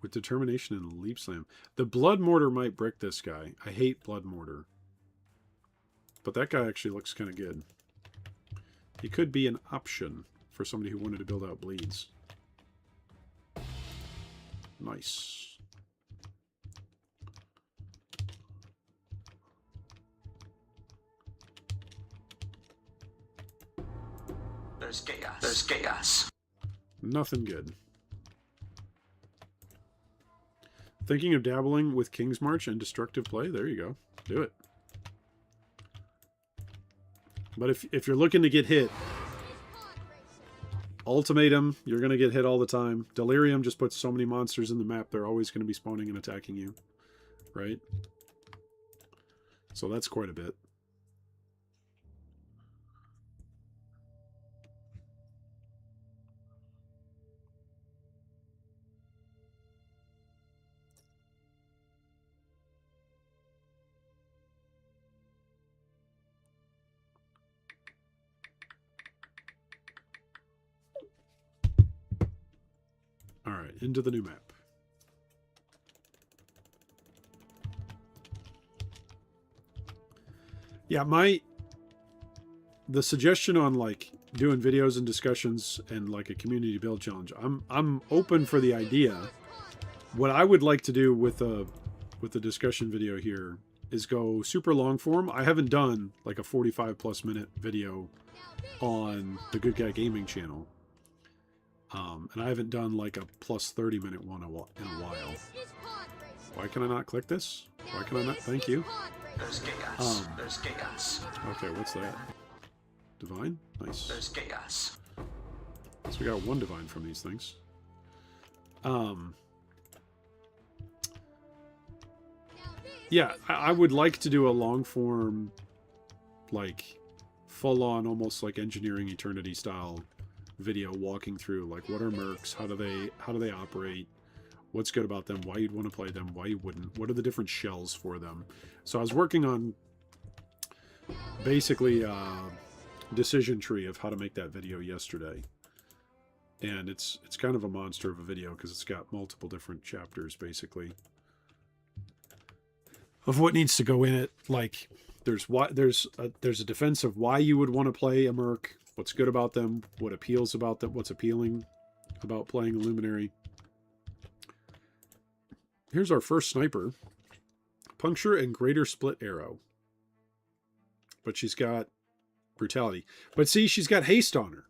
With determination and leap slam. The blood mortar might brick this guy. I hate blood mortar. But that guy actually looks kind of good. He could be an option for somebody who wanted to build out bleeds. Nice. There's chaos. There's chaos. Nothing good. Thinking of dabbling with King's March and destructive play? There you go. Do it. But if you're looking to get hit, Ultimatum, you're going to get hit all the time. Delirium just puts so many monsters in the map, they're always going to be spawning and attacking you. Right? So that's quite a bit. Alright, into the new map. Yeah, the suggestion on like doing videos and discussions and like a community build challenge, I'm open for the idea. What I would like to do with the discussion video here is go super long form. I haven't done like a 45+ minute video on the Good Guy Gaming channel. And I haven't done like a plus 30-minute one in a while. Why can I not click this? Why can I not? Thank you. There's chaos. There's chaos. Okay, what's that? Divine? Nice. There's chaos. So we got one divine from these things. Yeah, I would like to do a long form, like full on, almost like Engineering Eternity style video walking through like what are mercs, how do they operate, what's good about them, why you'd want to play them, why you wouldn't, what are the different shells for them. So I was working on basically a decision tree of how to make that video yesterday. And it's kind of a monster of a video because it's got multiple different chapters basically of what needs to go in it. Like there's a defense of why you would want to play a merc, what's good about them, what appeals about them, what's appealing about playing a luminary. Here's our first sniper. Puncture and greater split arrow. But she's got brutality. But see, she's got haste on her.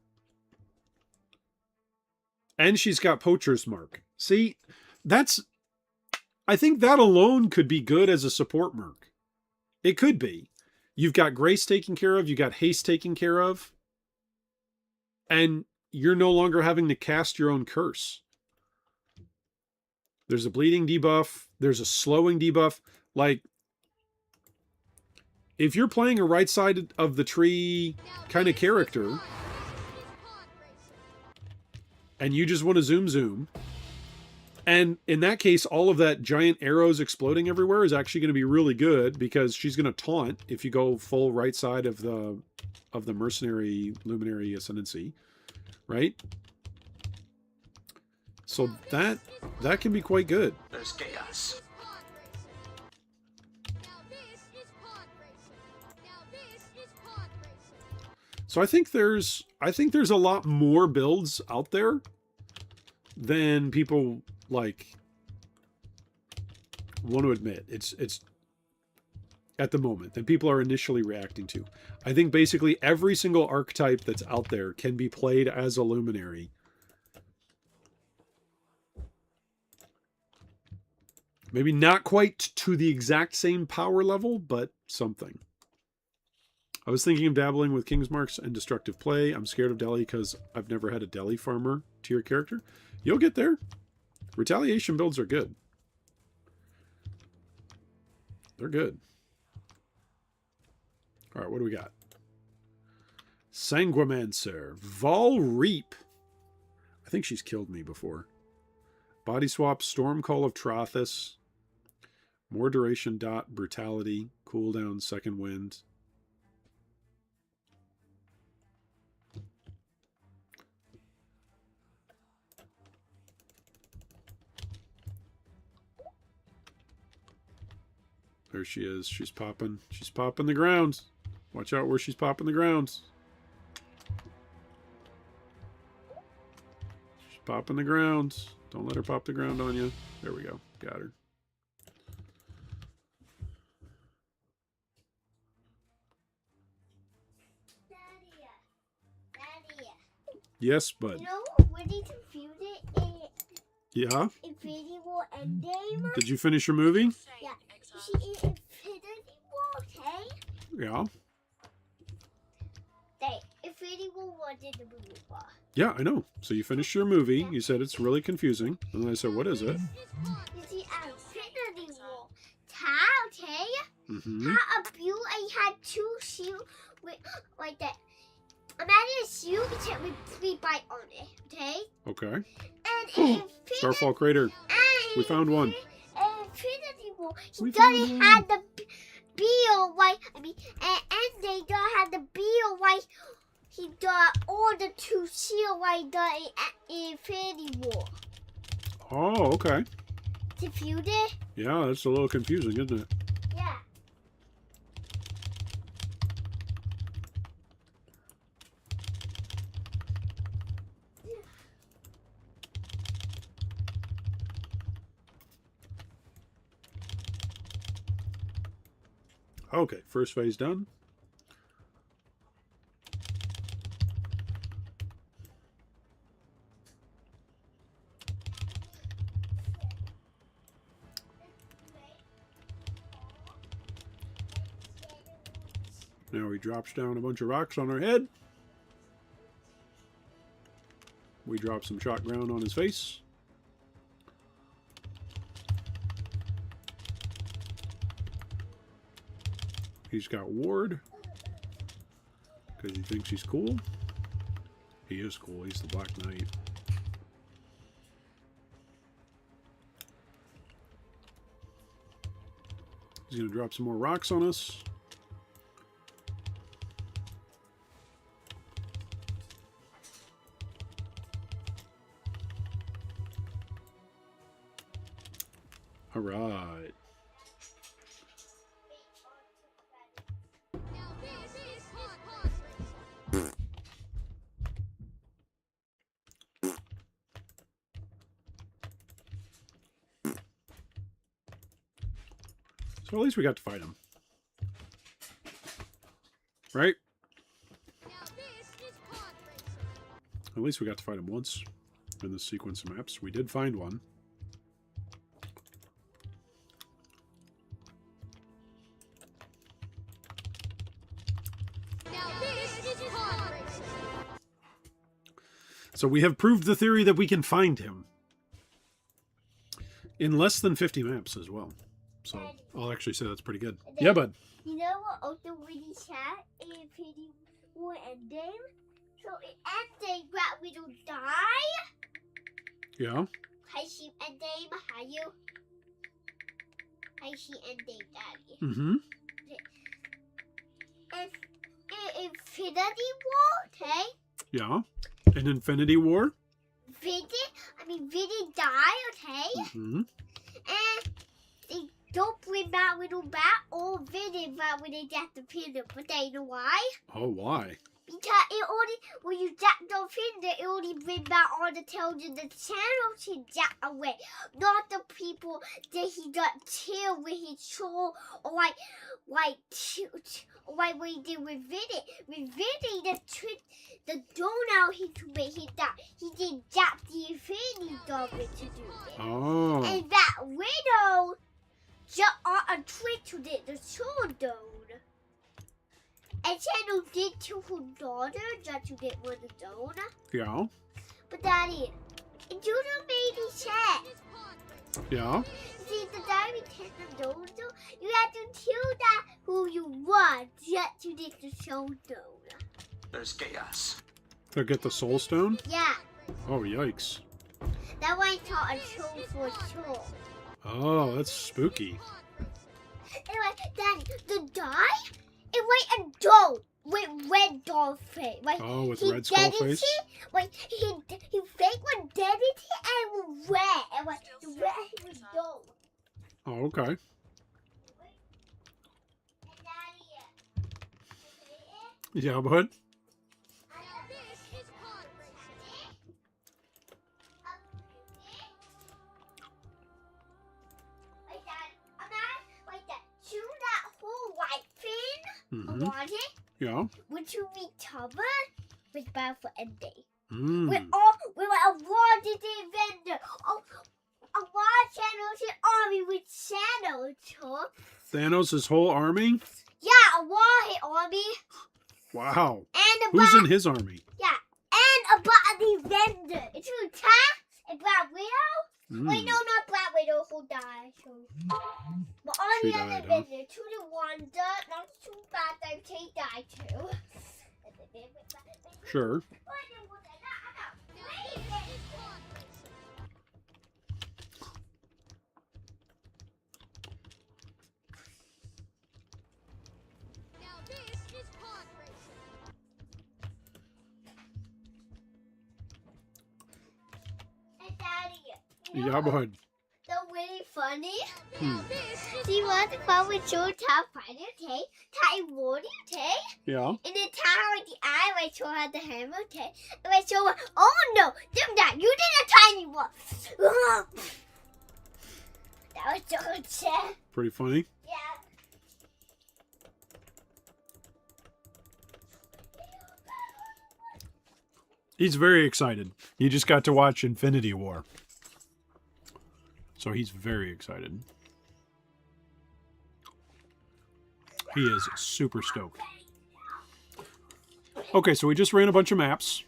And she's got poacher's mark. See, I think that alone could be good as a support merc. It could be. You've got grace taken care of, you got haste taken care of, and you're no longer having to cast your own curse. There's a bleeding debuff, there's a slowing debuff. Like, if you're playing a right side of the tree kind of character, and you just want to zoom, and in that case, all of that giant arrows exploding everywhere is actually going to be really good because she's going to taunt if you go full right side of the mercenary luminary ascendancy, right? So that can be quite good. There's chaos. So I think there's a lot more builds out there than people like want to admit. It's at the moment than people are initially reacting to. I think basically every single archetype that's out there can be played as a luminary. Maybe not quite to the exact same power level, but something. I was thinking of dabbling with King's Marks and Destructive Play. I'm scared of Delhi because I've never had a Delhi farmer tier character. You'll get there. Retaliation builds are good. They're good. All right, what do we got? Sanguimancer. Vol Reap. I think she's killed me before. Body Swap. Storm Call of Trothus. More duration. Dot. Brutality. Cooldown. Second Wind. There she is. She's popping. She's popping the ground. Watch out where she's popping the ground. She's popping the ground. Don't let her pop the ground on you. There we go. Got her. Daddy. Yes, bud. You know when he confused it Yeah? Infinity War Endgame? Did you finish your movie? Yeah. She is Infinity War, okay? Yeah. Infinity War wasn't the movie war. Yeah, I know. So you finished your movie. You said it's really confusing. And then I said, what is it? You see, Infinity War. How, okay? Mm-hmm. How a build and had two shields with like that. Imagine a shield with 3 bites on it, okay? Okay. And Starfall Crater. We found one. Infinity War, We he found doesn't one. have the bill right. I mean, and they don't have the bill right. He got all the 2 shield right there in Infinity War. Oh, okay. Confused it? Yeah, that's a little confusing, isn't it? Yeah. Okay, first phase done. Now he drops down a bunch of rocks on our head. We drop some shot ground on his face. He's got ward. Because he thinks he's cool. He is cool. He's the Black Knight. He's going to drop some more rocks on us. All right. So at least we got to fight him. Right? At least we got to fight him once in this sequence of maps. We did find one. So we have proved the theory that we can find him in less than 50 maps as well. So I'll actually say that's pretty good. Yeah, bud. You know what also really sad is pretty more ending? So it ending that we don't die. Yeah. Hi she ending, how you? Hi she ending, daddy. Mm-hmm. And Infinity War, okay? Yeah. An Infinity War. Vidi die, okay? Mm-hmm. And they don't bring back little bat or Vidi back when they disappear. But they know why? Oh, why? Because it only, when you jack don't find it only bring back all the tails in the channel to jack away. Not the people that he got killed with his troll or like what he did with Vidi. With Vidi, the donut he made him that he did jack the Infinity Dolphin to do it. Oh. And that widow just on a trick to the soul dome. And Channel did to her daughter just to get one of the donut. Yeah. But Daddy, it doesn't make any sense. Yeah. See, the diary tender donut, you have to kill that who you want just to get the soul donut. There's chaos. To get the soul stone? Yeah, Oh, yikes. that one called a soul for soul. Oh, that's spooky. Anyway, Daddy, the die? It was a doll with red doll face. Like, Oh, with he red skull dead face? it, like he fake one dead it and was red. And like the red was doll. Oh, okay. Yeah, bud. Mm-hmm. Yeah. Would you recover with bad for ending? Mm. We awarded the vendor. Oh, a lot Thanos' army with Thanos. Thanos' whole army? Yeah, a war army. Wow. And Who's about in his army? and about the vendor. It's who attack and Black Widow. Mm. Wait, no, not Black Widow who died. So. But all She the other died, huh? vendors, to the Wanda, not too bad that they died too. Sure. And Daddy, Yeah, bud. they're really funny. Hmm. She wants to come with your top fighter, okay? Tai Wardy, okay? Yeah. In the tower with the eye, I show her the hammer, okay? And I show her, oh no, damn that, you did a tiny one. That was so sad. Pretty funny. Yeah. He's very excited. He just got to watch Infinity War. So he's very excited. He is super stoked. Okay, so we just ran a bunch of maps.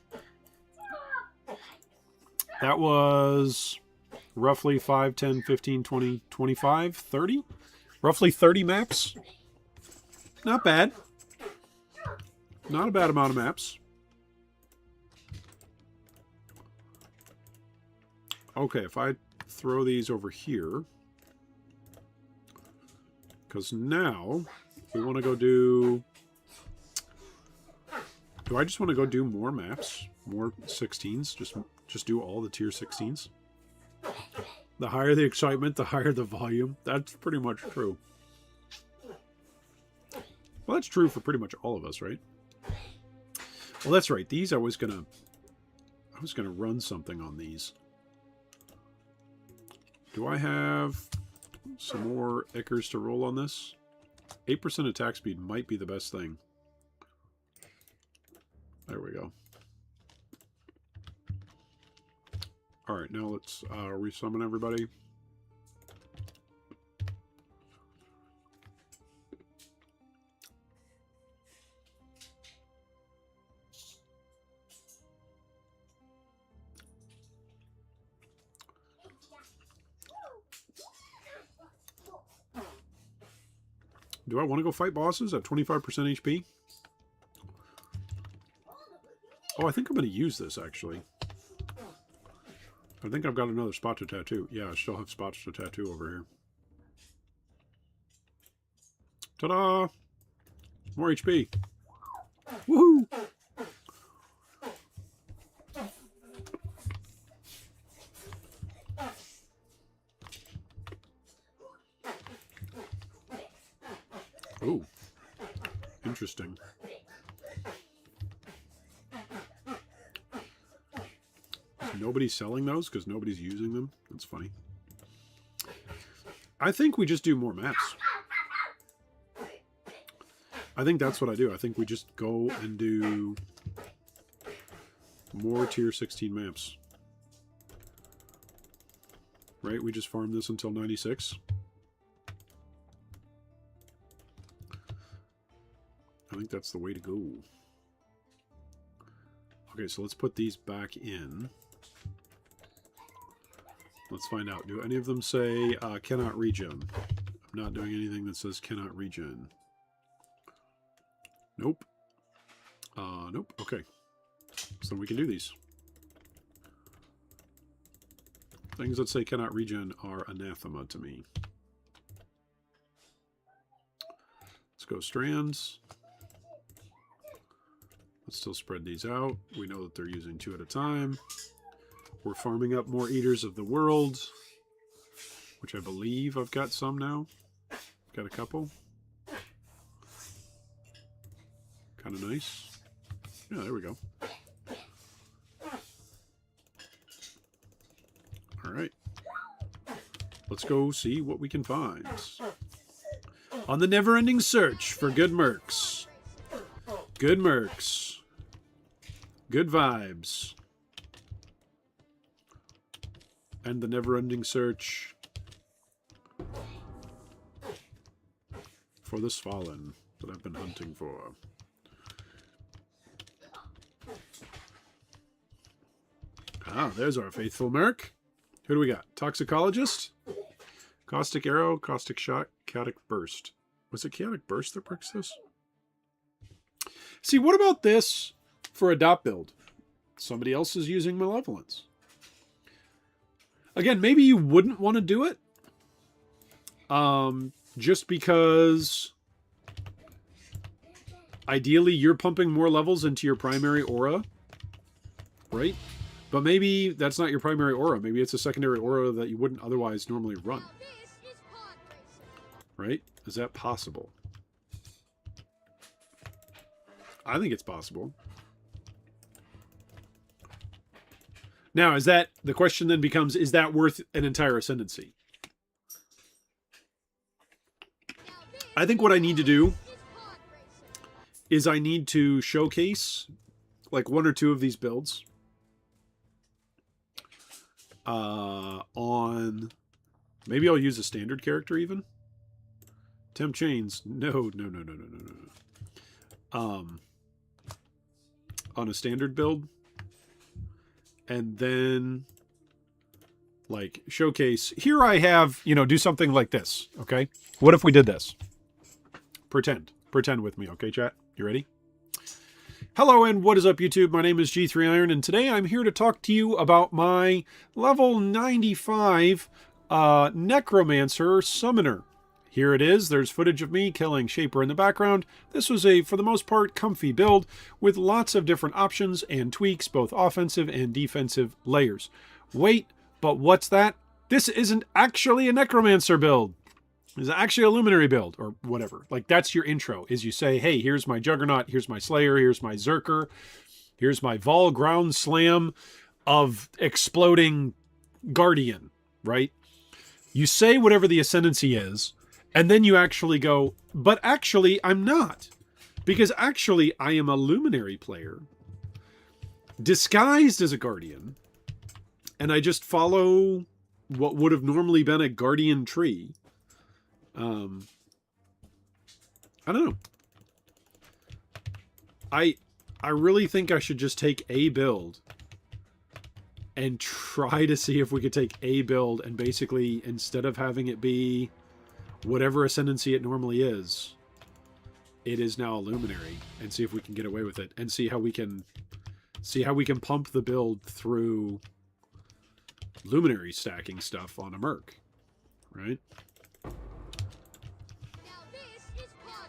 That was roughly 5, 10, 15, 20, 25, 30? Roughly 30 maps. Not bad. Not a bad amount of maps. Okay, if I throw these over here, because now we want to go do... Do I just want to go do more maps? More 16s? Just do all the tier 16s? The higher the excitement, the higher the volume. That's pretty much true. Well, that's true for pretty much all of us, right? Well, that's right. These I was gonna run something on these. Do I have some more Ickers to roll on this? 8% attack speed might be the best thing. There we go. Alright, now let's resummon everybody. Do I want to go fight bosses at 25% HP? Oh, I think I'm going to use this, actually. I think I've got another spot to tattoo. Yeah, I still have spots to tattoo over here. Ta-da! More HP. Woohoo! Oh, interesting. Nobody's selling those because nobody's using them. That's funny. I think we just do more maps. I think that's what I do. I think we just go and do more tier 16 maps. Right? We just farm this until 96. I think that's the way to go. Okay, so let's put these back in. Let's find out. Do any of them say cannot regen? I'm not doing anything that says cannot regen. Nope. Nope. Okay. So we can do these. Things that say cannot regen are anathema to me. Let's go strands. Let's still spread these out. We know that they're using 2 at a time. We're farming up more Eaters of the World, which I believe I've got some now. I've got a couple. Kind of nice. Yeah, there we go. All right. Let's go see what we can find. On the never-ending search for good mercs. Good mercs. Good vibes. And the never-ending search for this fallen that I've been hunting for. Ah, there's our faithful merc. Who do we got? Toxicologist? Caustic Arrow, Caustic Shot, Chaotic Burst. Was it Chaotic Burst that works this? See, what about this for a dot build? Somebody else is using Malevolence. Again, maybe you wouldn't want to do it. Just because ideally you're pumping more levels into your primary aura. Right? But maybe that's not your primary aura. Maybe it's a secondary aura that you wouldn't otherwise normally run. Right? Is that possible? I think it's possible. Now, is that the question then becomes, is that worth an entire ascendancy? I think what I need to do is I need to showcase like 1 or 2 of these builds on, maybe I'll use a standard character even. Temp Chains. No. On a standard build. And then like showcase. Here I have, you know, do something like this. Okay. What if we did this? Pretend with me. Okay, chat. You ready? Hello and what is up, YouTube? My name is G3Iron, and today I'm here to talk to you about my level 95 Necromancer Summoner. Here it is. There's footage of me killing Shaper in the background. This was a, for the most part, comfy build with lots of different options and tweaks, both offensive and defensive layers. Wait, but what's that? This isn't actually a Necromancer build. It's actually a Luminary build, or whatever. Like, that's your intro, is you say, hey, here's my Juggernaut, here's my Slayer, here's my Zerker, here's my Vol Ground Slam of exploding Guardian, right? You say whatever the Ascendancy is, and then you actually go, but actually, I'm not. Because actually, I am a Luminary player, disguised as a Guardian, and I just follow what would have normally been a Guardian tree. I don't know. I really think I should just take a build and try to see if we could take a build and basically, instead of having it be whatever Ascendancy it normally is, it is now a Luminary, and see if we can get away with it, and see how we can pump the build through Luminary stacking stuff on a merc, right?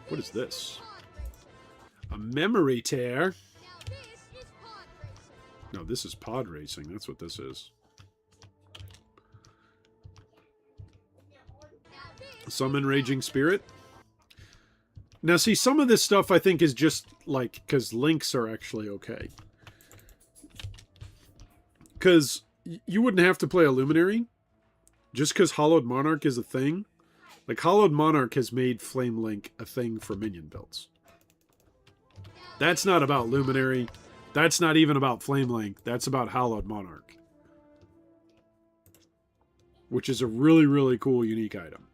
What is this? A memory tear? No, this is pod racing. That's what this is. Summon Raging Spirit. Now, see, some of this stuff I think is just like, because links are actually okay. Because you wouldn't have to play a Luminary just because Hollowed Monarch is a thing. Like, Hollowed Monarch has made Flame Link a thing for minion builds. That's not about Luminary. That's not even about Flame Link. That's about Hollowed Monarch. Which is a really, really cool, unique item.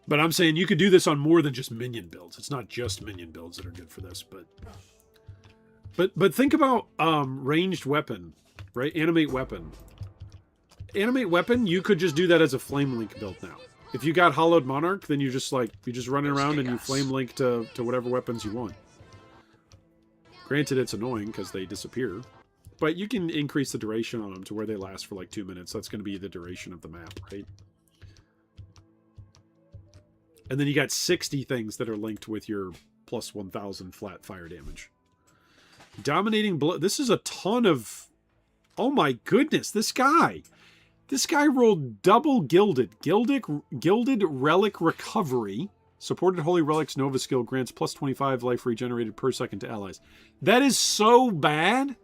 But I'm saying you could do this on more than just minion builds. It's not just minion builds that are good for this, but think about ranged weapon, right? Animate weapon. Animate weapon, you could just do that as a Flame Link build now. If you got Hollowed Monarch, then you just run around and you Flame Link to whatever weapons you want. Granted, it's annoying because they disappear, but you can increase the duration on them to where they last for like 2 minutes. That's going to be the duration of the map, right? And then you got 60 things that are linked with your plus 1,000 flat fire damage. Dominating blow. This is a ton of... Oh my goodness, this guy. This guy rolled double Gilded. Gilded Relic Recovery. Supported Holy Relics Nova skill grants plus 25 life regenerated per second to allies. That is so bad.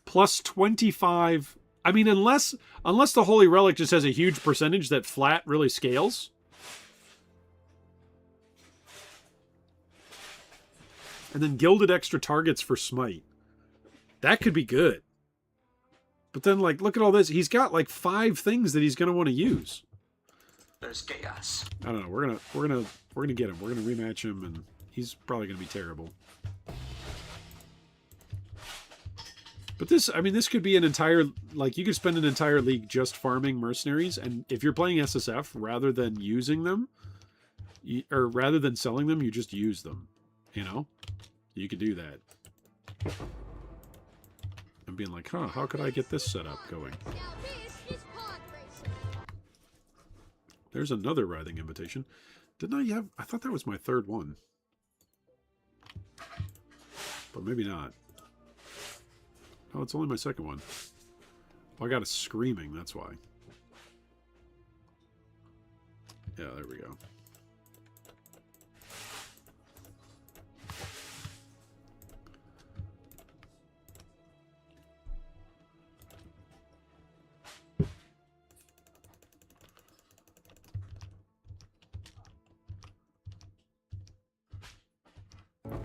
Plus 25... I mean, unless the Holy Relic just has a huge percentage that flat really scales. And then Gilded extra targets for Smite. That could be good. But then, like, look at all this. He's got like 5 things that he's gonna want to use. There's chaos. I don't know. We're gonna get him. We're gonna rematch him, and he's probably gonna be terrible. But this, I mean, this could be an entire, like, you could spend an entire league just farming mercenaries, and if you're playing SSF, rather than using them, or rather than selling them, you just use them. You know? You could do that. And being like, huh, how could I get this setup going? There's another Writhing Invitation. Didn't I have... I thought that was my 3rd one. But maybe not. Oh, it's only my 2nd one. Oh, I got a Screaming, that's why. Yeah, there we go.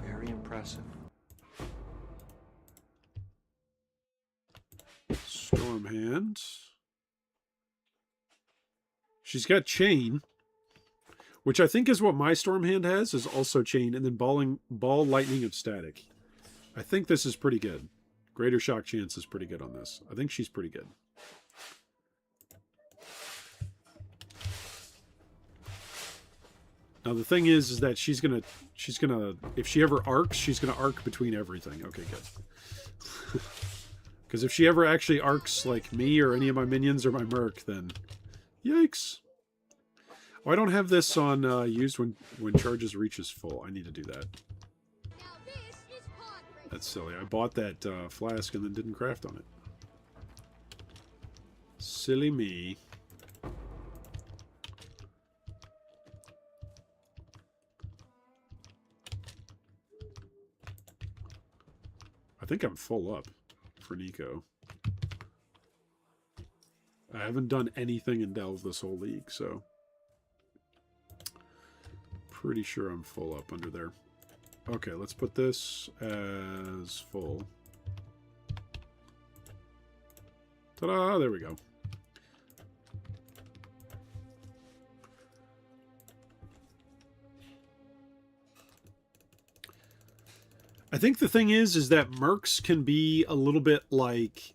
Very impressive. Stormhand. She's got Chain, which I think is what my Stormhand has, is also Chain, and then Ball Lightning of Static. I think this is pretty good. Greater shock chance is pretty good on this. I think she's pretty good. Now the thing is that she's gonna, if she ever arcs, she's gonna arc between everything. Okay, good. Because if she ever actually arcs like me or any of my minions or my merc, then yikes. Oh, I don't have this on used when charges reaches full. I need to do that. That's silly. I bought that flask and then didn't craft on it. Silly me. I think I'm full up for Nico. I haven't done anything in Delve this whole league, so pretty sure I'm full up under there. Okay, let's put this as full. Ta-da! There we go. I think the thing is that mercs can be a little bit like,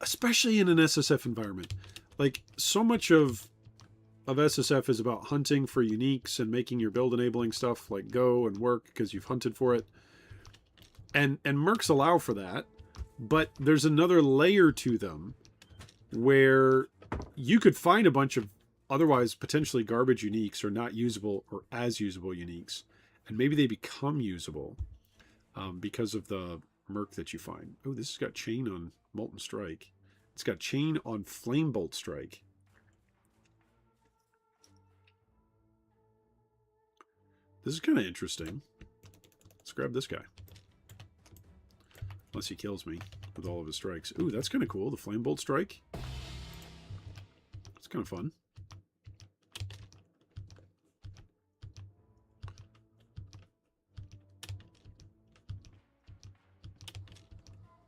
especially in an SSF environment, like so much of SSF is about hunting for uniques and making your build enabling stuff like go and work because you've hunted for it. And mercs allow for that, but there's another layer to them where you could find a bunch of otherwise potentially garbage uniques or not usable or as usable uniques. And maybe they become usable because of the merc that you find. Oh, this has got chain on Molten Strike. It's got chain on Flame Bolt Strike. This is kind of interesting. Let's grab this guy. Unless he kills me with all of his strikes. Ooh, that's kind of cool. The Flame Bolt Strike. It's kind of fun.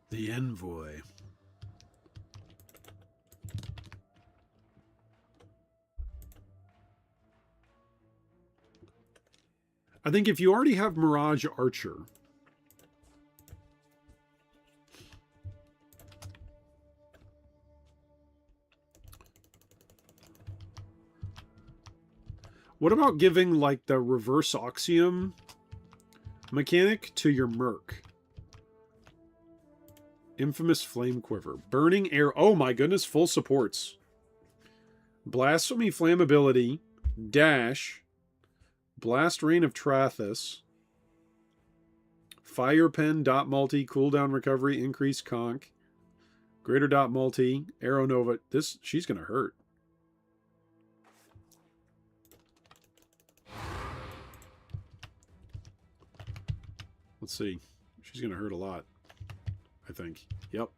The Envoy. I think if you already have Mirage Archer, what about giving like the reverse Oxium mechanic to your merc? Infamous Flame Quiver. Burning Air. Oh my goodness, full supports. Blasphemy Flammability. Dash. Blast Rain of Trathus. Fire Pen. Dot Multi. Cooldown Recovery. Increased Conk. Greater Dot Multi. Arrow Nova. This, she's going to hurt. Let's see. She's going to hurt a lot. I think. Yep.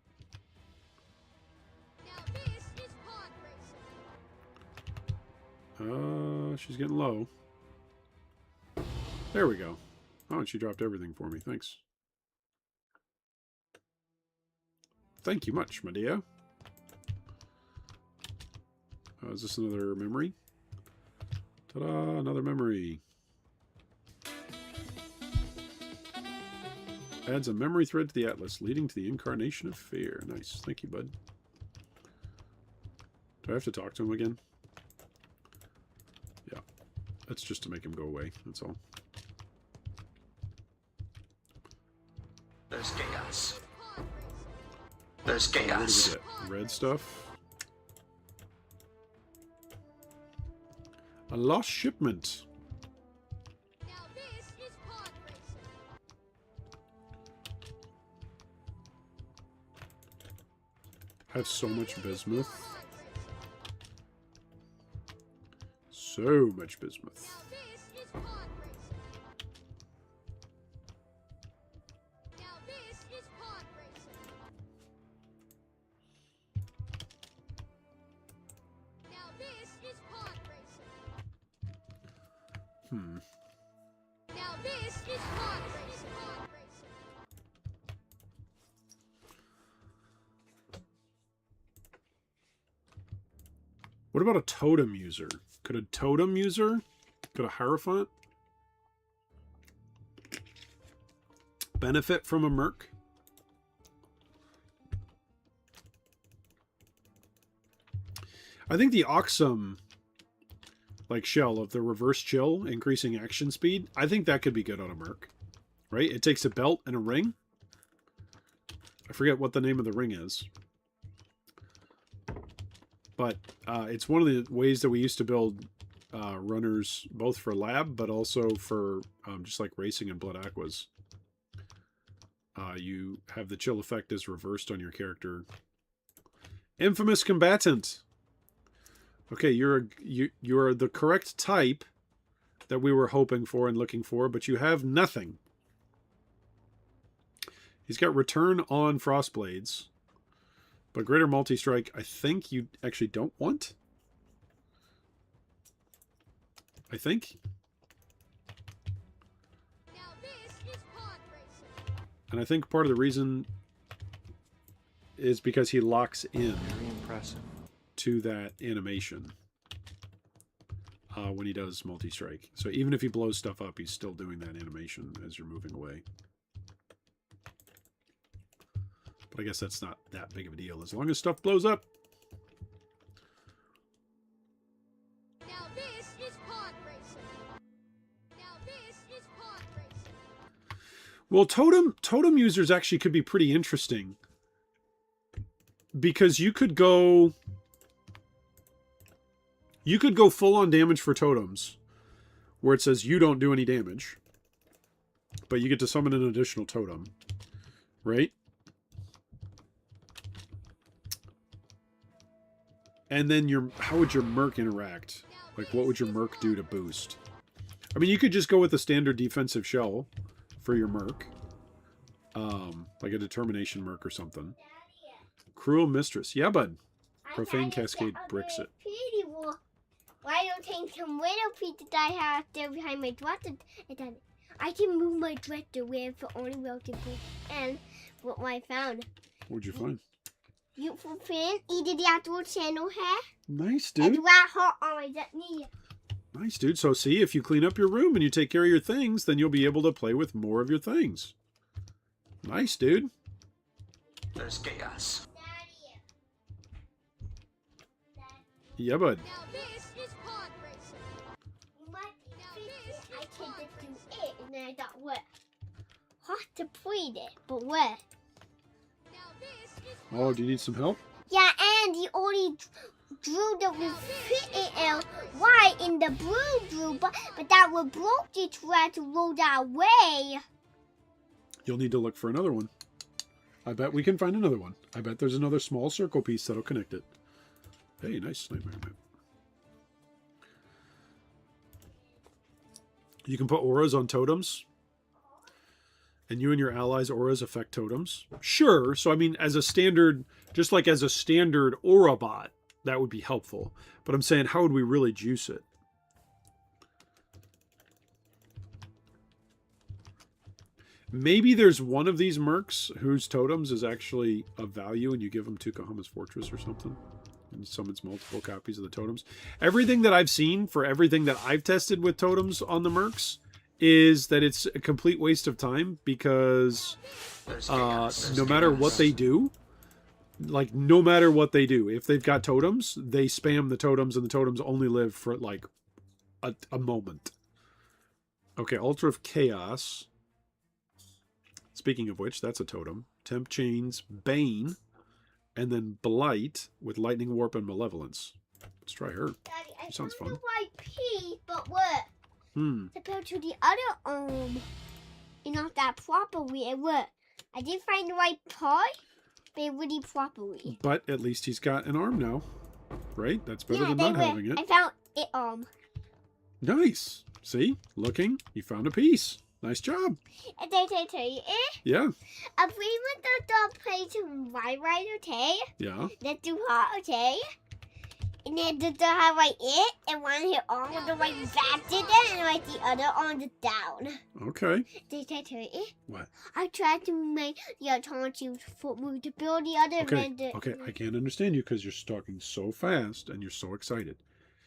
She's getting low. There we go. Oh, and she dropped everything for me. Thanks. Thank you much, Medea. Is this another memory? Ta-da! Another memory. Adds a memory thread to the Atlas, leading to the incarnation of fear. Nice. Thank you, bud. Do I have to talk to him again? Yeah. That's just to make him go away. That's all. There's chaos. There's What do we chaos. get? Red stuff. A lost shipment. Have so much bismuth. So much bismuth. What about a totem user? Could a Hierophant? benefit from a merc? I think the Oxum like shell of the reverse chill, increasing action speed, I think that could be good on a merc. Right? It takes a belt and a ring. I forget what the name of the ring is. But it's one of the ways that we used to build runners, both for lab, but also for just like racing and blood aquas. You have the chill effect as reversed on your character. Infamous combatant. Okay, you're the correct type that we were hoping for and looking for, but you have nothing. He's got return on Frostblades, but greater multi-strike I think you actually don't want. I think. Now this is pod racing. And I think part of the reason is because he locks in Very impressive. to that animation when he does multi-strike. So even if he blows stuff up, he's still doing that animation as you're moving away. But I guess that's not that big of a deal as long as stuff blows up. Now this is pod racing. Now this is pod racing. Well, totem users actually could be pretty interesting because you could go full on damage for totems where it says you don't do any damage, but you get to summon an additional totem, right? And then how would your merc interact? Like, what would your merc do to boost? I mean, you could just go with the standard defensive shell for your merc. Like a determination merc or something. Cruel Mistress. Yeah, bud. Profane Cascade bricks it. Why don't take some little pieces that I have there behind my dresser? And then I can move my dresser where the only melted and what I found. What'd you find? Beautiful fan, either the outdoor channel hair. Nice, And dude. rat hot on my knee. Nice, dude. So see, if you clean up your room and you take care of your things, then you'll be able to play with more of your things. Nice, dude. There's chaos. Yeah, bud. Now this is pod racing. You might be I can just do it, and then I thought, what? Hard to point it, but what? Now this is Oh, do you need some help? yeah, and he only drew the white in the blue drew, but that was broke it tried to roll that away. You'll need to look for another one. I bet we can find another one. I bet there's another small circle piece that'll connect it. Hey, nice nightmare map. You can put auras on totems. And you and your allies' auras affect totems. Sure. So, I mean, as a standard, just like as a standard aura bot, that would be helpful. But I'm saying, how would we really juice it? Maybe there's one of these mercs whose totems is actually of value and you give them to Kahama's Fortress or something. And summons multiple copies of the totems. Everything that I've seen for everything that I've tested with totems on the mercs is that it's a complete waste of time because There's chaos. no matter what they do, like no matter what they do, if they've got totems, they spam the totems and the totems only live for like a moment. Okay, Altar of Chaos. Speaking of which, that's a totem. Temp Chains, Bane, and then Blight with Lightning Warp and Malevolence. Let's try her. Daddy, I Sounds found fun. the white piece, but what? Compared to the other not that properly. It worked. I did find the right part, but it really properly. But at least he's got an arm now, right? That's better than they not were. having it. I found it Nice. See? Looking. You found a piece. Nice job. And they tell you, Yeah. a free with the dog play to right, okay? Yeah. Let's do hot, okay? And then the have right it, and one hit on with the right back did that, and right the other on the down. Okay. They tell you, What? I tried to make the alternative foot move to build the other. Okay. and the- Okay. I can't understand you because you're talking so fast and you're so excited.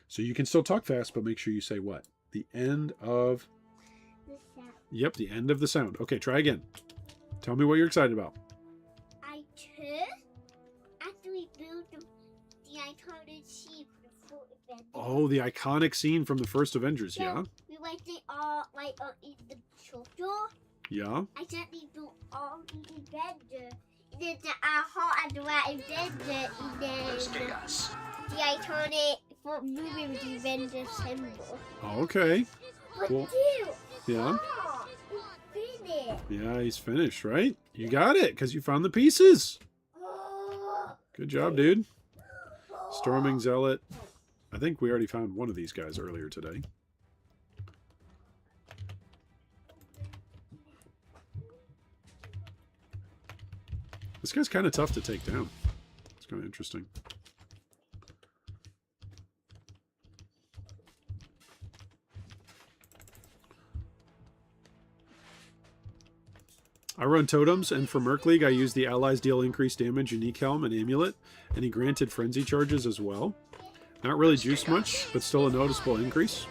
So you can still talk fast, but make sure you say what? The end of... the sound. Yep, the end of the sound. Okay, try again. Tell me what you're excited about. I took after we built the iconic sheep before Avengers. Oh, the iconic scene from the first Avengers, yeah? We went to all like in the shop. Yeah? I said we built all the Avengers. And then I had the right Avenger and There's then chaos. the iconic for moving with the Avengers symbol. Oh, okay. But Cool. dude, Yeah? oh, we finished. Yeah, he's finished, right? You got it, because you found the pieces. Oh, Good job, dude. Storming Zealot. I think we already found one of these guys earlier today. This guy's kind of tough to take down. It's kind of interesting. I run totems, and for Merc League, I use the allies deal increased damage, unique helm, and amulet, and he granted frenzy charges as well. Not really juice much, but still a noticeable increase.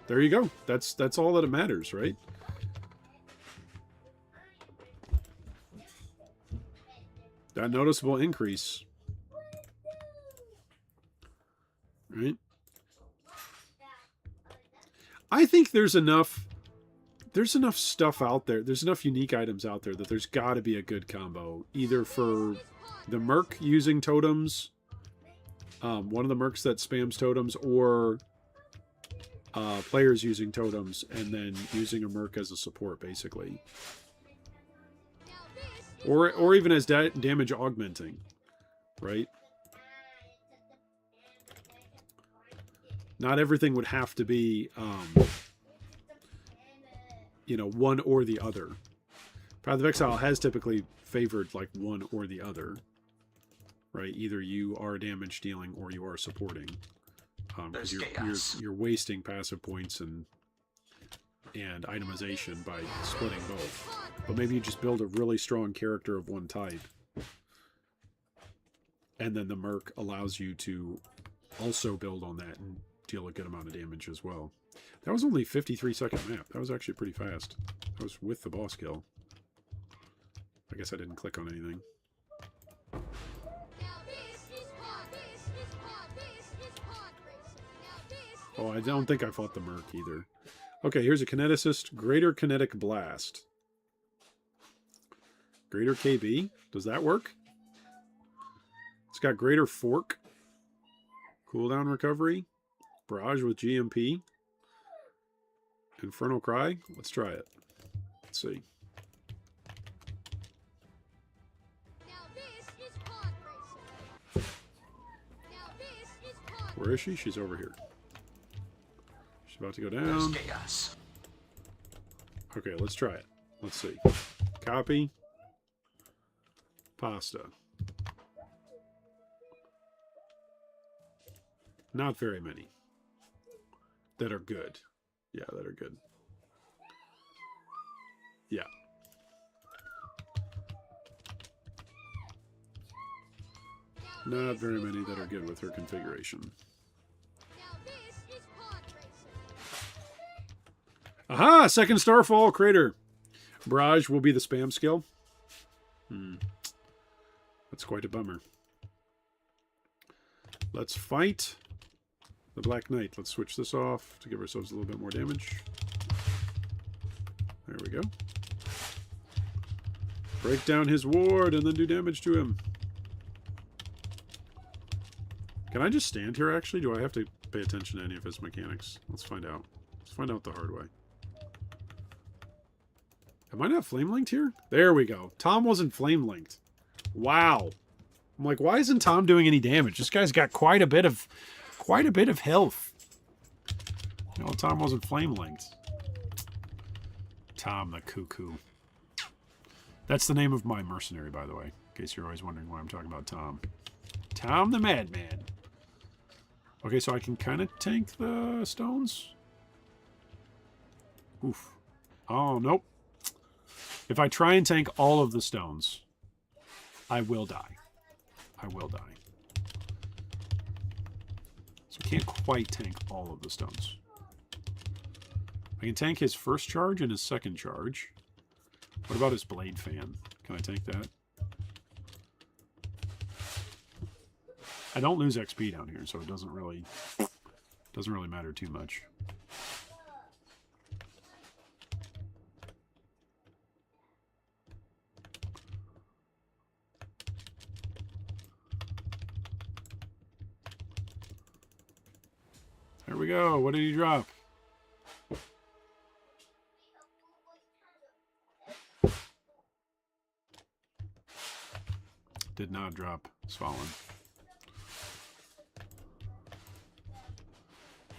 There you go. That's all that matters, right? That noticeable increase. Right? I think there's enough stuff out there. There's enough unique items out there that there's got to be a good combo. Either for the merc using totems, one of the mercs that spams totems, or players using totems and then using a merc as a support, basically. Or even as damage augmenting, right? Not everything would have to be, you know, one or the other. Path of Exile has typically favored like one or the other, right? Either you are damage dealing or you are supporting, because you're wasting passive points and itemization by splitting both. But maybe you just build a really strong character of one type, and then the merc allows you to also build on that and deal a good amount of damage as well. That was only a 53-second map. That was actually pretty fast. That was with the boss kill. I guess I didn't click on anything. Oh, I don't think I fought the merc either. Okay, here's a kineticist. Greater Kinetic Blast. Greater KB. Does that work? It's got Greater Fork. Cooldown recovery. Barrage with GMP. Infernal Cry. Let's try it. Let's see. Where is she? She's over here. She's about to go down. There's chaos. Okay, let's try it. Let's see. Copy. Pasta. Not very many that are good. Yeah, that are good. Yeah. Not very many that are good with her configuration. Aha! Second Starfall Crater. Barrage will be the spam skill. That's quite a bummer. Let's fight the Black Knight. Let's switch this off to give ourselves a little bit more damage. There we go. Break down his ward and then do damage to him. Can I just stand here, actually? Do I have to pay attention to any of his mechanics? Let's find out. Let's find out the hard way. Am I not flame linked here? There we go. Tom wasn't flame linked. Wow. I'm like, why isn't Tom doing any damage? This guy's got quite a bit of health. No, Tom wasn't flame linked. Tom the Cuckoo. That's the name of my mercenary, by the way, in case you're always wondering why I'm talking about Tom. Tom the Madman. Okay, so I can kind of tank the stones. Oof. Oh, nope. If I try and tank all of the stones, I will die. I will die. So I can't quite tank all of the stones. I can tank his first charge and his second charge. What about his blade fan? Can I take that? I don't lose XP down here, so it doesn't really matter too much. There we go. What did he drop? Did not drop Svalin.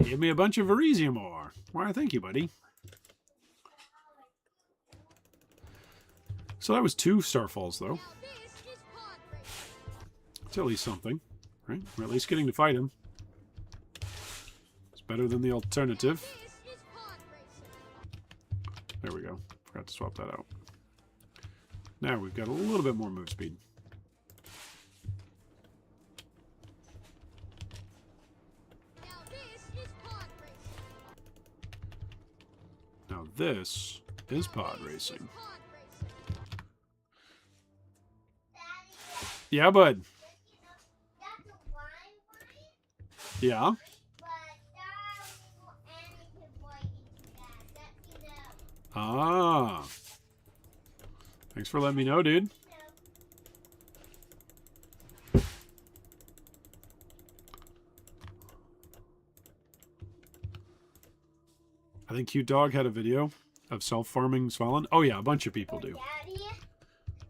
Give me a bunch of Veresium ore. Why, thank you, buddy. So that was 2 Starfalls, though. It's at least something, right? We're at least getting to fight him. It's better than the alternative. There we go. Forgot to swap that out. Now we've got a little bit more move speed. Now this is pod racing. Yeah, bud. Yeah. Ah. Thanks for letting me know, dude. I think Cute Dog had a video of self-farming Svalin. Oh yeah, a bunch of people do.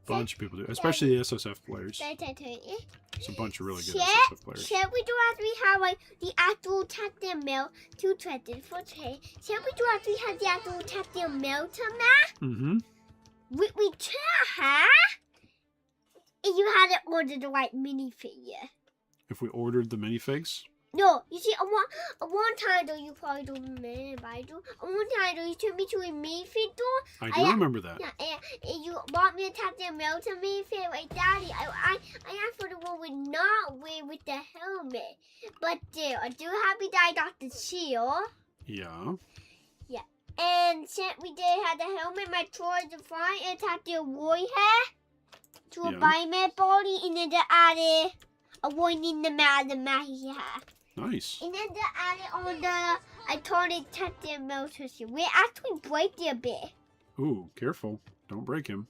Bunch of people do, especially the SSF players. It's a bunch of really good SSF players. Shall we do actually have like the actual tactile mail to threaded for today? Shall we do actually have the actual tactile mail to that? Mm-hmm. We huh? If you hadn't ordered the right minifigure. If we ordered the minifigs? No, you see, one time though, you probably don't remember, I do. One time though, you took me to a minifig store. I do remember that. Yeah, and you bought me a tactile mail to minifig, like Daddy. I asked for the one with not wear with the helmet. But I do happy that I got the shield. Yeah. And since we did have the helmet, my toy the front and tactile warrior to a biomed body, and then they added a one in the mat he had. Nice. And then they added on the I told it tactile mail to see. We actually break it a bit. Ooh, careful. Don't break him.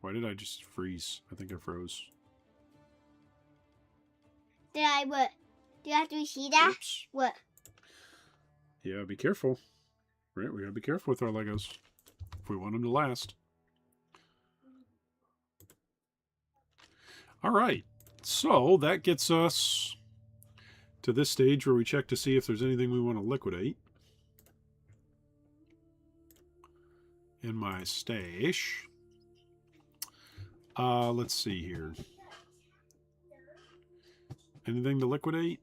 Why did I just freeze? I think I froze. Did I what? Do you have to see that? Oops. What? Yeah, be careful. Right, we gotta be careful with our Legos if we want them to last. Alright, so that gets us to this stage where we check to see if there's anything we want to liquidate in my stash. Let's see here. Anything to liquidate?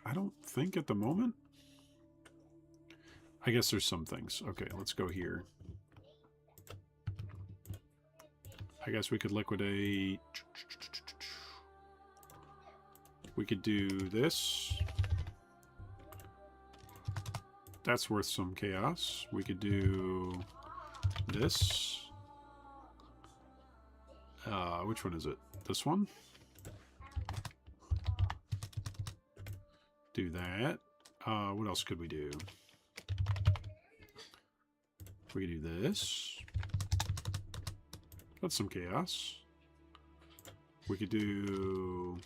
I don't think at the moment. I guess there's some things. Okay, let's go here. I guess we could liquidate. We could do this. That's worth some chaos. We could do this. Which one is it? This one? Do that. What else could we do? We could do this. That's some chaos. We could do...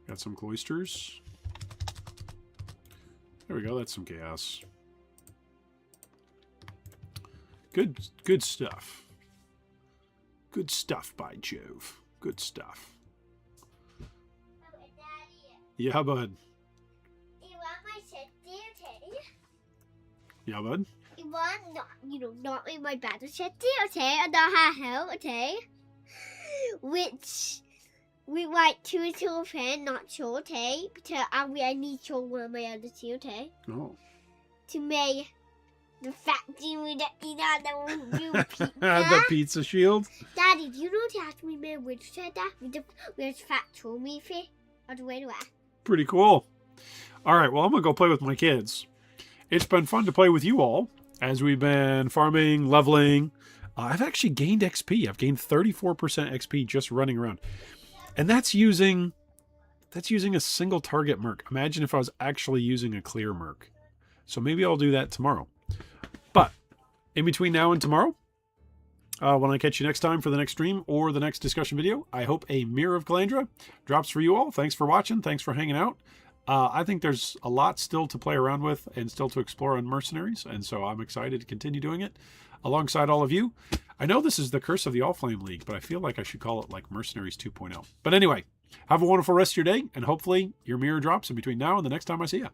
Got some cloisters. There we go, that's some chaos. Good stuff. Good stuff, by Jove. Good stuff. Yeah, bud. You want my set there, Teddy? Yeah, bud. You want not in my battle set there, okay? And I have okay? Which we like two children, not sure, okay? Because I need to show one of my other two, okay? Oh. To make the factory with the new pizza. The pizza shield? Daddy, do you know that we made which said that? With the factory me fit? Or the way to act? Pretty cool. Alright, well, I'm going to go play with my kids. It's been fun to play with you all. as we've been farming, leveling, I've actually gained XP. I've gained 34% XP just running around. And that's using a single target merc. Imagine if I was actually using a clear merc. So maybe I'll do that tomorrow. But in between now and tomorrow, when I catch you next time for the next stream or the next discussion video, I hope a Mirror of Calandra drops for you all. Thanks for watching. Thanks for hanging out. I think there's a lot still to play around with and still to explore on Mercenaries, and so I'm excited to continue doing it alongside all of you. I know this is the Curse of the All-Flame League, but I feel like I should call it like Mercenaries 2.0. But anyway, have a wonderful rest of your day, and hopefully your mirror drops in between now and the next time I see you.